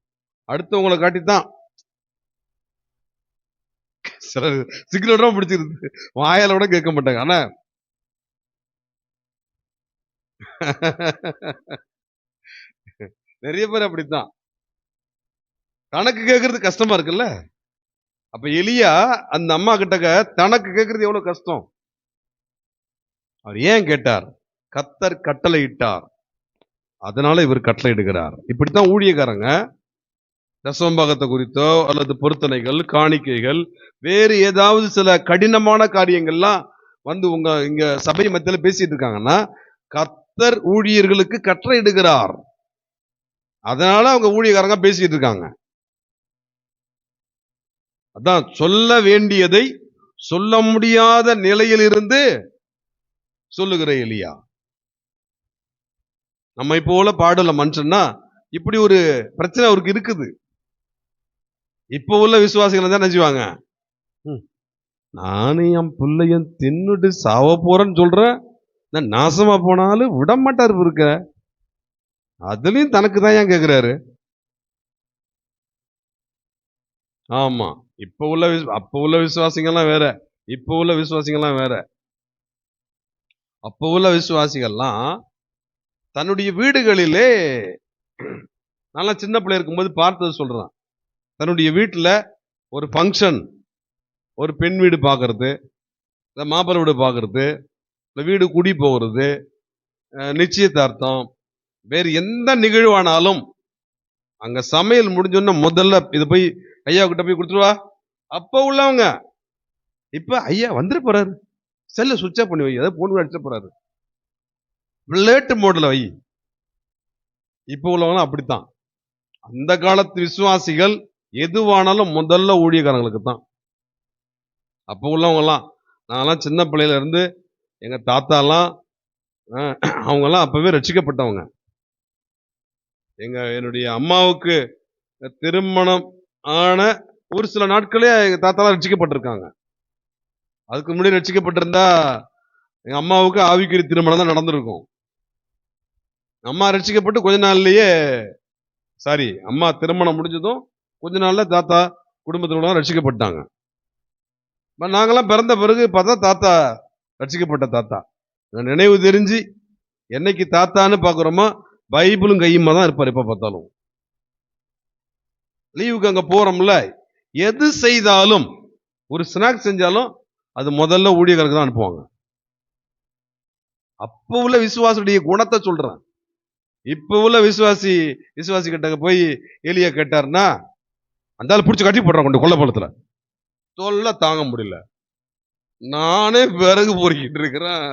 அடுத்தவங்களை காட்டித்தான். சில சிகரெட் பிடிச்சிருக்கு, வாயால கூட கேட்க மாட்டாங்க. ஆனா நிறைய பேர் அப்படித்தான், தனக்கு கேட்கறது கஷ்டமா இருக்குல்ல. அப்ப எலியா அந்த அம்மா கிட்ட தனக்கு கேட்கறது எவ்வளவு கஷ்டம். அவர் ஏன் கேட்டார்? கர்த்தர் கட்டளை இட்டார், அதனால இவர் கட்டளை இடுகிறார். இப்படித்தான் ஊழியக்காரங்க தசமபாகத்தை குறித்தோ அல்லது பொருத்தனைகள், காணிக்கைகள், வேறு ஏதாவது சில கடினமான காரியங்கள்லாம் வந்து இங்க சபை மத்தியில பேசிட்டு இருக்காங்கன்னா, கர்த்தர் ஊழியர்களுக்கு கட்டளை இடுகிறார், அதனால அவங்க ஊழியக்காரங்க பேசிட்டு இருக்காங்க. அதான் சொல்ல வேண்டியதை சொல்ல முடியாத நிலையில் இருந்து சொல்லுகிற எலியா. நம்மை போல பாடல மனுஷன்னா இப்படி ஒரு பிரச்சனை அவருக்கு இருக்குது. இப்ப உள்ள விசுவாசிகள் தான் நினைச்சுவாங்க, நானும் என் பிள்ளையும் தின்னுட்டு சாவ போறேன்னு சொல்றேன், நாசமா போனாலும் விட மாட்டாரு இருக்க, அதுலயும் தனக்கு தான் ஏன் கேட்கிறாரு. ஆமா, அப்ப உள்ள விசுவாசிகள்லாம் வேற, இப்ப உள்ள விசுவாசிகள்லாம் வேற. அப்ப உள்ள விசுவாசிகள்லாம் தன்னுடைய வீடுகளிலே, நல்லா சின்ன பிள்ளை இருக்கும்போது பார்த்தது சொல்றான், தன்னுடைய வீட்டுல ஒரு ஃபங்க்ஷன், ஒரு பெண் வீடு பார்க்கறது, இல்லை மாப்பிள்ளை வீடு பார்க்கறது, இல்லை வீடு குடி போகிறது, நிச்சயதார்த்தம், வேறு எந்த நிகழ்வானாலும் அங்க சமையல் முடிஞ்சோன்னா முதல்ல இது போய் ஐயா கிட்ட போய் கொடுத்துருவா. அப்ப உள்ளவங்க இப்ப ஐயா வந்துட போறாரு, செல்ல சுவிட்ச் ஆஃப் பண்ணி வை, ஏதாவது போன் அடிச்ச போறாரு, லேட்டு மோட்ல வை. இப்ப உள்ளவங்க அப்படித்தான். அந்த காலத்து விசுவாசிகள் எதுவானாலும் முதல்ல ஊழியக்காரங்களுக்கு தான். அப்ப உள்ளவங்க எல்லாம், நான்லாம் சின்ன பிள்ளையில இருந்து எங்க தாத்தாலாம் அவங்க எல்லாம் அப்பவே ரட்சிக்கப்பட்டவங்க. என்னுடைய அம்மாவுக்கு திருமணம் ஆன ஒரு சில நாட்களே எங்க தாத்தாலாம் ரட்சிக்கப்பட்டிருக்காங்க. அதுக்கு முன்னாடி ரட்சிக்கப்பட்டிருந்தா எங்க அம்மாவுக்கு ஆவிக்குரிய திருமணம் தான் நடந்திருக்கும். அம்மா ரட்சிக்கப்பட்டு கொஞ்ச நாள்லயே, அம்மா திருமணம் முடிஞ்சதும் கொஞ்ச நாள்ல தாத்தா குடும்பத்தினோட ரட்சிக்கப்பட்டாங்க. நாங்கெல்லாம் பிறந்த பிறகு பார்த்தா தாத்தா ரட்சிக்கப்பட்ட தாத்தா. நினைவு தெரிஞ்சு என்னைக்கு தாத்தான்னு பாக்குறோமோ பைபிளும் கையுமா தான் இருப்பார். எப்ப பார்த்தாலும் லீவுக்கு அங்க போறோம்ல, எது செய்தாலும், ஒரு ஸ்நாக்ஸ் செஞ்சாலும் அது முதல்ல ஊழியர்களுக்கு தான் அனுப்புவாங்க. அப்ப உள்ள விசுவாசியுடைய குணத்தை சொல்றேன். இப்ப உள்ள விசுவாசி கிட்ட போய் எலியா கேட்டாருன்னா, அந்த ஆள் பிடிச்சி கட்டி போடுறான் கொண்டு கொல்லப்பழத்துல, தொல்லை தாங்க முடியல, நானே விறகு பொறுக்கிட்டு இருக்கிறேன்,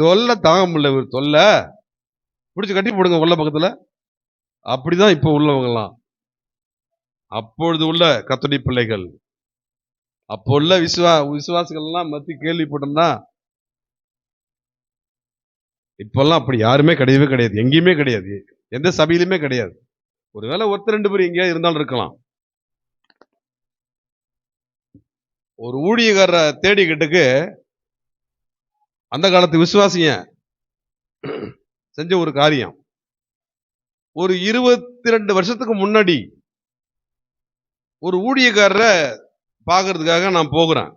தொல்லை தாங்க முடியல, தொல்லை பிடிச்சி கட்டி போடுங்க கொல்ல பக்கத்துல. அப்படிதான் இப்ப உள்ளவங்க எல்லாம். அப்பொழுது உள்ள கர்த்தருடைய பிள்ளைகள், அப்போ உள்ள விசுவாசிகள் எல்லாம் மத்தி கேள்விப்பட்டோம்னா, இப்பெல்லாம் அப்படி யாருமே கிடையவே கிடையாது, எங்கேயுமே கிடையாது, எந்த சபையிலுமே கிடையாது. ஒருவேளை ஒருத்தர் 2 பேர் எங்கேயாவது இருந்தாலும் இருக்கலாம். ஒரு ஊழியக்கார தேடிக்கிட்டுக்கு அந்த காலத்து விசுவாசிய செஞ்ச ஒரு காரியம், ஒரு 22 வருஷத்துக்கு முன்னாடி ஒரு ஊழியக்காரரை பார்க்கறதுக்காக நான் போகிறேன்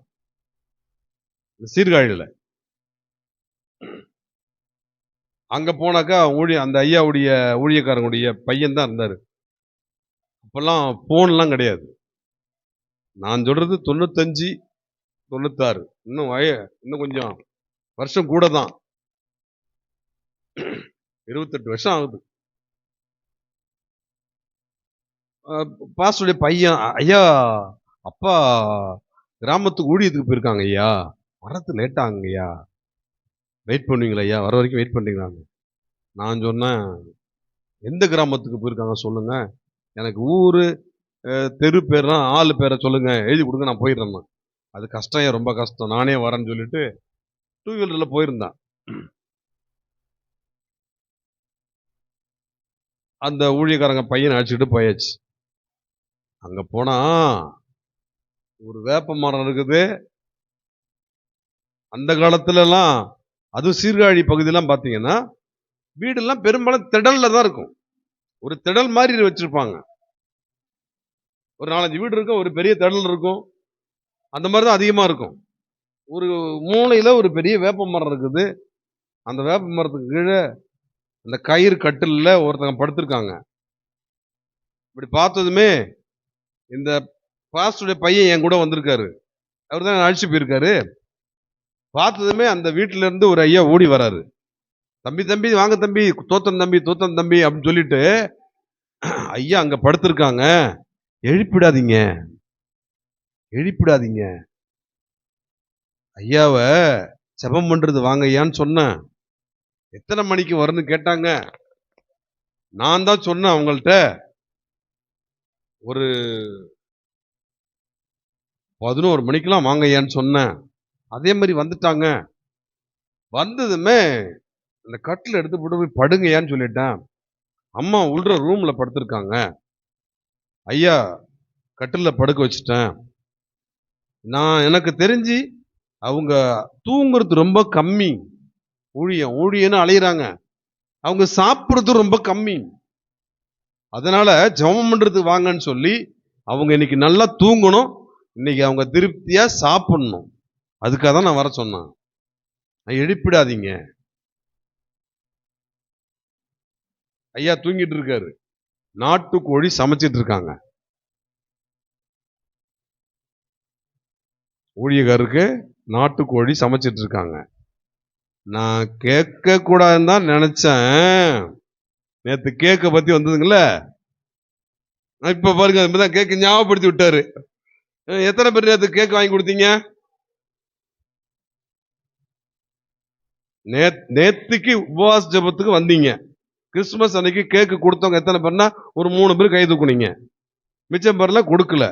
சீர்காழியில். அங்க போனாக்கா அந்த ஐயாவுடைய ஊழியக்காரங்களுடைய பையன் தான் இருந்தாரு. அப்பெல்லாம் போன்லாம் கிடையாது. நான் சொல்றது 95 96, இன்னும் கொஞ்சம் வருஷம் கூட தான், 28 வருஷம் ஆகுது. பாஸ்டருடைய பையன், ஐயா அப்பா கிராமத்துக்கு ஊழியத்துக்கு போயிருக்காங்க ஐயா, வரது லேட் ஆகுங்க ஐயா, வெயிட் பண்ணுவீங்களா ஐயா, வர வரைக்கும் வெயிட் பண்ணுறீங்களாங்க. நான் சொன்னேன், எந்த கிராமத்துக்கு போயிருக்காங்க சொல்லுங்க, எனக்கு ஊர் தெரு பேர்லாம் ஆளு பேரை சொல்லுங்க, எழுதி கொடுங்க, நான் போயிடுறேன். அது கஷ்டம், ரொம்ப கஷ்டம், நானே வரேன்னு சொல்லிட்டு 2 வீலரில் போயிருந்தேன். அந்த ஊழியக்காரங்க பையனை அழைச்சிட்டு போயாச்சு. அங்க போனா ஒரு வேப்ப மரம் இருக்குது. அந்த காலத்துல எல்லாம், அதுவும் சீர்காழி பகுதியெல்லாம் பார்த்தீங்கன்னா வீடெல்லாம் பெரும்பாலும் திடல்ல தான் இருக்கும். ஒரு திடல் மாதிரி வச்சிருப்பாங்க. ஒரு 4-5 வீடு இருக்கும், ஒரு பெரிய திடல் இருக்கும், அந்த மாதிரி தான் அதிகமா இருக்கும். ஒரு மூலையில ஒரு பெரிய வேப்ப மரம் இருக்குது. அந்த வேப்ப மரத்துக்கு கீழே அந்த கயிறு கட்டில்ல ஒருத்தங்க படுத்திருக்காங்க. இப்படி பார்த்ததுமே இந்த பாஸ்டருடைய பையன் என் கூட வந்திருக்காரு, அவர் தான் அழைச்சி போயிருக்காரு. பார்த்ததுமே அந்த வீட்டுல இருந்து ஒரு ஐயா ஓடி வராரு. தம்பி தம்பி வாங்க தம்பி, தோத்தம் தம்பி தோத்தம் தம்பி அப்படின்னு சொல்லிட்டு, ஐயா அங்க படுத்திருக்காங்க, எழுப்பிடாதீங்க எழுப்பிடாதீங்க, ஐயாவை ஜெபம் பண்றது வாங்க ஐயான்னு சொன்னேன். எத்தனை மணிக்கு வரும்னு கேட்டாங்க. நான் தான் சொன்னேன் அவங்கள்ட்ட, ஒரு 11 மணிக்கெல்லாம் வாங்க ஐயான்னு சொன்னேன். அதே மாதிரி வந்துட்டாங்க. வந்ததுமே அந்த கட்டில் எடுத்து போட்டு போய் படுங்கய்யான்னு சொல்லிட்டேன். அம்மா உள்ள ரூம்ல படுத்திருக்காங்க, ஐயா கட்டில படுக்க வச்சுட்டேன். எனக்கு தெரிஞ்சு அவங்க தூங்குறது ரொம்ப கம்மி, ஊழியன்னு அலையிறாங்க, அவங்க சாப்பிடுறது ரொம்ப கம்மி. அதனால ஜெபம் பண்றதுக்கு வாங்கன்னு சொல்லி அவங்க இன்னைக்கு நல்லா தூங்கணும், இன்னைக்கு அவங்க திருப்தியா சாப்பிடணும், அதுக்காக தான் நான் வர சொன்னேன். எழுப்பிடாதீங்க. ஐயா தூங்கிட்டு இருக்காரு, நாட்டுக்கோழி சமைச்சிட்டு இருக்காங்க. ஊழியக்காரருக்கு நாட்டுக்கோழி சமைச்சிட்டு இருக்காங்க. நான் கேட்க கூடாதுன்னு தான் நினைச்சேன். நேத்து கேக்க பத்தி வந்ததுங்கள, இப்ப பாருங்க, இப்பதான் கேக்க ஞாபகப்படுத்தி விட்டாரு. எத்தனை பேர் நேத்து கேக் வாங்கி கொடுத்தீங்க? நேத்துக்கு உபவாச ஜெபத்துக்கு வந்தீங்க. கிறிஸ்துமஸ் அன்னைக்கு கேக்கு கொடுத்தவங்க எத்தனை பேர்னா ஒரு 3 பேர் கை தூக்குனீங்க. மிச்சம் பேர்ல கொடுக்கல.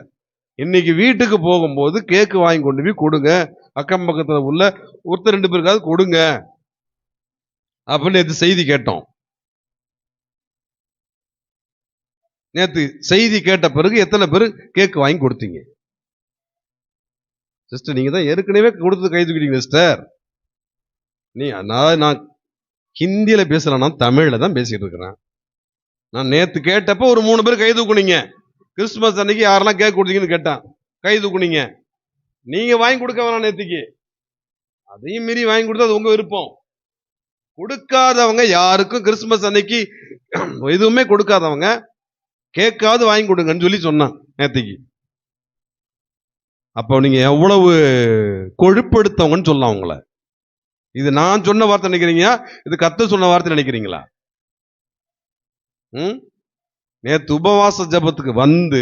இன்னைக்கு வீட்டுக்கு போகும்போது கேக்கு வாங்கி கொண்டு போய் கொடுங்க, அக்கம் பக்கத்துல உள்ள ஒருத்தர் 2 பேருக்காவது கொடுங்க அப்படின்னு நேற்று செய்தி கேட்டோம். நேற்று செய்தி கேட்ட பிறகு எத்தனை பேர் கேக்கு வாங்கி கொடுத்தீங்க? சிஸ்டர், நீங்க தான் ஏற்கனவே கொடுத்து கை தூக்கிட்டீங்க சிஸ்டர். நான் ஹிந்தியில பேசல, நான் தமிழ்ல தான் பேசிட்டு இருக்கிறேன். நான் நேத்து கேட்டப்ப ஒரு 3 பேர் கை தூக்குனீங்க. கிறிஸ்துமஸ் அன்னைக்கு யாரெல்லாம் கேக் கொடுத்தீங்கன்னு கேட்டான், கை தூக்குனீங்க. நீங்க வாங்கி கொடுக்க வேணாம், நேத்துக்கு அதையும் மீறி வாங்கி கொடுத்தா அது உங்க விருப்பம். கொடுக்காதவங்க யாருக்கும் கிறிஸ்துமஸ் அன்னைக்கு எதுவுமே கொடுக்காதவங்க கேக்காவது வாங்கி கொடுங்கன்னு சொல்லி சொன்னான் நேத்துக்கு. அப்போ நீங்க எவ்வளவு கொழுப்படுத்தவங்கன்னு சொல்லலாம் உங்களை. இது நான் சொன்ன வார்த்தை நினைக்கிறீங்க, இது கர்த்தர் சொன்ன வார்த்தை நினைக்கிறீங்களா? நேத்து உபவாச ஜெபத்துக்கு வந்து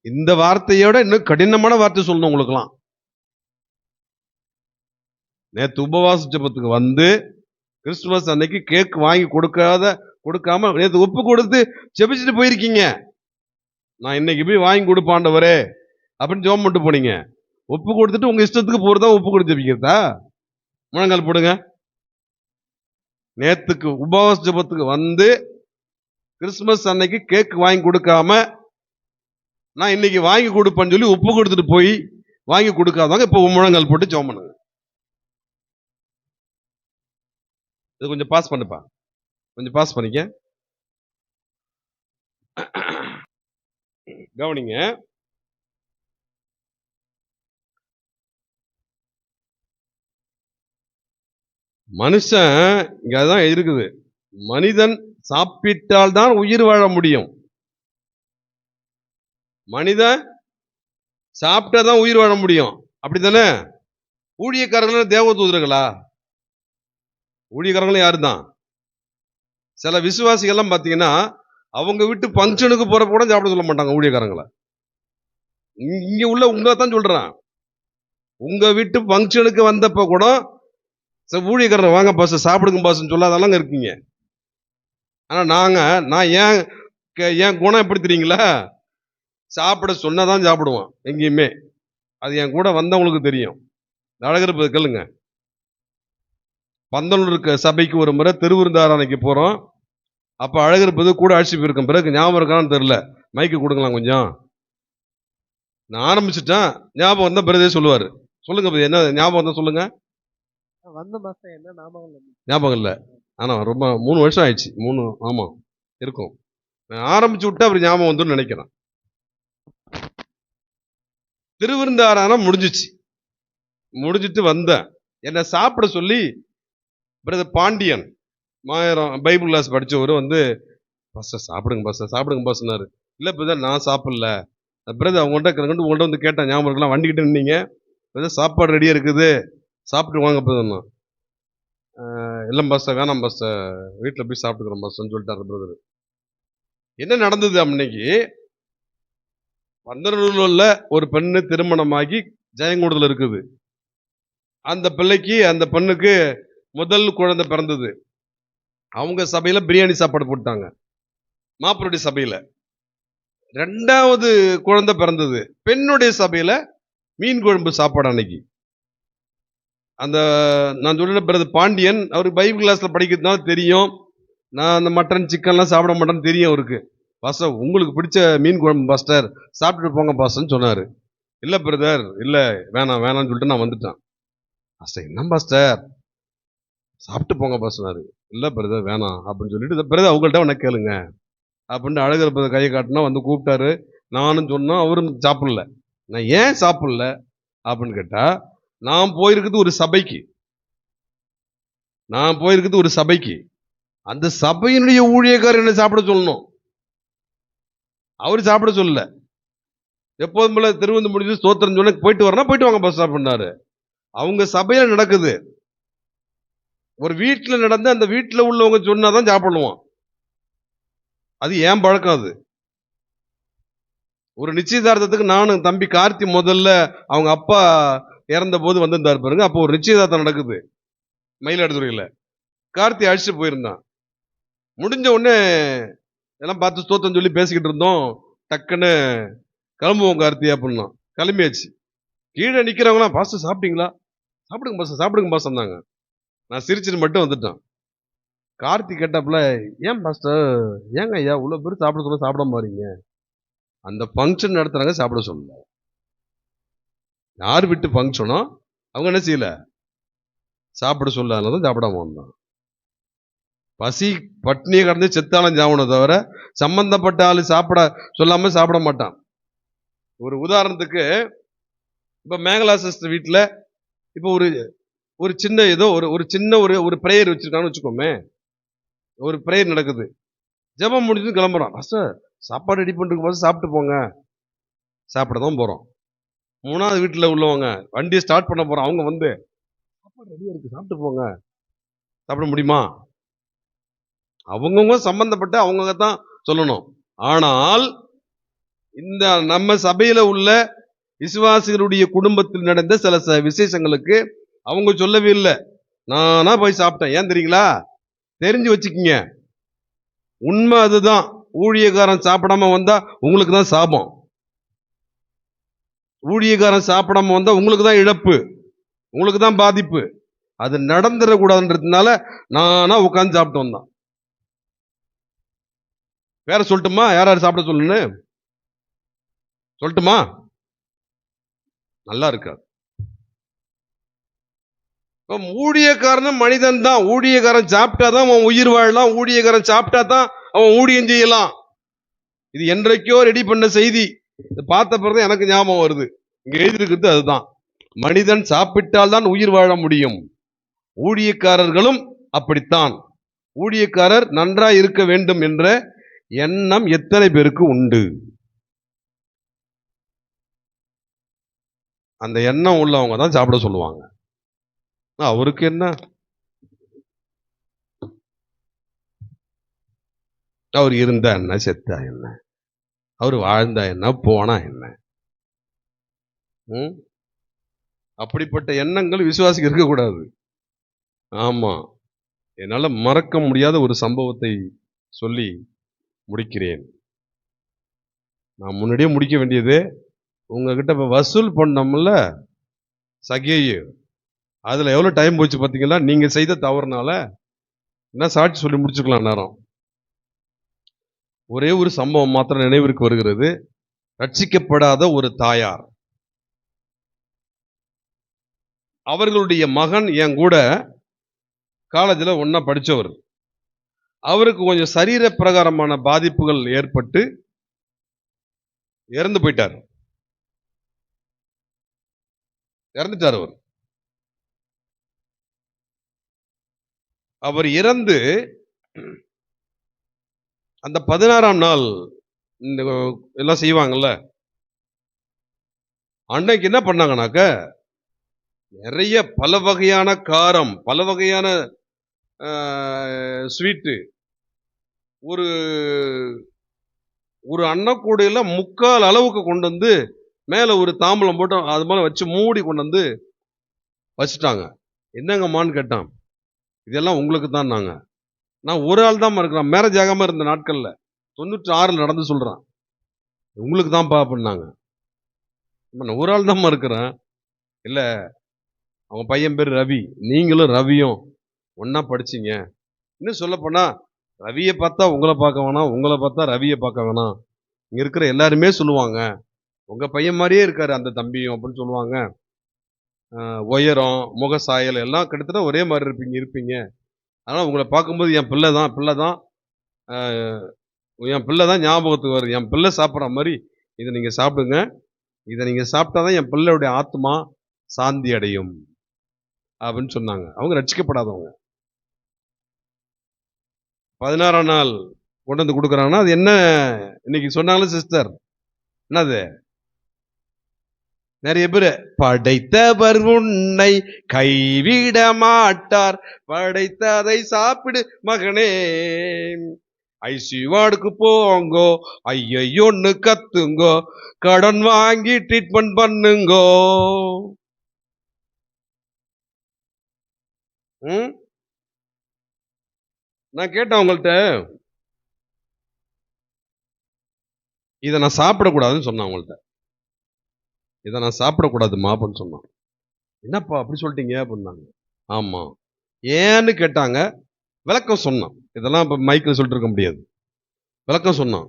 இந்த வார்த்தையோட இன்னும் கடினமான வார்த்தை சொல்லணும் உங்களுக்குலாம். நேத்து உபவாச ஜெபத்துக்கு வந்து கிறிஸ்துமஸ் அன்னைக்கு கேக் வாங்கி கொடுக்காம நேத்து ஒப்பு கொடுத்து ஜெபிச்சுட்டு போயிருக்கீங்க. நான் இன்னைக்கு போய் வாங்கி கொடுப்பாண்டவரே அப்படின்னு ஜெபம் பண்ணிட்டு போனீங்க. ஒப்பு கொடுத்துட்டு உங்க இஷ்டத்துக்கு போறதா ஒப்பு கொடுத்து ஜெபிக்கிறதா? முழங்கால் போடுங்க. நேத்துக்கு உபவாச ஜெபத்துக்கு வந்து கிறிஸ்துமஸ் அன்னைக்கு கேக் வாங்கி கொடுக்காம நான் இன்னைக்கு வாங்கி கொடுப்பேன்னு சொல்லி ஒப்பு கொடுத்துட்டு போய் வாங்கி கொடுக்காதவங்க இப்ப முழங்கால் போட்டு ஜெபம் பண்ணுங்க. இது கொஞ்சம் பாஸ் பண்ணுப்பா. கொஞ்சம் பாஸ் பண்ணிக்க. கவனிங்க. மனுஷன் இங்க அதான் இருக்குது. மனிதன் சாப்பிட்டால் தான் உயிர் வாழ முடியும். மனிதன் சாப்பிட்டாதான் உயிர் வாழ முடியும். அப்படித்தானே? ஊழியக்காரர்கள் தேவதூதர்களா? ஊழியக்காரங்களும் யாரு தான்? சில விசுவாசிகள்லாம் பாத்தீங்கன்னா அவங்க வீட்டு பங்கனுக்கு போறப்ப கூட சாப்பிட சொல்ல மாட்டாங்க ஊழியக்காரங்களை. இங்க உள்ள உங்கதான் சொல்றேன். உங்க வீட்டு பங்கனுக்கு வந்தப்ப கூட ஊழியக்காரர் வாங்க பாஸ் சாப்பிடுங்க பாஸ்ன்னு சொல்லாதெல்லாம் இருக்கீங்க. ஆனா நான் என் குணம் எப்படி தெரியுங்களா? சாப்பிட சொன்னாதான் சாப்பிடுவான் எங்கேயுமே. அது என் கூட வந்தவங்களுக்கு தெரியும். அழகர் கேளுங்க. பந்தனூர் சபைக்கு ஒரு முறை திருவிருந்தாரணைக்கு போறோம். அப்ப அழகர் கூட அழைச்சி போயிருக்கேன். பிறகு ஞாபகம் இருக்கான்னு தெரியல. மைக்கு கொடுக்கலாம் கொஞ்சம். நான் ஆரம்பிச்சுட்டேன். ஞாபகம் வந்தா பிறகு சொல்லுவாரு. சொல்லுங்க என்ன ஞாபகம் தான் சொல்லுங்க. ஞாபகம் இல்ல. ஆனா ரொம்ப 3 வருஷம் ஆயிடுச்சு. 3 ஆமா இருக்கும். நான் ஆரம்பிச்சு விட்டு அப்படி ஞாபகம் வந்து நினைக்கிறேன். திருவிருந்தாரான முடிஞ்சிட்டு வந்தேன். என்ன சாப்பிட சொல்லி பிரதர் பாண்டியன் மாயிரம் பைபிள் கிளாஸ் படிச்சவரு வந்து சாப்பிடுங்க பாஸ்னாரு. இல்ல பிரதர் நான் சாப்பிடல. பிரதர் உங்கள்கிட்ட வந்து கேட்டேன். ஞாபகம் இருக்கலாம். வண்டிக்கிட்டு இருந்தீங்க. பிரதர் சாப்பாடு ரெடியா இருக்குது, சாப்பிட்டு வாங்க பிரதர். இல்லை பாஸ்டர் வேணாம் பாஸ்டர், வீட்டில் போய் சாப்பிட்டுக்கிறோம் பாஸ்டர்ன்னு சொல்லிட்டாரு பிரதர். என்ன நடந்தது அன்னைக்கு? பந்தனூர்ல ஒரு பெண்ணு திருமணமாகி ஜெயங்கூடல இருக்குது. அந்த பெண்ணுக்கு முதல் குழந்தை பிறந்தது. அவங்க சபையில பிரியாணி சாப்பாடு போட்டாங்க, மாப்பிளுடைய சபையில. 2வது குழந்தை பிறந்தது, பெண்ணுடைய சபையில மீன் குழம்பு சாப்பாடு. அன்னைக்கு அந்த நான் சொல்ல பிரதர் பாண்டியன் அவருக்கு பைபிள் கிளாஸ்ல படிக்கிறதுனால தெரியும். நான் அந்த மட்டன் சிக்கன்லாம் சாப்பிட மாட்டேன்னு தெரியும் அவருக்கு. பாஸ்டர் உங்களுக்கு பிடிச்ச மீன் குழம்பு பாஸ்டர், சாப்பிட்டுட்டு போங்க பாஸ்டர்ன்னு சொன்னாரு. இல்ல பிரதர், இல்ல வேணாம்னு சொல்லிட்டு நான் வந்துட்டேன். பாஸ்டர் என்ன பாஸ்டர், சாப்பிட்டு போங்க பாஸ்டர். இல்ல பிரதர் வேணாம் அப்படின்னு சொல்லிட்டு, பிரதர் அவங்கள்ட்ட உனக்கு கேளுங்க அப்படின்னு அழகர் பிரதர் கையை காட்டினா வந்து கூப்பிட்டாரு. நானும் சொன்னோம், அவரும் சாப்பிடல. நான் ஏன் சாப்பிடல அப்படின்னு கேட்டா, நான் போயிருக்குது ஒரு சபைக்கு. அந்த சபையினுடைய ஊழியக்காரர் என்ன சாப்பிட சொல்லணும், அவரு சாப்பிட சொல்லல. எப்போதும் போல திருவந்து முடிஞ்சு ஸ்தோத்திரம் சொன்ன போயிட்டு வரணும், போயிட்டு வாங்க பாஸ்டர் பண்ணாரு. அவங்க சபையில நடக்குது. ஒரு வீட்டுல நடந்து அந்த வீட்டுல உள்ளவங்க சொன்னாதான் சாப்பிடுவான். அது ஏன் பழக்கம். அது ஒரு நிச்சயதார்த்தத்துக்கு நானும் தம்பி கார்த்தி முதல்ல அவங்க அப்பா இறந்த போது வந்திருந்தாரு பாருங்க. அப்போ ஒரு நிச்சயதார்த்தம் நடக்குது மயிலாடுதுறையில. கார்த்தி அழைச்சிட்டு போயிருந்தான். முடிஞ்ச உடனே எல்லாம் பார்த்து ஸ்தோத்திரம் சொல்லி பேசிக்கிட்டு இருந்தோம். டக்குன்னு கிளம்புவோம் கார்த்தி அப்படின்னா. கிளம்பியாச்சு. கீழே நிக்கிறவங்களாம் பாஸ்டர் சாப்பிட்டீங்களா, சாப்பிடுங்க பாஸ்டர் சொன்னாங்க. நான் சிரிச்சுட்டு மட்டும் வந்துட்டேன். கார்த்தி கேட்டாப்புல, ஏன் பாஸ்டர், ஏங்க ஐயா இவ்வளவு பேர் சாப்பிட சொல்ல சாப்பிடாம பாருங்க, அந்த பங்கன் நடத்துறாங்க சாப்பிட சொல்லல. யார் விட்டு பங்கனோ அவங்க என்ன செய்யல, சாப்பிட சொல்லாதான் சாப்பிடாம வந்தான். பசி பட்னியை கடந்து செத்தாலும் சாப்பிடணும் தவிர சம்பந்தப்பட்ட ஆளு சாப்பிட சொல்லாம சாப்பிட மாட்டான். ஒரு உதாரணத்துக்கு, இப்ப மேகலா சிஸ்டர் வீட்டுல இப்ப ஒரு சின்ன ஏதோ ஒரு சின்ன ஒரு பிரேயர் வச்சிருக்கான்னு வச்சுக்கோமே. ஒரு பிரேயர் நடக்குது, ஜெபம் முடிஞ்சு கிளம்புறோம். பாஸ்டர் சாப்பாடு ரெடி பண்ணிட்டு சாப்பிட்டு போங்க. சாப்பிட தான் போறோம். 3வது வீட்டுல உள்ளவங்க வண்டியை ஸ்டார்ட் பண்ண போறோம். அவங்க வந்து சாப்பாடு ரெடியா இருக்கு சாப்பிட்டு போங்க. சாப்பிட முடியுமா? அவங்கவுங்க சம்பந்தப்பட்ட அவங்க தான் சொல்லணும். ஆனால் இந்த நம்ம சபையில உள்ள விசுவாசிகளுடைய குடும்பத்தில் நடந்த சில விசேஷங்களுக்கு அவங்க சொல்லவே இல்லை, நானா போய் சாப்பிட்டேன். ஏன் தெரியுங்களா? தெரிஞ்சு வச்சுக்கிங்க, உண்மை அதுதான். ஊழியக்காரன் சாப்பிடாம வந்தா உங்களுக்கு தான் சாபம். ஊழியக்காரன் சாப்பிடாம வந்தா உங்களுக்கு தான் இழப்பு, உங்களுக்கு தான் பாதிப்பு. அது நடந்துடக்கூடாதுன்றதுனால நானா உட்காந்து சாப்பிட்டு வந்தான். வேற சொல்லட்டுமா? யார் சாப்பிட சொல்லுன்னு சொல்லட்டுமா? நல்லா இருக்காது. ஊழியக்காரன் மனிதன் தான். ஊழியக்காரன் சாப்பிட்டாதான் அவன் உயிர் வாழலாம். ஊழியக்காரன் சாப்பிட்டா தான் அவன் ஊழியம் செய்யலாம். இது என்றைக்கோ ரெடி பண்ண செய்தி. பார்த்த பிறகு எனக்கு ஞாபகம் வருது. இங்க எழுதியிருக்கிறது அதுதான். மனிதன் சாப்பிட்டால் தான் உயிர் வாழ முடியும். ஊழியக்காரர்களும் அப்படித்தான். ஊழியக்காரர் நன்றாய் இருக்க வேண்டும் என்ற எண்ணம் எத்தனை பேருக்கு உண்டு? அந்த எண்ணம் உள்ளவங்க தான் சாப்பிட சொல்லுவாங்க. அவருக்கு என்ன, அவர் இருந்தா என்ன, செத்தா என்ன, அவர் வாழ்ந்தா என்ன, போனா என்ன? அப்படிப்பட்ட எண்ணங்கள் விசுவாசிக்கு இருக்கக்கூடாது. ஆமா, என்னால மறக்க முடியாத ஒரு சம்பவத்தை சொல்லி முடிக்கிறேன். நான் முன்னாடியே முடிக்க வேண்டியது. உங்ககிட்ட இப்ப வசூல் பண்ணோம்ல சகேயு, அதுல எவ்வளவு டைம் போச்சு பாத்தீங்களா? நீங்க செய்த தவறுனால என்ன சாட்சி சொல்லி முடிச்சுக்கலாம் நேரம். ஒரே ஒரு சம்பவம் மாத்திரம் நினைவிற்கு வருகிறது. ரட்சிக்கப்படாத ஒரு தாயார், அவர்களுடைய மகன் என் கூட காலேஜில் ஒன்னா படிச்சவர். அவருக்கு கொஞ்சம் சரீர பிரகாரமான பாதிப்புகள் ஏற்பட்டு இறந்து போயிட்டார். இறந்துட்டார் அவர். அவர் இறந்து அந்த 16ஆம் நாள் இந்த எல்லாம் செய்வாங்கல்ல, அன்னைக்கு என்ன பண்ணாங்கனாக்க நிறைய பல வகையான காரம், பல வகையான ஸ்வீட்டு, ஒரு ஒரு அன்னக்கூடையில 3/4 அளவுக்கு கொண்டு வந்து மேல ஒரு தாம்பலம் போட்டு அது மேல வச்சு மூடி கொண்டு வந்து வச்சுட்டாங்க. என்னங்கம்மான்னு கேட்டான். இதெல்லாம் உங்களுக்கு தான். நான் ஒரு ஆள் தான் இருக்கிறேன், மேரேஜ் ஆகாம இருந்த நாட்கள்ல 96 நடந்து சொல்றான். உங்களுக்கு தான்ப்பா அப்படின்னாங்க. நான் ஒரு ஆள் தான் இருக்கிறேன். இல்ல, அவன் பையன் பேர் ரவி, நீங்களும் ரவியும் ஒன்னா படிச்சீங்க. இன்னும் சொல்ல போனா ரவியை பார்த்தா உங்களை பார்க்க வேணாம், உங்களை பார்த்தா ரவியை பார்க்க வேணாம். இங்க இருக்கிற எல்லாருமே சொல்லுவாங்க உங்க பையன் மாதிரியே இருக்காரு அந்த தம்பியும் அப்படின்னு சொல்லுவாங்க. உயரம், முகசாயல் எல்லாம் கிட்டத்தட்ட ஒரே மாதிரி இருப்பீங்க. அதனால உங்களை பார்க்கும்போது என் பிள்ளை தான் ஞாபகத்துக்கு வருது. என் பிள்ளை சாப்பிட்ற மாதிரி இதை நீங்க சாப்பிடுங்க. இதை நீங்க சாப்பிட்டாதான் என் பிள்ளையுடைய ஆத்மா சாந்தி அடையும் அப்படின்னு சொன்னாங்க. அவங்க ரட்சிக்கப்படாதவங்க. 16ஆம் நாள் கொண்டு வந்து கொடுக்குறாங்கன்னா அது என்ன இன்னைக்கு சொன்னாலும் சிஸ்டர், என்னது? நிறைய பேர் படைத்தவர் உன்னை கைவிட மாட்டார், படைத்ததை சாப்பிடு மகனே, ஐசியூவார்டுக்கு போங்கோ, ஐயோன்னு கத்துங்கோ, கடன் வாங்கி ட்ரீட்மெண்ட் பண்ணுங்கோ. நான் கேட்டேன் அவங்கள்ட்ட, இதை நான் சாப்பிடக்கூடாதுன்னு சொன்னேன் அவங்கள்ட்ட. இதை நான் சாப்பிடக்கூடாதுமா அப்படின்னு சொன்னான். என்னப்பா அப்படி சொல்லிட்டீங்க அப்படின்னாங்க. ஆமா, ஏன்னு கேட்டாங்க. விளக்கம் சொன்னான். இதெல்லாம் இப்ப மைக்கில் சொல்லிட்டு இருக்க முடியாது. விளக்கம் சொன்னான்.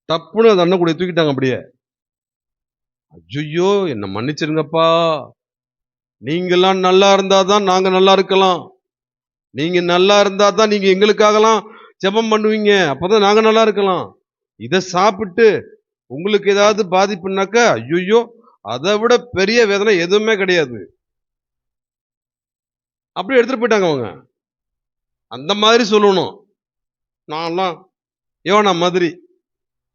தப்புன்னு அது அண்ணன் கூட தூக்கிட்டாங்க அப்படியே. ஐயோ என்ன மன்னிச்சிருங்கப்பா, நீங்கெல்லாம் நல்லா இருந்தாதான் நாங்க நல்லா இருக்கலாம், நீங்க நல்லா இருந்தாதான் நீங்க எங்களுக்காகலாம் ஜெபம் பண்ணுவீங்க, அப்பதான் நாங்க நல்லா இருக்கலாம். இதை சாப்பிட்டு உங்களுக்கு ஏதாவது பாதிப்புனாக்கா ஐயோ அதை விட பெரிய வேதனை எதுவுமே கிடையாது. அப்படி எடுத்துட்டு போயிட்டாங்க அவங்க. அந்த மாதிரி சொல்லணும். நான்லாம் யோனா மாதிரி,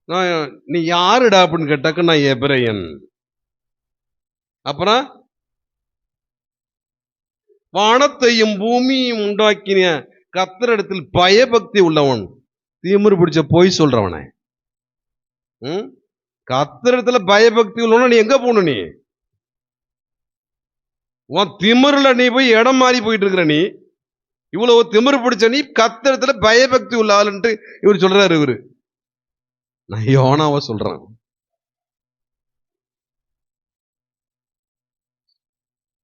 நான் நீ யாருடா அப்படின்னு கேட்டாக்க நான் எபிரேயன். அப்புறம் வானத்தையும் பூமியையும் உண்டாக்கின கர்த்தரிடத்தில் பயபக்தி உள்ளவன், திமிரு பிடிச்ச போய் சொல்றவனே. கர்த்தரிடத்துல பயபக்தி உள்ளவன நீ எங்க போகணும்? நீ உன் திமிருல நீ போய் இடம் மாறி போயிட்டு இருக்கிற. நீ இவ்வளவு திமிரு பிடிச்ச நீ கர்த்தரிடத்துல பயபக்தி உள்ள ஆளுன்ட்டு இவர் சொல்றாரு. இவரு நான் யோனாவ சொல்றேன்.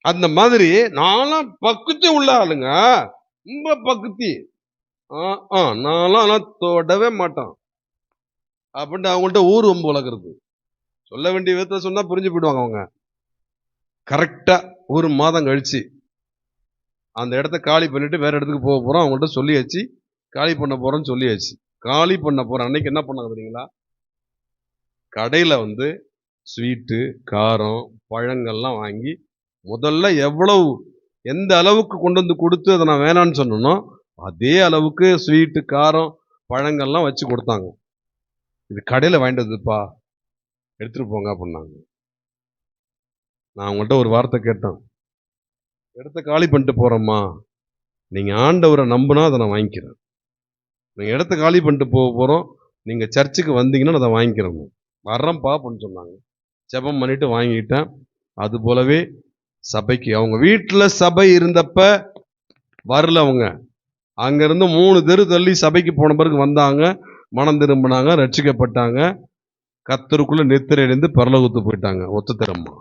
அந்த மாதிரி நான்லாம் பக்குத்தி உள்ள ஆளுங்க, ரொம்ப பக்குத்தி. நான்லாம் தொடவே மாட்டான் அப்படின்ட்டு அவங்கள்ட்ட ஊர் வம்பு வளர்க்குறது. சொல்ல வேண்டிய விதத்தை சொன்னா புரிஞ்சு போயிடுவாங்க அவங்க. கரெக்டா 1 மாதம் கழிச்சு அந்த இடத்த காலி பண்ணிட்டு வேற இடத்துக்கு போக போறோம், அவங்கள்ட்ட சொல்லியாச்சு, காலி பண்ண போறோம்னு சொல்லியாச்சு. காலி பண்ண போற அன்னைக்கு என்ன பண்ணாங்க தெரியுங்களா? கடையில வந்து ஸ்வீட்டு, காரம், பழங்கள்லாம் வாங்கி முதல்ல எவ்வளவு எந்த அளவுக்கு கொண்டு வந்து கொடுத்து அதை நான் வேணான்னு சொன்னனோ அதே அளவுக்கு ஸ்வீட்டு, காரம், பழங்கள்லாம் வச்சு கொடுத்தாங்க. இது கடையில வாங்கிட்டு வந்துப்பா, எடுத்துட்டு போங்க அப்படின்னாங்க. நான் அவங்கள்ட்ட ஒரு வார்த்தை கேட்டேன், இடத்த காலி பண்ணிட்டு போறோம்மா, நீங்க ஆண்டவரை நம்பினா அதை நான் வாங்கிக்கிறேன். நீங்க இடத்த காலி பண்ணிட்டு போக போறோம், நீங்க சர்ச்சுக்கு வந்தீங்கன்னா அதை வாங்கிக்கிறோம், வர்றேன்ப்பா அப்படின்னு சொன்னாங்க. ஜெபம் பண்ணிட்டு வாங்கிட்டேன். அது போலவே சபைக்கு அவங்க வீட்டுல சபை இருந்தப்ப வரல, அவங்க அங்கிருந்து 3 தெரு தள்ளி சபைக்கு போன பிறகு வந்தாங்க, மனம் திரும்பினாங்க, ரட்சிக்கப்பட்டாங்க, கர்த்தருக்குள்ள நித்திரை அடைந்து பரலோகத்துக்கு போயிட்டாங்க. ஒத்த திறம்மா.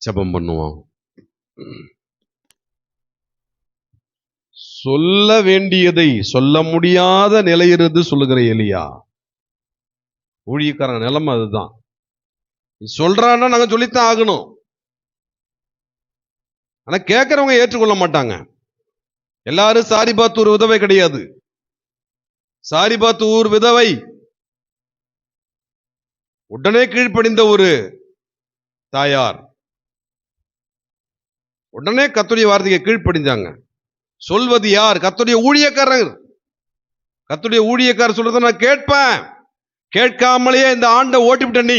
ஜெபம் பண்ணுவோம். சொல்ல வேண்டியதை சொல்ல முடியாத நிலையிலிருந்து சொல்லுகிற எலியா. ஊழியக்காரங்க நிலைமை அதுதான். சொல்றான்னா நாங்க சொல்லித்தான் ஆகணும். ஆனா கேட்கறவங்க ஏற்றுக்கொள்ள மாட்டாங்க. எல்லாரும் சாரிபாத்தூர் விதவை கிடையாது. சாரிபாத்தூர் விதவை உடனே கீழ்ப்படிந்த ஒரு தாயார். உடனே கர்த்தருடைய வார்த்தையை கீழ்ப்படிஞ்சாங்க. சொல்வது யார்? கர்த்தருடைய ஊழியக்காரர். கர்த்தருடைய ஊழியக்காரர் சொல்றதை நான் கேட்பேன். கேட்காமலேயே இந்த ஆண்டை ஓட்டிவிட்ட நீ,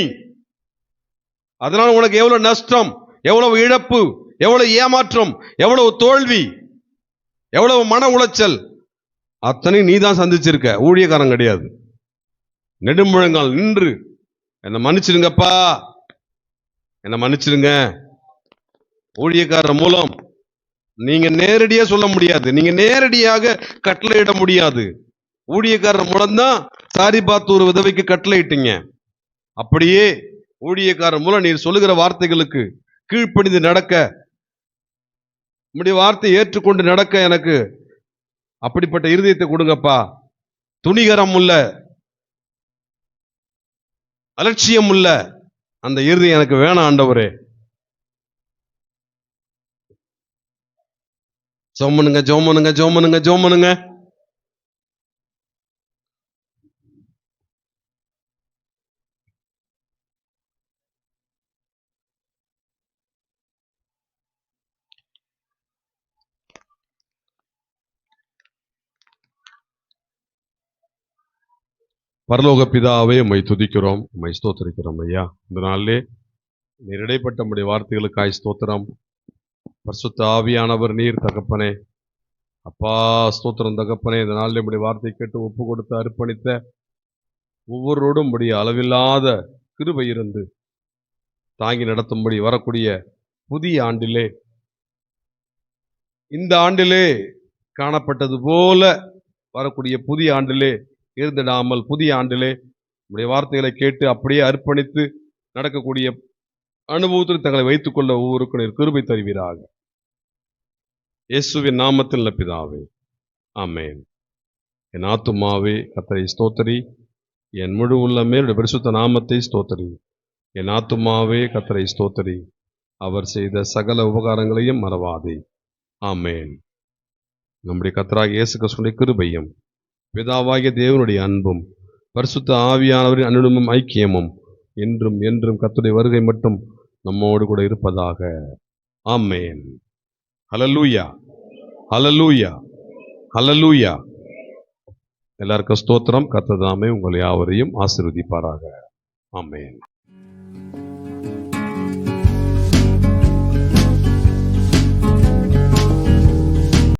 அதனால உனக்கு எவ்வளவு நஷ்டம், எவ்வளவு இழப்பு, எவ்வளவு ஏமாற்றம், எவ்வளவு தோல்வி, எவ்வளவு மன உளைச்சல், அத்தனை நீ தான் சந்திச்சிருக்க, ஊழியக்காரன் கிடையாது. நெடுமுழங்கால் நின்று என்னை மன்னிச்சிருங்கப்பா, என்னை மன்னிச்சிருங்க. ஊழியக்காரர் மூலம் நீங்க நேரடியா சொல்ல முடியாது, நீங்க நேரடியாக கட்டளையிட முடியாது. ஊழியக்காரர் மூலம்தான் சாரிபாத்தூர் விதவைக்கு கட்டளையிட்டீங்க. அப்படியே ஊழியக்காரர் மூலம் நீர் சொல்லுகிற வார்த்தைகளுக்கு கீழ்ப்படிந்து நடக்க, உம்முடைய வார்த்தையை ஏற்றுக்கொண்டு நடக்க எனக்கு அப்படிப்பட்ட இருதயத்தை கொடுங்கப்பா. துணிகரம் உள்ள, அலட்சியம் உள்ள அந்த இருதயம் எனக்கு வேணாம் ஆண்டவரே. ஜோமனுங்க ஜோமனுங்க ஜோமனுங்க ஜோமனுங்க. பரலோக பிதாவே, உம்மை துதிக்கிறோம், உம்மை ஸ்தோத்திரிக்கிறோம் ஐயா. இந்த நாளிலே நீர் இடைப்பட்ட நம்முடைய வார்த்தைகளுக்காய் ஸ்தோத்திரம். பரிசுத்த ஆவியானவர் நீர் தகப்பனே, அப்பா ஸ்தோத்திரம் தகப்பனே. இந்த நாளிலே நம்முடைய வார்த்தை கேட்டு ஒப்பு கொடுத்து அர்ப்பணித்த ஒவ்வொருவரோடும் உடைய அளவில்லாத கிருபை இருந்து தாங்கி நடத்தும்படி வரக்கூடிய புதிய ஆண்டிலே, இந்த ஆண்டிலே காணப்பட்டது போல வரக்கூடிய புதிய ஆண்டிலே இருந்திடாமல், புதிய ஆண்டிலே உடைய வார்த்தைகளை கேட்டு அப்படியே அர்ப்பணித்து நடக்கக்கூடிய அனுபவத்தில் தங்களை வைத்துக் கொள்ள ஒவ்வொருக்கும் நீர் கிருபை தருவீராக. இயேசுவின் நாமத்தில் பிதாவே, ஆமென். என் ஆத்துமாவே கர்த்தரை ஸ்தோத்திரி, என் முழு உள்ளமே அவருடைய பரிசுத்த நாமத்தை ஸ்தோத்திரி. என் ஆத்துமாவே கர்த்தரை ஸ்தோத்திரி, அவர் செய்த சகல உபகாரங்களையும் மறவாதே. ஆமென். நம்முடைய கர்த்தராகிய இயேசு கிறிஸ்துவின் கிருபையும் பிதாவாகிய தேவனுடைய அன்பும் பரிசுத்த ஆவியானவரின் அனுபவமும் ஐக்கியமும் என்றும் என்றும் கர்த்தருடைய வருகை மட்டும் நம்மோடு கூட இருப்பதாக. ஆமென். ஹல்லேலூயா, ஹல்லேலூயா, ஹல்லேலூயா. எல்லாருக்கும் ஸ்தோத்திரம். கர்த்தர் தாமே உங்கள் யாவரையும் ஆசீர்வதிப்பாராக. ஆமென்.